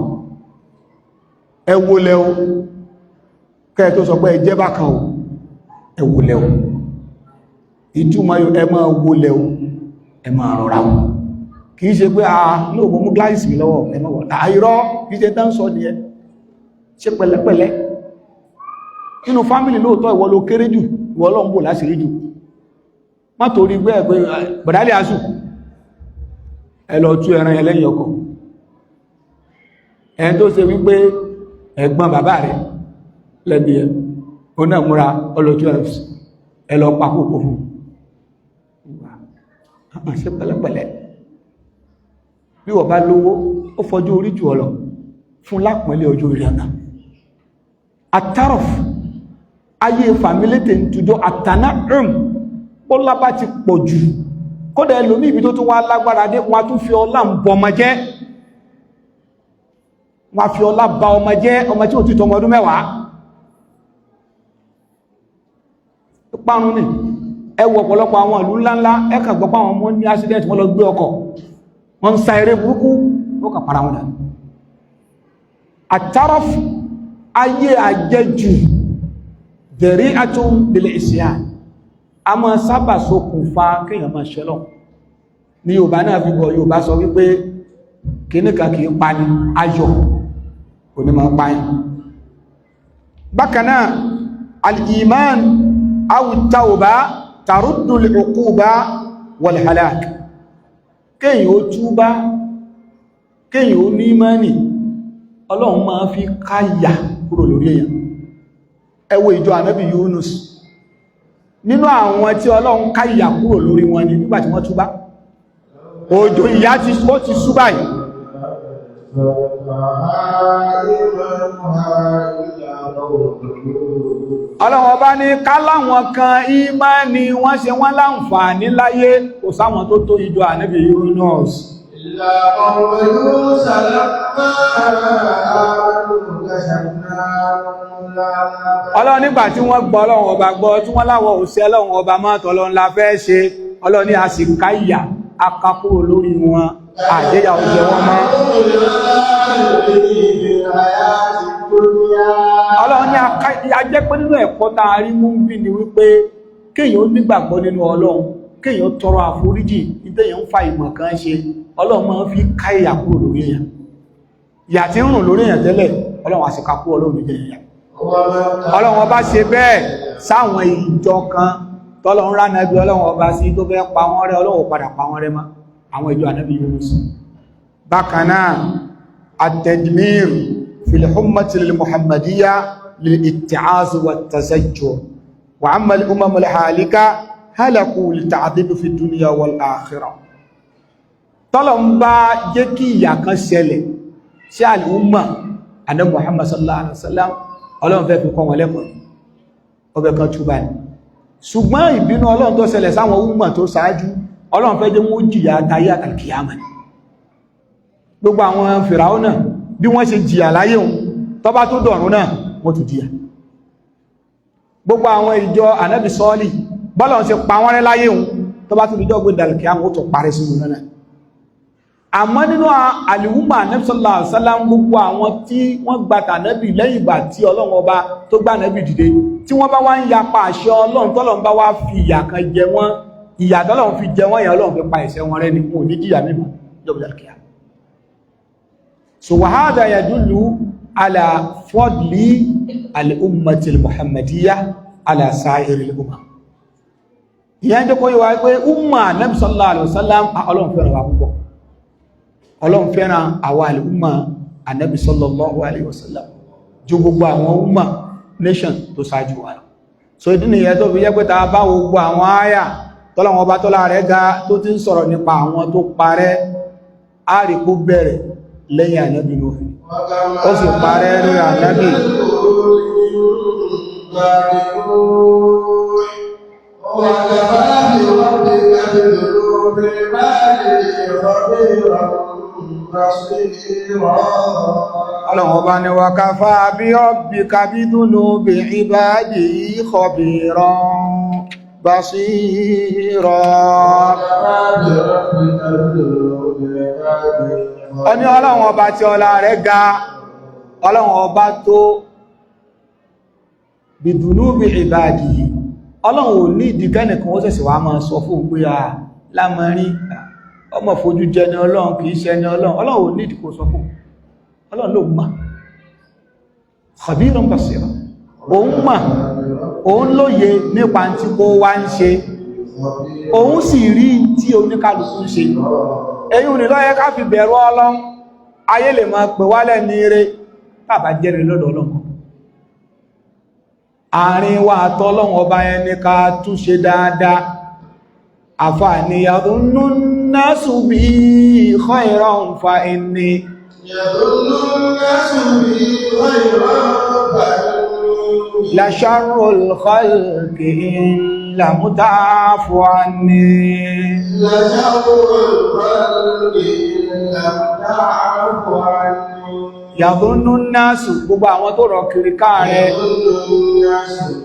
ẹ wulẹ̀ o kẹ́ tó sọ pé ẹ jẹ́ bákan o ẹ wulẹ̀ o ìtumọ̀ ẹ máa wulẹ̀ o ẹ máa rọra o kìí ṣe pé ní òmò mú gláìsì mi lọ́wọ́ ẹ máa wọ̀ àìrọ́ kìí ṣe tán sọ nìyẹn ṣe pẹ̀lẹ́pẹ̀lẹ́. Nínú fámílì lóòtọ́ ìwọ ló kéré jù ìwọ ló ń bò láṣìírí jù má torí gbé ẹ̀ pé bọ̀dálẹ̀ asù ẹ lọ tú ẹran ẹlẹ́yìn ọkọ̀ ẹni tó ṣe wípé ẹ̀gbọ́n bàbá rẹ̀ lẹ́bí ẹ̀ ó náà múra ọlọ́tú ẹ lọ pàkókò fún ṣe pẹ̀lẹ́pẹ̀lẹ́. Bí wọ́n bá lówó ó fọjú orí jù ọ lọ fún lápọ̀lẹ́ ọjọ́ orí àná àtàrọ̀f ayé fàmílétè ń tùjọ àtàná ó lábá ti pọ̀ jù kódà ẹlòmí ibi tó tún wá lágbára dé wọ́n tún fi ọlá ń bọ ọmọ jẹ́ wọ́n fi ọlá bá ọmọ jẹ́ ọmọ tí ó ti tọmọ ọdún 10 parun ní ẹwọ ọ̀pọ̀lọpọ̀ àwọn ìlú ńláńlá ẹkà gbọ́pá àwọn ọmọ ní accident wọ́n lọ gbé ọkọ̀ wọ́n ń sa eré burúkú ó kà para wọn dà. Àtàrọ̀f ayé àjẹjù dẹ̀rí àtún bèlè ìsìyà a máa sábà ṣokùnfà kéèyàn máa ṣẹlọ̀ ní Yorùbá náà fi bọ̀ Yorùbá sọ wípé kìnnìkà kìí pa ní ayọ̀ kò ní máa páyìn. Bákan náà al-iman aw at-tawba taruddu al-uquba wal-halak kéèyàn ó túbá kéèyàn ó ní ìmánì Ọlọ́run máa fi káyà kúrò lórí èèyàn. Ẹ wo ìjọ ànábì Yunus nínú àwọn tí Ọlọ́run káyà kúrò lórí wọn ni nígbàtí wọ́n túbá òjò ìyà ti sú báyìí Ọlọ́run ọba ní ká láwọn kan ìmánì wọ́n ṣe wọ́n láǹfààní láyé kò sáwọn tó tó ìjọ ànábì Yunus. Ọlọ́run nígbà tí wọ́n gbọ́ Ọlọ́run ọba gbọ́ tí wọ́n láwọ̀ òṣẹ́ Ọlọ́run ọba mọ́ tọ́lọ́run la fẹ́ ṣe Ọlọ́run ní a sì káyà akákúrò lórí wọn àjẹ́yà òjẹ́ wọn mọ́. Ọlọ́run ní a jẹ́ pé nínú ẹ̀kọ́ tá a rí mú bí ni wípé kéèyàn nígbàgbọ́ nínú Ọlọ́run kéèyàn tọrọ àforíjì ìtẹ́yàn ń fa ìmọ̀ kan ṣe Ọlọ́run máa ń fi káyà kúrò lórí èèyàn ìyà tí ń rùn lórí èèyàn tẹ́lẹ̀ Ọlọ́run àsìkà kúrò lórí èèyàn. Ọlọ́run ọba ṣe bẹ́ẹ̀ sáwọn ìjọ kan tọ́lọ́run rán Ànábì Ọlọ́run ọba sí tó fẹ́ pa wọ́n rẹ́ Ọlọ́run padà pa wọ́n rẹ́ mọ́ àwọn ìjọ Ànábì Yunus. Bákan náà at-tadmir fil ummati al-muhammadiyya lil-itti'az wat-tazajjur wa amma al-umam al-halika halaku li-ta'dhib fi ad-dunya wal-akhirah. Tọ́lọ́run bá jẹ́ kí ìyà kan ṣẹlẹ̀ sí al-umma Ànábì Muhammad sallallahu alaihi wasallam Ọlọ́run fẹ́ fi kọ́ wọn lẹ́kọ̀ọ́ ọbẹ̀ kan túbà ní ṣùgbọ́n ìbínú Ọlọ́run tó ṣẹlẹ̀ sáwọn umma tó ṣáájú Ọlọ́run fẹ́ jẹ́ wọ́n jìyà táyé àtàkìyàmà ní gbogbo àwọn Fìráúnà bí wọ́n ṣe jìyà láyé wọn tó bá tó dọ̀run náà wọ́n tó jìyà gbogbo àwọn ìjọ Ànábì Sọ́ọ̀lì bọ́lọ́run ṣe pa wọ́n rẹ́ láyé wọn tó bá tó dìjọ́ gbé dàlùkìyàmà ó tó parẹ́ sínú náà. Àmọ́ nínú àlìwúmà Ànábì sallallahu alaihi wasallam gbogbo àwọn tí wọ́n gbàtà Ànábì lẹ́yìn ìgbà tí Ọlọ́run ọba tó gbà Ànábì dìde tí wọ́n bá wá ń yapa àṣẹ Ọlọ́run tọ́lọ́run bá wá fi ìyà kan jẹ wọ́n ìyà tọ́lọ́run fi jẹ wọ́n ìyà Ọlọ́run fi pa ẹ̀ṣẹ̀ wọn rẹ́ ní wọn ò ní jìyà mímọ́ jọ́bùdà kíá. So wa hadha yadullu ala fadli al-ummati al-muhammadiyya ala sa'iri al-umam. Ìyẹn jẹ́ kó yé wa pé umma Ànábì sallallahu alaihi wasallam Ọlọ́run fẹ́ràn wa púpọ̀ Ọlọ́run fẹ́ràn àwọn al'umma Ànábì sallallahu alaihi wasallam ju gbogbo àwọn umma nation tó sáájú wa. So ìdí nìyẹn tó fi jẹ́ pé ta bá gbogbo àwọn àyà tọ́lọ́wọ́n bá tọ́lá rẹ̀ ga tó ti ń sọ̀rọ̀ nípa àwọn tó parẹ́ àríkú bẹ̀rẹ̀ lẹ́yìn Ànábì Nuhu ó sì parẹ́ lórí Ànábì Ọlọ́run ọba ni wa kafa bi rabbika bi dhunubi ibadihi khabiran basira. Ọni Ọlọ́run ọba tí ọlá rẹ̀ ga, Ọlọ́run ọba tó bi dhunubi ibadihi. Ọlọ́run ò ní ìdíkẹ́nìkan ó ṣẹ̀ṣẹ̀ wá máa sọ fún pé lámọ́rí ọmọ fojú jẹ ní Ọlọ́run kìí ṣe ní Ọlọ́run Ọlọ́run ò ní ìdíkò sọ fún Ọlọ́run ló mọ̀ khabirun basira òun mọ̀ òun lóye nípa tí kó wá ń ṣe òun sì rí tí oníkàlùkù ń ṣe èyí ni ló yẹ ká fi bẹ̀rù Ọlọ́run ayé lè máa pè wálẹ̀ ní eré tàbá jẹ́rẹ̀ lọ́dọ̀ Ọlọ́run àárín wa àtọ́lọ́run ọba ẹni ká túnṣe dáadáa àfààní yadhunnu an-nasu bi khayran fa inni la sharrul khalqi in lam ta'fu anni la sharrul khalqi in lam ta'fu anni yadhunnu an-nasu gbogbo àwọn tó rọ kiri káàrẹ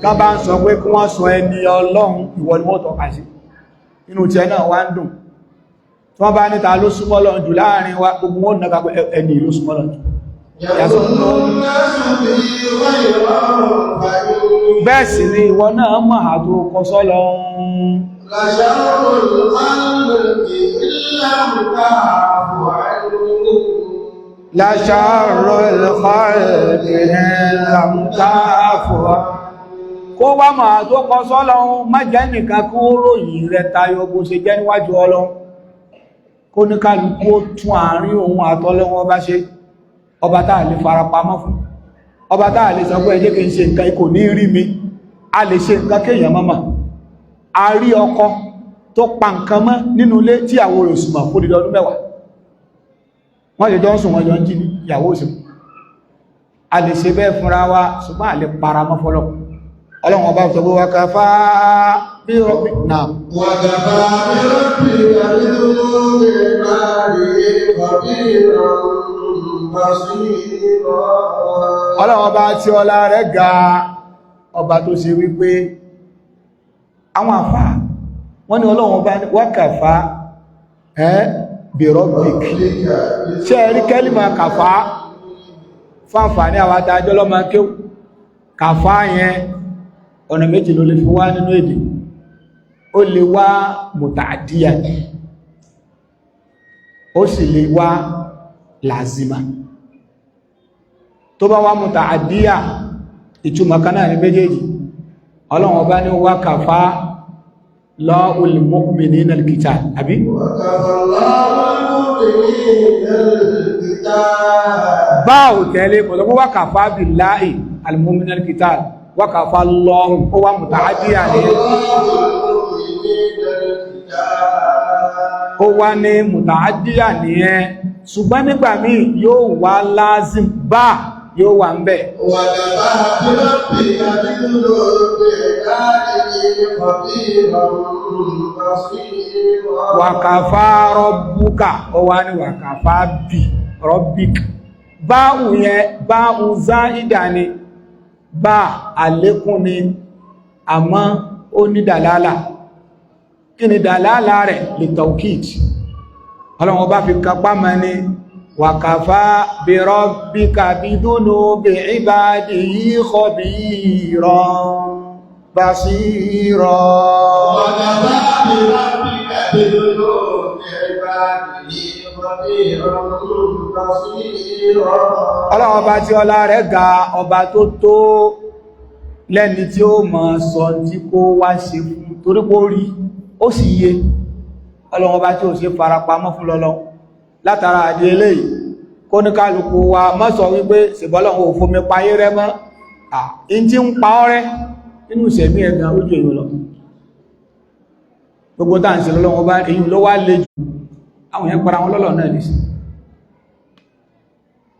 kan bá ń sọ pé kí wọ́n sọ ẹni Ọlọ́run ìwọ ni wọ́n tọ́ka sí inú tí ẹ náà wá ń dùn tí wọ́n bá níta ló súnmọ́ Ọlọ́run jù láàrin wa gbogbo wọn náà pé ẹni ló súnmọ́ Ọlọ́run bẹ́ẹ̀ sì ni ìwọ náà mọ̀ àtò kọ sọ́lọ́run la sharrul khalqi lam ta'fu kó wá máa tó kọ sọ́lọ́run má jẹ́ nìkan kó ròyìn rẹ̀ tayọ bó ṣe jẹ́ níwájú Ọlọ́run kó ní kálukú ó tún àárín òun àtọ́lọ́run ọba ṣe ọba táà lè farapamọ́ fún ọba táà lè sọ pé ẹ jẹ́ kí n ṣe nǹkan ikò ní rí mi a lè ṣe nǹkan kéèyàn mọ́mọ́ a rí ọkọ tó pa nǹkan mọ́ nínú ilé tí ìyàwó rẹ̀ sùn mọ́ fún ọdún 10 wọ́n lè jọ ń sùn wọ́n jọ ń jí ní ìyàwó òsì a lè ṣe bẹ́ẹ̀ fúnra wa ṣùgbọ́n a lè para mọ́ fọ́lọ́ ọlọ́run ọba sọ pé wa kafā bi rabbina wa kafā bi rabbika bi-dhunubi ibādihi khabīran basīrā. ọlọ́run ọba tí ọlá rẹ̀ ga ọba tó ṣe wípé àwọn àfáà wọ́n ní ọlọ́run ọba wa kafā bi rabbika ṣe rí kẹ́lìmọ̀ kàfá fáfà ní àwọn adájọ́ lọ́mọ kéw kàfá yẹn ọ̀nà méjì ló lè fi wá nínú èdè ó lè wá mùtàdíyà ó sì lè wá lázima tó bá wá mùtàdíyà ìtumọ̀ kan náà ní méjèèjì ọlọ́run ọba ní wá kàfá Allahul mu'minina al-qitāl àbí báwo tẹ́lẹ̀ pọ̀lọ́pọ̀ wá kàfá billahi al-mu'minina al-qitāl wá kàfá Allahu ó wá mùtàdíyà ní ó wá ní mùtàdíyà ní ẹ ṣùgbọ́n nígbà míì yóò wá lázim bá yóò wà ń bẹ̀ wàkàfà rọ́bùkà ó wá ní wàkàfà bí rọ́bìk báwù yẹn báwù záìdà ni bá àlékún ni àmọ́ ó ní dàlálà kí ni dàlálà rẹ̀ lè tawkid ọlọ́run bá fi kápá mọ́ ní wàkàfà bí rọ́bìkà bidunubi ibadihi khabiran basira ọlọ́run ọba tí ọlá rẹ̀ ga ọba tó tó lẹ́ni tí ó mọ̀ sọ tí kó wá ṣe fún torí kó rí ó sì yé ọlọ́run ọba tí ó ṣe farapamọ́ fún lọ́lọ́ látara àdí eléyìí kó ní kálukú wa má sọ wípé ṣèbọ́lọ́run ò fomi payé rẹ mọ́ in tí ń pa ọ́rẹ́ nínú ìṣẹ̀mí ẹ̀gàn ojú èèyàn lọ gbogbo tá à ń ṣe lọ́lọ́run ọba èyí ló wá lè jù àwọn èèyàn para wọn lọ́lọ́ náà lè sí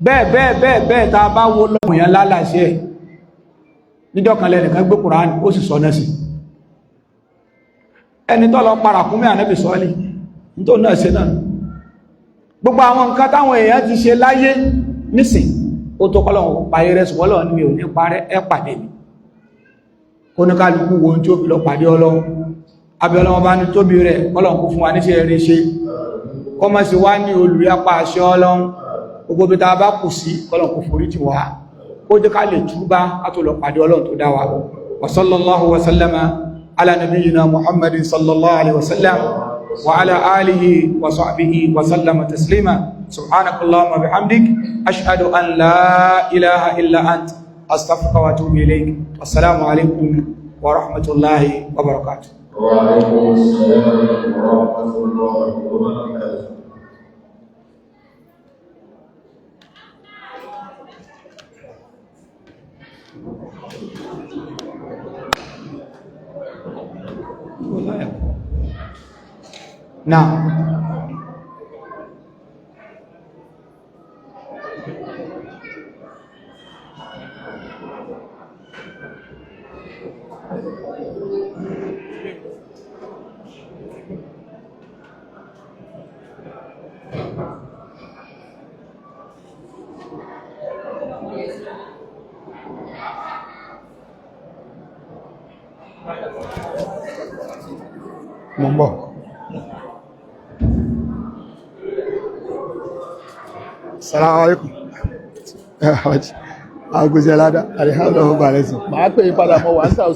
bẹ́ẹ̀ tá a bá wo lọ́wọ́ èèyàn lálàṣẹ ẹ̀ nídọ́kanlẹ̀ nìkan gbé Kùránì ó sì sọ náà sí ẹni tó lọ para kúnmí ànábì sọ́ọ́lì nítorí náà ṣe náà gbogbo àwọn nǹkan táwọn èèyàn ti ṣe láyé nísìn ó tó kọ́lọ̀wọ̀n pàyẹ rẹ̀ ṣùgbọ́lọ̀ ní mi ò ní parẹ́ ẹ pàdé mi kó ní kálukú wo tí ó fi lọ pàdé Ọlọ́run abẹ́ Ọlọ́run bá ní tóbi rẹ̀ Ọlọ́run kó fún wa níṣẹ́ rẹ̀ ṣe kọ́ mọ́ sí wá ní olùyapa àṣẹ Ọlọ́run gbogbo bí ta bá kù sí Ọlọ́run kó forí jì wá kó jẹ́ ká lè túbá ká tó lọ pàdé Ọlọ́run tó dá wa wa sallallahu wa sallama ala nabiyyina Muhammadin sallallahu alaihi wa sallam وعلى آله وصحبه وسلم تسليما سبحانك اللهم وبحمدك أشهد أن لا إله إلا أنت أستغفرك وأتوب إليك السلام عليكم ورحمة الله وبركاته وعليكم السلام ورحمة الله وبركاته Now, Mumbo. Assalamu alaikum. Àgùzẹ̀ ládá, àríhàlọ́wọ́ bàrẹ̀ sí. Màá pè é padà mọ́ 1000.